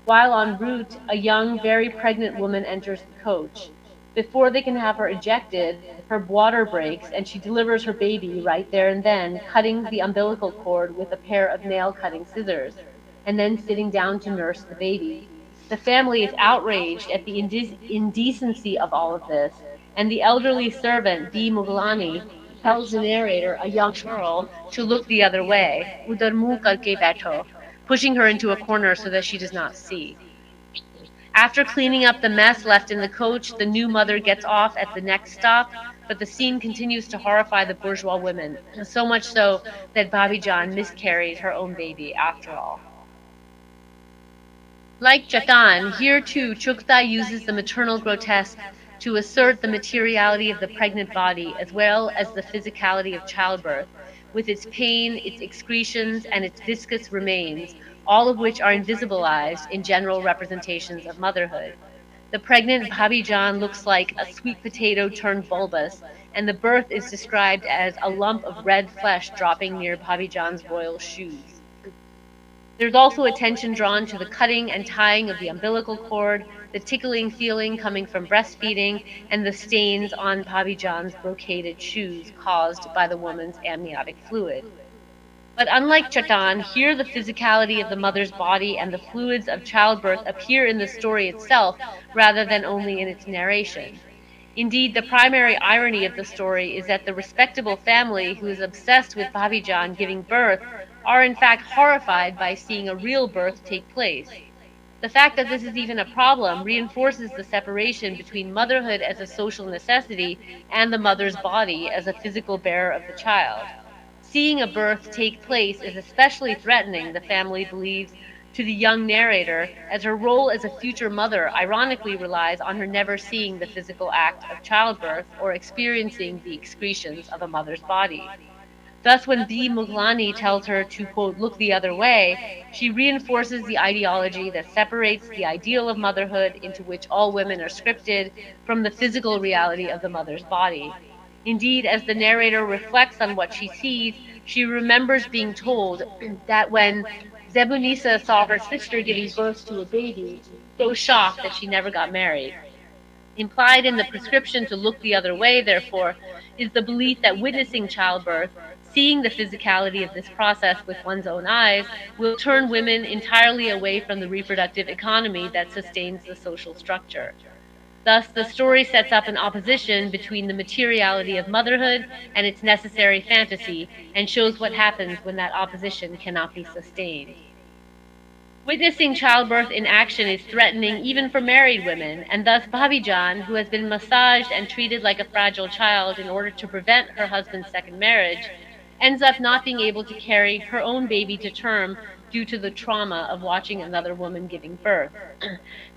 While en route, a young, very pregnant woman enters the coach. Before they can have her ejected, her water breaks and she delivers her baby right there and then, cutting the umbilical cord with a pair of nail-cutting scissors, and then sitting down to nurse the baby. The family is outraged at the indecency of all of this, and the elderly servant, B. Muglani, tells the narrator, a young girl, to look the other way, udar muh karke baitho, pushing her into a corner so that she does not see. After cleaning up the mess left in the coach, the new mother gets off at the next stop, but the scene continues to horrify the bourgeois women, so much so that Bhabhi Jan miscarried her own baby after all. Like Jatan, here too Chukta uses the maternal grotesque to assert the materiality of the pregnant body as well as the physicality of childbirth, with its pain, its excretions, and its viscous remains, all of which are invisibilized in general representations of motherhood. The pregnant Bhabhi Jan looks like a sweet potato turned bulbous, and the birth is described as a lump of red flesh dropping near Bhabhi Jan's royal shoes. There's also attention drawn to the cutting and tying of the umbilical cord, the tickling feeling coming from breastfeeding, and the stains on Bhabhi Jan's brocaded shoes caused by the woman's amniotic fluid. But unlike Chatan, here the physicality of the mother's body and the fluids of childbirth appear in the story itself rather than only in its narration. Indeed, the primary irony of the story is that the respectable family who is obsessed with Bhabhi Jan giving birth are in fact horrified by seeing a real birth take place. The fact that this is even a problem reinforces the separation between motherhood as a social necessity and the mother's body as a physical bearer of the child. Seeing a birth take place is especially threatening, the family believes, to the young narrator, as her role as a future mother ironically relies on her never seeing the physical act of childbirth or experiencing the excretions of a mother's body. Thus, when B. Muglani tells her to, quote, look the other way, she reinforces the ideology that separates the ideal of motherhood, into which all women are scripted, from the physical reality of the mother's body. Indeed, as the narrator reflects on what she sees, she remembers being told that when Zebunisa saw her sister giving birth to a baby, she was so shocked that she never got married. Implied in the prescription to look the other way, therefore, is the belief that witnessing childbirth, seeing the physicality of this process with one's own eyes, will turn women entirely away from the reproductive economy that sustains the social structure. Thus, the story sets up an opposition between the materiality of motherhood and its necessary fantasy, and shows what happens when that opposition cannot be sustained. Witnessing childbirth in action is threatening even for married women, and thus Bhabhi Jan, who has been massaged and treated like a fragile child in order to prevent her husband's second marriage, ends up not being able to carry her own baby to term due to the trauma of watching another woman giving birth.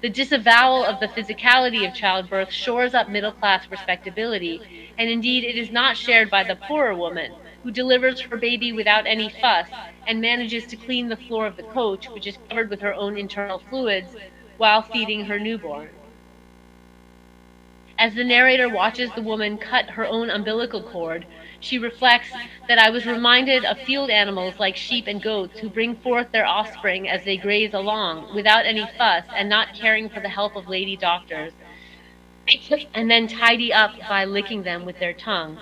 The disavowal of the physicality of childbirth shores up middle-class respectability, and indeed it is not shared by the poorer woman, who delivers her baby without any fuss and manages to clean the floor of the coach, which is covered with her own internal fluids, while feeding her newborn. As the narrator watches the woman cut her own umbilical cord, she reflects that I was reminded of field animals like sheep and goats who bring forth their offspring as they graze along, without any fuss and not caring for the help of lady doctors, and then tidy up by licking them with their tongue.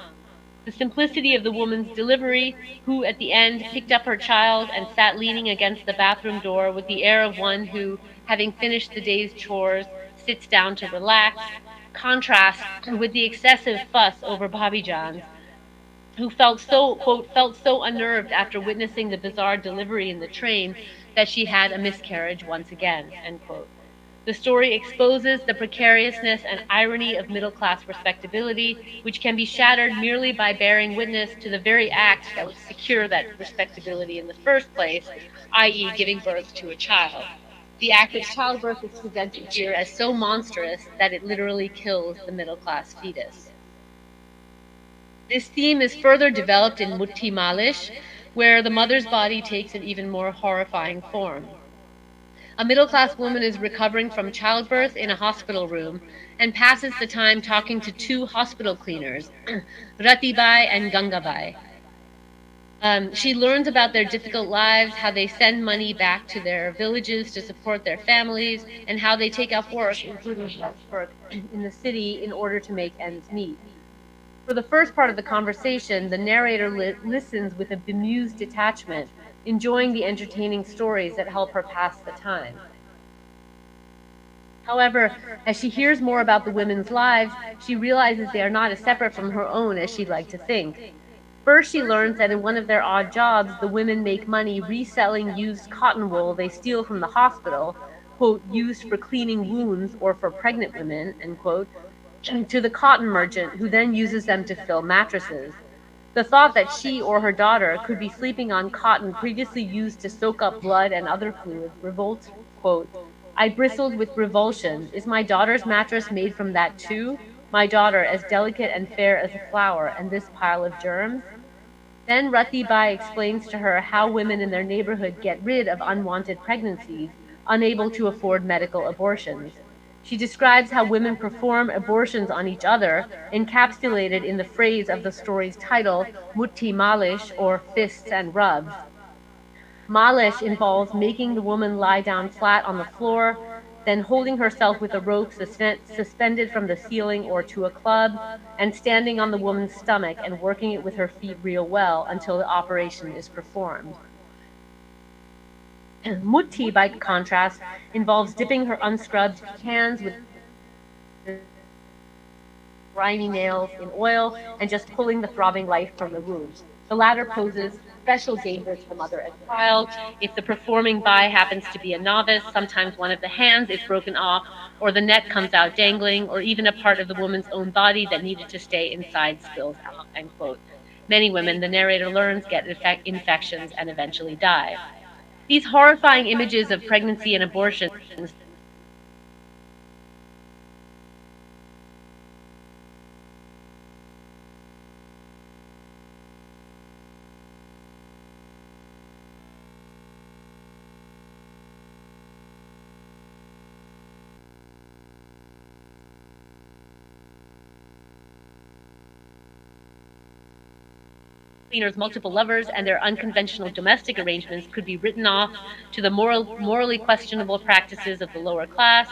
The simplicity of the woman's delivery, who at the end picked up her child and sat leaning against the bathroom door with the air of one who, having finished the day's chores, sits down to relax, contrasts with the excessive fuss over Bhabhi Jan, who felt so, quote, felt so unnerved after witnessing the bizarre delivery in the train that she had a miscarriage once again, end quote. The story exposes the precariousness and irony of middle-class respectability, which can be shattered merely by bearing witness to the very act that would secure that respectability in the first place, i.e. giving birth to a child. The act of childbirth is presented here as so monstrous that it literally kills the middle-class fetus. This theme is further developed in Mutti Malish, where the mother's body takes an even more horrifying form. A middle-class woman is recovering from childbirth in a hospital room and passes the time talking to two hospital cleaners, Ratibai and Gangabai. She learns about their difficult lives, how they send money back to their villages to support their families, and how they take up work, including work in the city, in order to make ends meet. For the first part of the conversation, the narrator listens with a bemused detachment, enjoying the entertaining stories that help her pass the time. However, as she hears more about the women's lives, she realizes they are not as separate from her own as she'd like to think. First, she learns that in one of their odd jobs, the women make money reselling used cotton wool they steal from the hospital, quote, used for cleaning wounds or for pregnant women, end quote, to the cotton merchant, who then uses them to fill mattresses. The thought that she or her daughter could be sleeping on cotton previously used to soak up blood and other fluids revolts, quote, I bristled with revulsion. Is my daughter's mattress made from that too? My daughter, as delicate and fair as a flower, and this pile of germs? Then Rati Bai explains to her how women in their neighborhood get rid of unwanted pregnancies, unable to afford medical abortions. She describes how women perform abortions on each other, encapsulated in the phrase of the story's title, Mutti Malish, or fists and rubs. Malish involves making the woman lie down flat on the floor, then holding herself with a rope suspended from the ceiling or to a club, and standing on the woman's stomach and working it with her feet real well until the operation is performed. Mutti, by contrast, involves dipping her unscrubbed hands with grimy nails in oil and just pulling the throbbing life from the wound. The latter poses special danger to the mother and child. If the performing bai happens to be a novice, sometimes one of the hands is broken off, or the neck comes out dangling, or even a part of the woman's own body that needed to stay inside spills out, end quote. Many women, the narrator learns, get infections and eventually die. These horrifying images of pregnancy and abortion cleaners' multiple lovers and their unconventional domestic arrangements could be written off to the morally questionable practices of the lower class.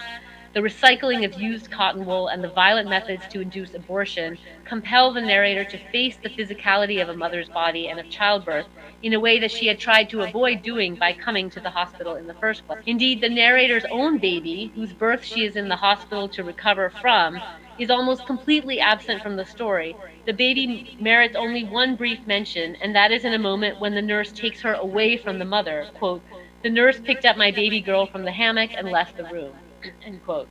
The recycling of used cotton wool and the violent methods to induce abortion compel the narrator to face the physicality of a mother's body and of childbirth in a way that she had tried to avoid doing by coming to the hospital in the first place. Indeed, the narrator's own baby, whose birth she is in the hospital to recover from, is almost completely absent from the story. The baby merits only one brief mention, and that is in a moment when the nurse takes her away from the mother. Quote, the nurse picked up my baby girl from the hammock and left the room, end quote.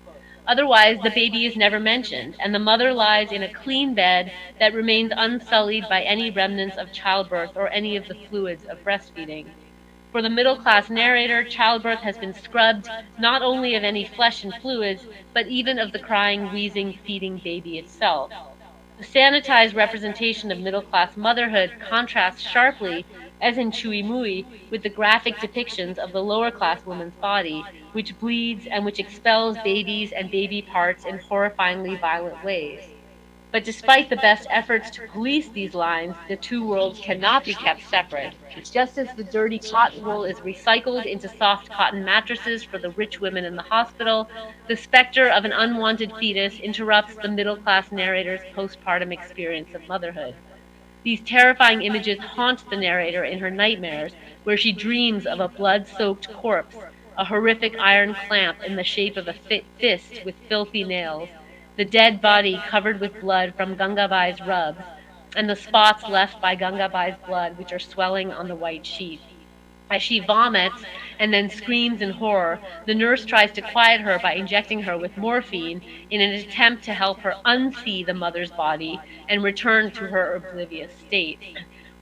Otherwise, the baby is never mentioned, and the mother lies in a clean bed that remains unsullied by any remnants of childbirth or any of the fluids of breastfeeding. For the middle-class narrator, childbirth has been scrubbed not only of any flesh and fluids, but even of the crying, wheezing, feeding baby itself. The sanitized representation of middle-class motherhood contrasts sharply, as in Chui Mui, with the graphic depictions of the lower-class woman's body, which bleeds and which expels babies and baby parts in horrifyingly violent ways. But despite the best efforts to police these lines, the two worlds cannot be kept separate. Just as the dirty cotton wool is recycled into soft cotton mattresses for the rich women in the hospital, the specter of an unwanted fetus interrupts the middle-class narrator's postpartum experience of motherhood. These terrifying images haunt the narrator in her nightmares, where she dreams of a blood-soaked corpse, a horrific iron clamp in the shape of a fist with filthy nails, the dead body covered with blood from Gangabai's rubs, and the spots left by Gangabai's blood which are swelling on the white sheet. As she vomits and then screams in horror, the nurse tries to quiet her by injecting her with morphine in an attempt to help her unsee the mother's body and return to her oblivious state.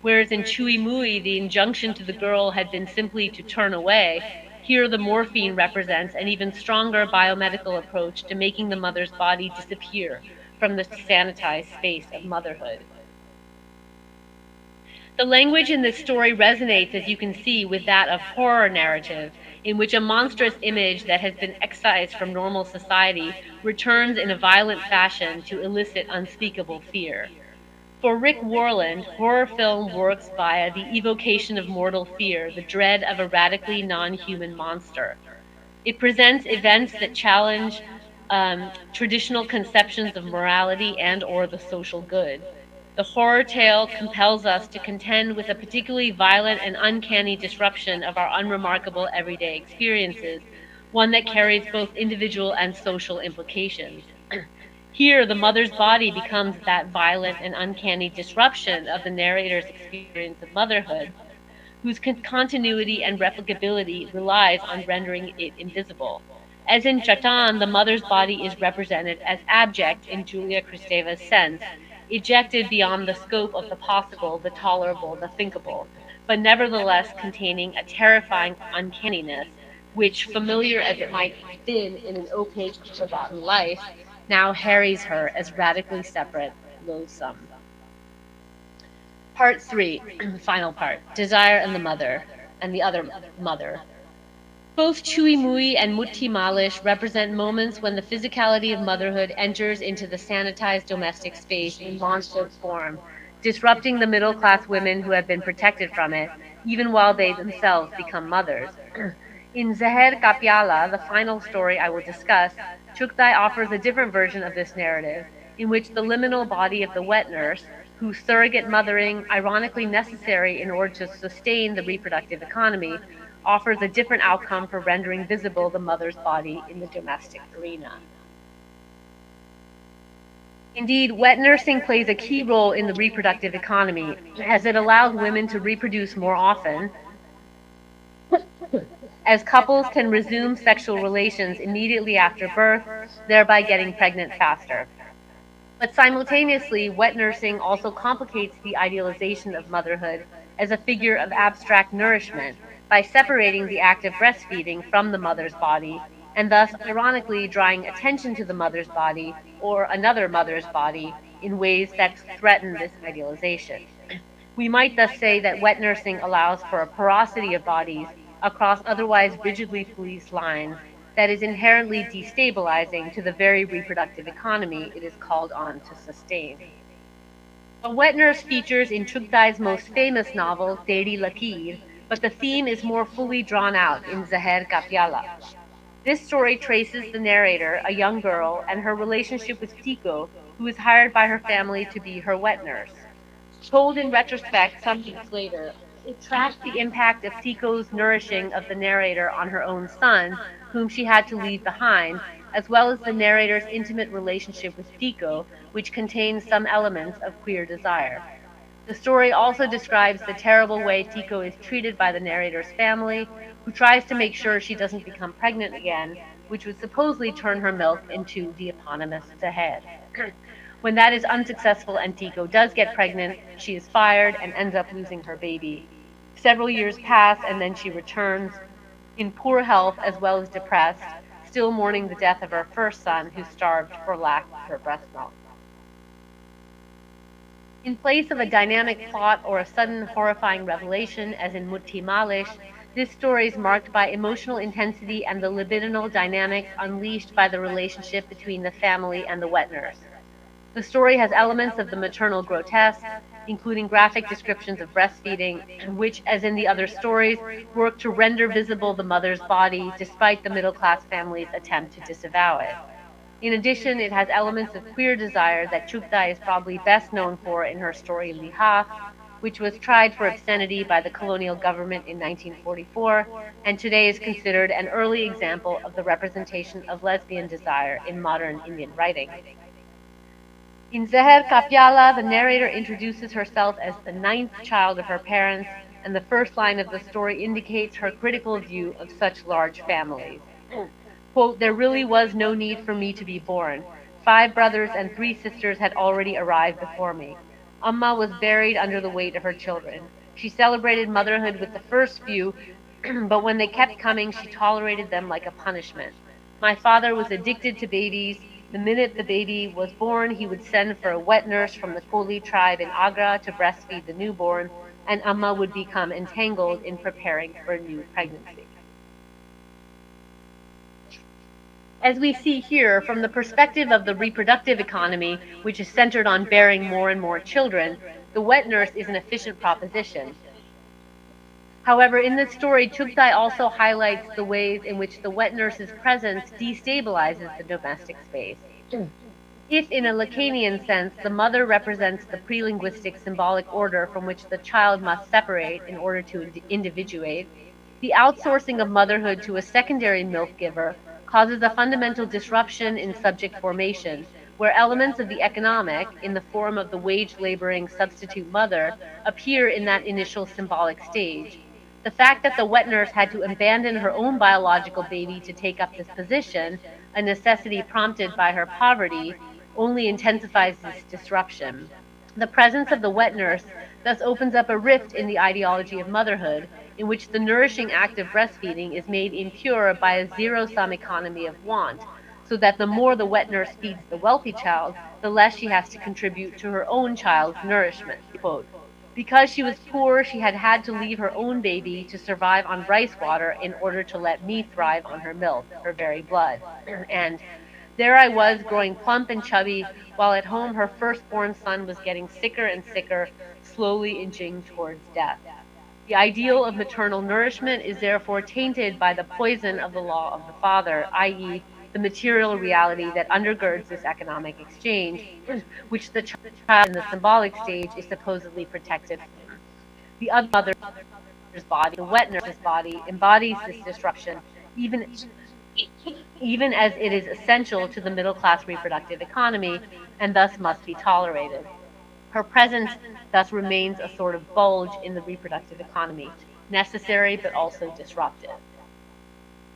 Whereas in Chui Mui, the injunction to the girl had been simply to turn away, here the morphine represents an even stronger biomedical approach to making the mother's body disappear from the sanitized space of motherhood. The language in this story resonates, as you can see, with that of horror narrative, in which a monstrous image that has been excised from normal society returns in a violent fashion to elicit unspeakable fear. For Rick Warland, horror film works via the evocation of mortal fear, the dread of a radically non-human monster. It presents events that challenge traditional conceptions of morality and or the social good. The horror tale compels us to contend with a particularly violent and uncanny disruption of our unremarkable everyday experiences, one that carries both individual and social implications. Here, the mother's body becomes that violent and uncanny disruption of the narrator's experience of motherhood, whose continuity and replicability relies on rendering it invisible. As in Chatan, the mother's body is represented as abject in Julia Kristeva's sense, ejected beyond the scope of the possible, the tolerable, the thinkable, but nevertheless containing a terrifying uncanniness, which, familiar as it might have been in an opaque, forgotten life, now harries her as radically separate, loathsome. Part 3, the final part, Desire and the Mother, and the Other Mother. Both Chui Mui and Mutti Malish represent moments when the physicality of motherhood enters into the sanitized domestic space in monstrous form, disrupting the middle-class women who have been protected from it, even while they themselves become mothers. In Zeher Kapiala, the final story I will discuss, Chukdai offers a different version of this narrative, in which the liminal body of the wet nurse, whose surrogate mothering, ironically necessary in order to sustain the reproductive economy, offers a different outcome for rendering visible the mother's body in the domestic arena. Indeed, wet nursing plays a key role in the reproductive economy, as it allows women to reproduce more often, as couples can resume sexual relations immediately after birth, thereby getting pregnant faster. But simultaneously, wet nursing also complicates the idealization of motherhood as a figure of abstract nourishment by separating the act of breastfeeding from the mother's body, and thus ironically drawing attention to the mother's body or another mother's body in ways that threaten this idealization. We might thus say that wet nursing allows for a porosity of bodies across otherwise rigidly policed lines that is inherently destabilizing to the very reproductive economy it is called on to sustain. A wet nurse features in Chugdai's most famous novel, Teri Lakir, but the theme is more fully drawn out in Zeher Kapiala. This story traces the narrator, a young girl, and her relationship with Tiko, who is hired by her family to be her wet nurse. Told in retrospect some weeks later, it tracks the impact of Tiko's nourishing of the narrator on her own son, whom she had to leave behind, as well as the narrator's intimate relationship with Tiko, which contains some elements of queer desire. The story also describes the terrible way Tiko is treated by the narrator's family, who tries to make sure she doesn't become pregnant again, which would supposedly turn her milk into the eponymous Zeher. When that is unsuccessful and Tiko does get pregnant, she is fired and ends up losing her baby. Several years pass and then she returns in poor health as well as depressed, still mourning the death of her first son who starved for lack of her breast milk. In place of a dynamic plot or a sudden horrifying revelation, as in Mutti Malish, this story is marked by emotional intensity and the libidinal dynamics unleashed by the relationship between the family and the wet nurse. The story has elements of the maternal grotesque, including graphic descriptions of breastfeeding, which, as in the other stories, work to render visible the mother's body despite the middle-class family's attempt to disavow it. In addition, it has elements of queer desire that Chukdai is probably best known for in her story Liha, which was tried for obscenity by the colonial government in 1944, and today is considered an early example of the representation of lesbian desire in modern Indian writing. In Zeher Kapiala, the narrator introduces herself as the 9th child of her parents, and the first line of the story indicates her critical view of such large families. Quote, "There really was no need for me to be born. 5 brothers and 3 sisters had already arrived before me. Amma was buried under the weight of her children. She celebrated motherhood with the first few, but when they kept coming, she tolerated them like a punishment. My father was addicted to babies. The minute the baby was born, he would send for a wet nurse from the Koli tribe in Agra to breastfeed the newborn, and Amma would become entangled in preparing for a new pregnancy." As we see here, from the perspective of the reproductive economy, which is centered on bearing more and more children, the wet nurse is an efficient proposition. However, in this story, Chugdai also highlights the ways in which the wet nurse's presence destabilizes the domestic space. If, in a Lacanian sense, the mother represents the pre-linguistic symbolic order from which the child must separate in order to individuate, The outsourcing of motherhood to a secondary milk giver causes a fundamental disruption in subject formation, where elements of the economic, in the form of the wage-laboring substitute mother, appear in that initial symbolic stage. The fact that the wet nurse had to abandon her own biological baby to take up this position, a necessity prompted by her poverty, only intensifies this disruption. The presence of the wet nurse thus opens up a rift in the ideology of motherhood, in which the nourishing act of breastfeeding is made impure by a zero-sum economy of want, so that the more the wet nurse feeds the wealthy child, the less she has to contribute to her own child's nourishment. Quote, because she was poor, she had had to leave her own baby to survive on rice water in order to let me thrive on her milk, her very blood. And there I was, growing plump and chubby, while at home her firstborn son was getting sicker and sicker, slowly inching towards death. The ideal of maternal nourishment is therefore tainted by the poison of the law of the father, i.e., the material reality that undergirds this economic exchange, which the child in the symbolic stage is supposedly protected from. The other mother's body, the wet nurse's body, embodies this disruption, even as it is essential to the middle class reproductive economy and thus must be tolerated. Her presence thus remains a sort of bulge in the reproductive economy, necessary but also disruptive.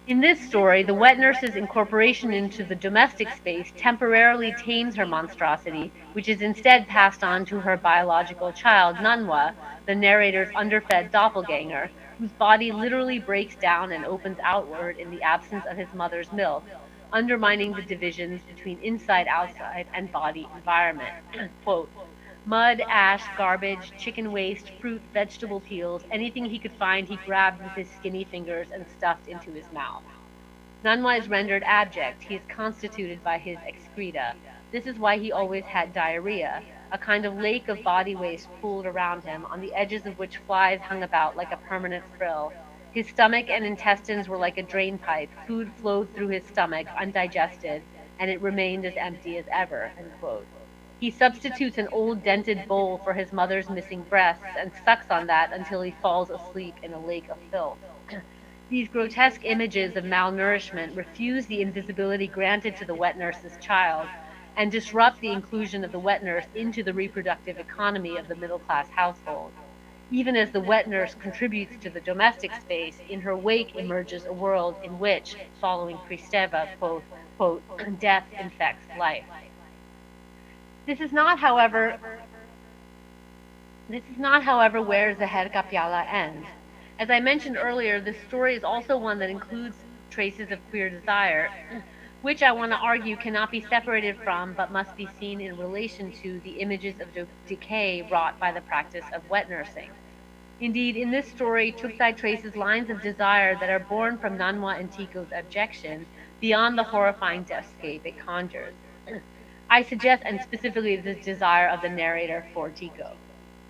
In this story, the wet nurse's incorporation into the domestic space temporarily tames her monstrosity, which is instead passed on to her biological child, Nanwa, the narrator's underfed doppelganger, whose body literally breaks down and opens outward in the absence of his mother's milk, undermining the divisions between inside-outside and body environment. Quote, mud, ash, garbage, chicken waste, fruit, vegetable peels, anything he could find he grabbed with his skinny fingers and stuffed into his mouth. Nanwa is rendered abject. He is constituted by his excreta. This is why he always had diarrhea, a kind of lake of body waste pooled around him, on the edges of which flies hung about like a permanent frill. His stomach and intestines were like a drain pipe. Food flowed through his stomach, undigested, and it remained as empty as ever. End quote. He substitutes an old dented bowl for his mother's missing breasts and sucks on that until he falls asleep in a lake of filth. These grotesque images of malnourishment refuse the invisibility granted to the wet nurse's child and disrupt the inclusion of the wet nurse into the reproductive economy of the middle-class household. Even as the wet nurse contributes to the domestic space, in her wake emerges a world in which, following Kristeva, quote, death infects life. This is not, however, where Zahir Kapyala ends. As I mentioned earlier, this story is also one that includes traces of queer desire, which I want to argue cannot be separated from but must be seen in relation to the images of decay wrought by the practice of wet nursing. Indeed, in this story, Chukdai traces lines of desire that are born from Nanwa and Tiko's abjection beyond the horrifying deathscape it conjures. I suggest, and specifically the desire of the narrator for Tiko.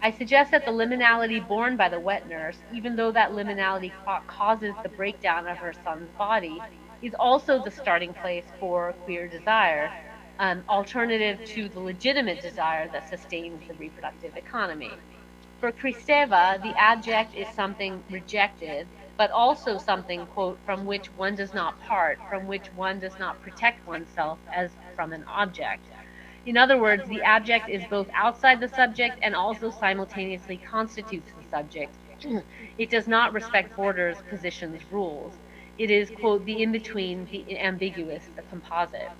I suggest that the liminality born by the wet nurse, even though that liminality causes the breakdown of her son's body, is also the starting place for queer desire, alternative to the legitimate desire that sustains the reproductive economy. For Kristeva, the abject is something rejected, but also something, quote, from which one does not part, from which one does not protect oneself as from an object. In other words, the abject is both outside the subject and also simultaneously constitutes the subject. It does not respect borders, positions, rules. It is, quote, the in-between, the ambiguous, the composite.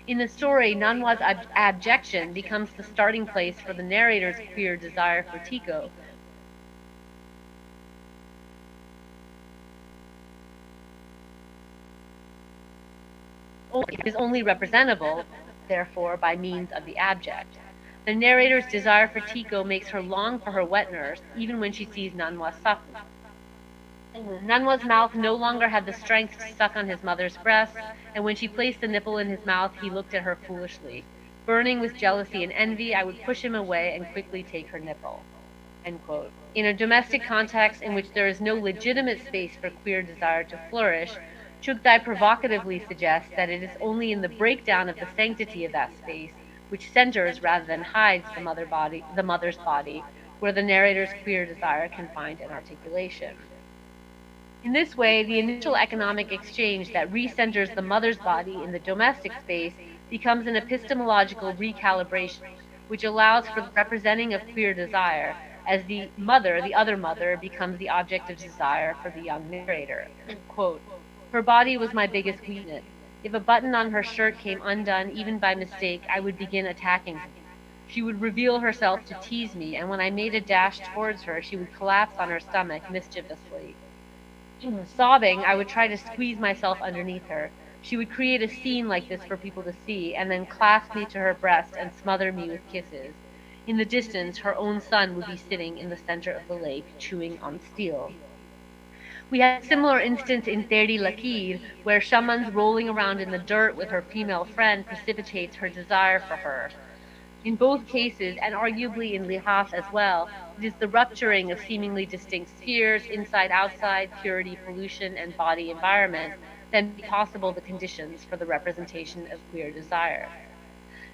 In the story, Nanwa's abjection becomes the starting place for the narrator's queer desire for Tiko. It is only representable, therefore, by means of the abject. The narrator's desire for Tiko makes her long for her wet nurse, even when she sees Nanwa suffer. Nanwa's mouth no longer had the strength to suck on his mother's breast, and when she placed the nipple in his mouth, he looked at her foolishly. Burning with jealousy and envy, I would push him away and quickly take her nipple. End quote. In a domestic context in which there is no legitimate space for queer desire to flourish, Chukdai provocatively suggests that it is only in the breakdown of the sanctity of that space, which centers rather than hides the mother's body, where the narrator's queer desire can find an articulation. In this way, the initial economic exchange that recenters the mother's body in the domestic space becomes an epistemological recalibration, which allows for the representing of queer desire, as the mother, the other mother, becomes the object of desire for the young narrator. Quote, "Her body was my biggest weakness. If a button on her shirt came undone, even by mistake, I would begin attacking her. She would reveal herself to tease me, and when I made a dash towards her, she would collapse on her stomach mischievously. Sobbing, I would try to squeeze myself underneath her. She would create a scene like this for people to see, and then clasp me to her breast and smother me with kisses. In the distance, her own son would be sitting in the center of the lake, chewing on steel." We have a similar instance in Teri Lakir, where Shaman's rolling around in the dirt with her female friend precipitates her desire for her. In both cases, and arguably in Lihas as well, it is the rupturing of seemingly distinct spheres, inside-outside, purity, pollution, and body environment, that make possible the conditions for the representation of queer desire.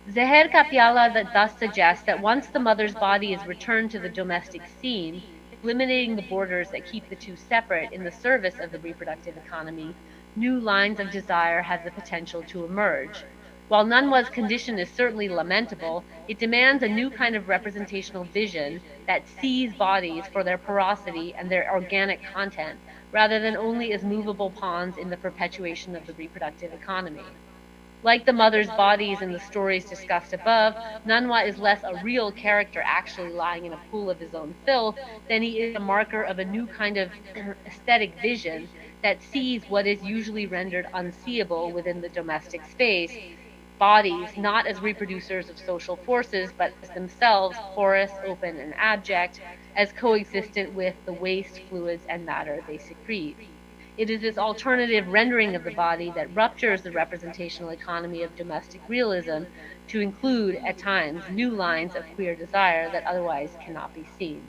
Zeher Kapiala thus suggests that once the mother's body is returned to the domestic scene, eliminating the borders that keep the two separate in the service of the reproductive economy, new lines of desire have the potential to emerge. While Nanwa's condition is certainly lamentable, it demands a new kind of representational vision that sees bodies for their porosity and their organic content, rather than only as movable pawns in the perpetuation of the reproductive economy. Like the mother's bodies in the stories discussed above, Nanwa is less a real character actually lying in a pool of his own filth than he is a marker of a new kind of aesthetic vision that sees what is usually rendered unseeable within the domestic space, bodies not as reproducers of social forces, but as themselves porous, open, and abject, as coexistent with the waste, fluids, and matter they secrete. It is this alternative rendering of the body that ruptures the representational economy of domestic realism to include, at times, new lines of queer desire that otherwise cannot be seen.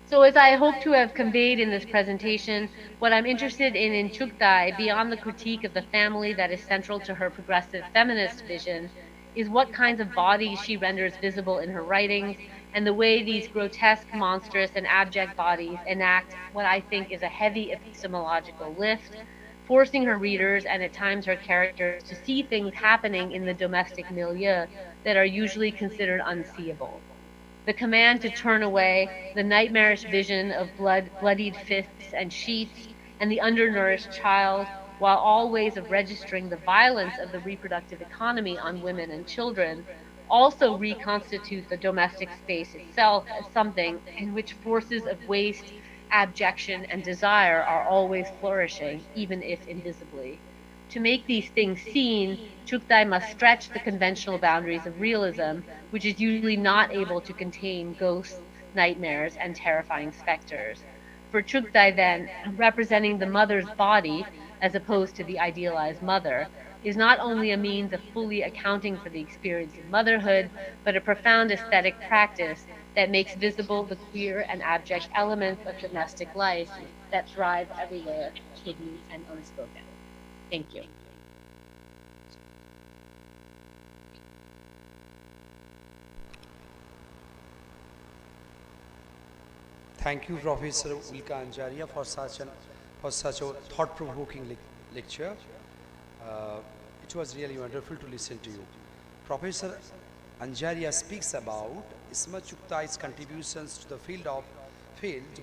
So as I hope to have conveyed in this presentation, what I'm interested in Chugtai, beyond the critique of the family that is central to her progressive feminist vision, is what kinds of bodies she renders visible in her writings, and the way these grotesque, monstrous, and abject bodies enact what I think is a heavy epistemological lift, forcing her readers and at times her characters to see things happening in the domestic milieu that are usually considered unseeable. The command to turn away, the nightmarish vision of bloodied fists and sheets, and the undernourished child, while all ways of registering the violence of the reproductive economy on women and children, also reconstitute the domestic space itself as something in which forces of waste, abjection, and desire are always flourishing, even if invisibly. To make these things seen, Chugtai must stretch the conventional boundaries of realism, which is usually not able to contain ghosts, nightmares, and terrifying specters. For Chugtai, then, representing the mother's body, as opposed to the idealized mother, is not only a means of fully accounting for the experience of motherhood, but a profound aesthetic practice that makes visible the queer and abject elements of domestic life that thrive everywhere, hidden and unspoken. Thank you. Thank you, Professor Ulka Anjaria, for such a thought-provoking lecture. It was really wonderful to listen to you. Professor Anjaria speaks about Isma Chuktai's contributions to the field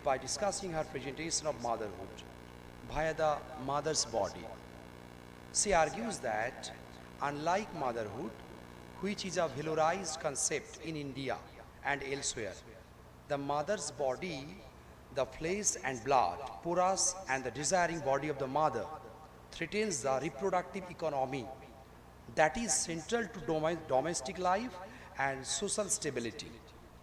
by discussing her presentation of motherhood via the mother's body. She argues that, unlike motherhood, which is a valorized concept in India and elsewhere, the mother's body, the flesh and blood, porous and the desiring body of the mother, threatens the reproductive economy that is central to domestic life and social stability.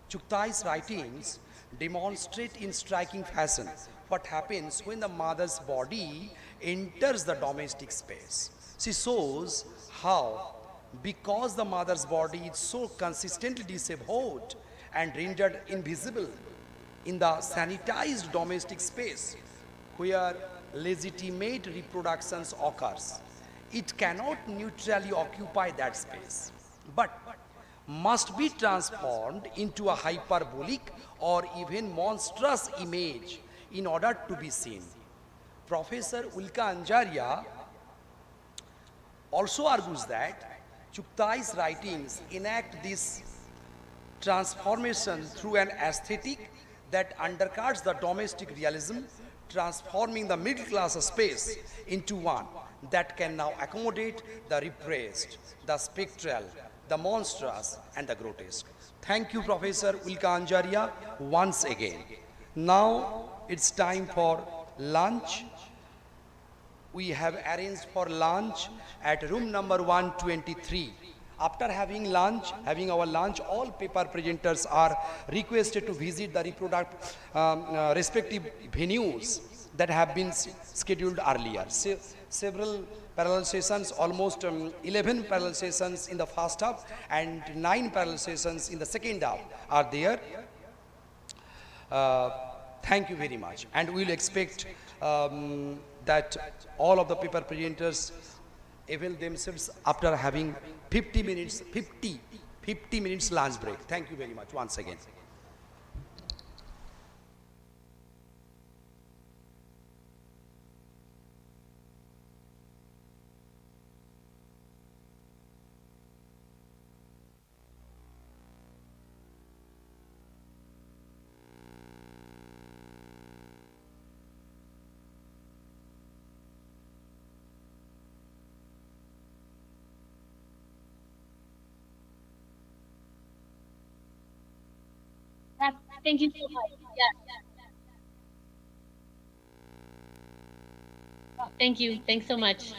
Chuktai's writings demonstrate in striking fashion what happens when the mother's body enters the domestic space. She shows how, because the mother's body is so consistently disavowed and rendered invisible in the sanitized domestic space where legitimate reproductions occurs, it cannot neutrally occupy that space, but must be transformed into a hyperbolic or even monstrous image in order to be seen. Professor Ulka Anjaria also argues that Chuktai's writings enact this transformation through an aesthetic that undercuts the domestic realism, transforming the middle class space into one that can now accommodate the repressed, the spectral, the monstrous, and the grotesque. Thank you, Professor Ulka Anjaria, once again. Now it's time for lunch. We have arranged for lunch at room number 123. After having our lunch, all paper presenters are requested to visit the respective venues that have been scheduled earlier. Several parallel sessions, almost 11 parallel sessions in the first half and 9 parallel sessions in the second half are there. Thank you very much. And we will expect that all of the paper presenters avail themselves after having 50 minutes lunch break. Thank you very much once again. Thank you so much. Thank you. Thanks so much.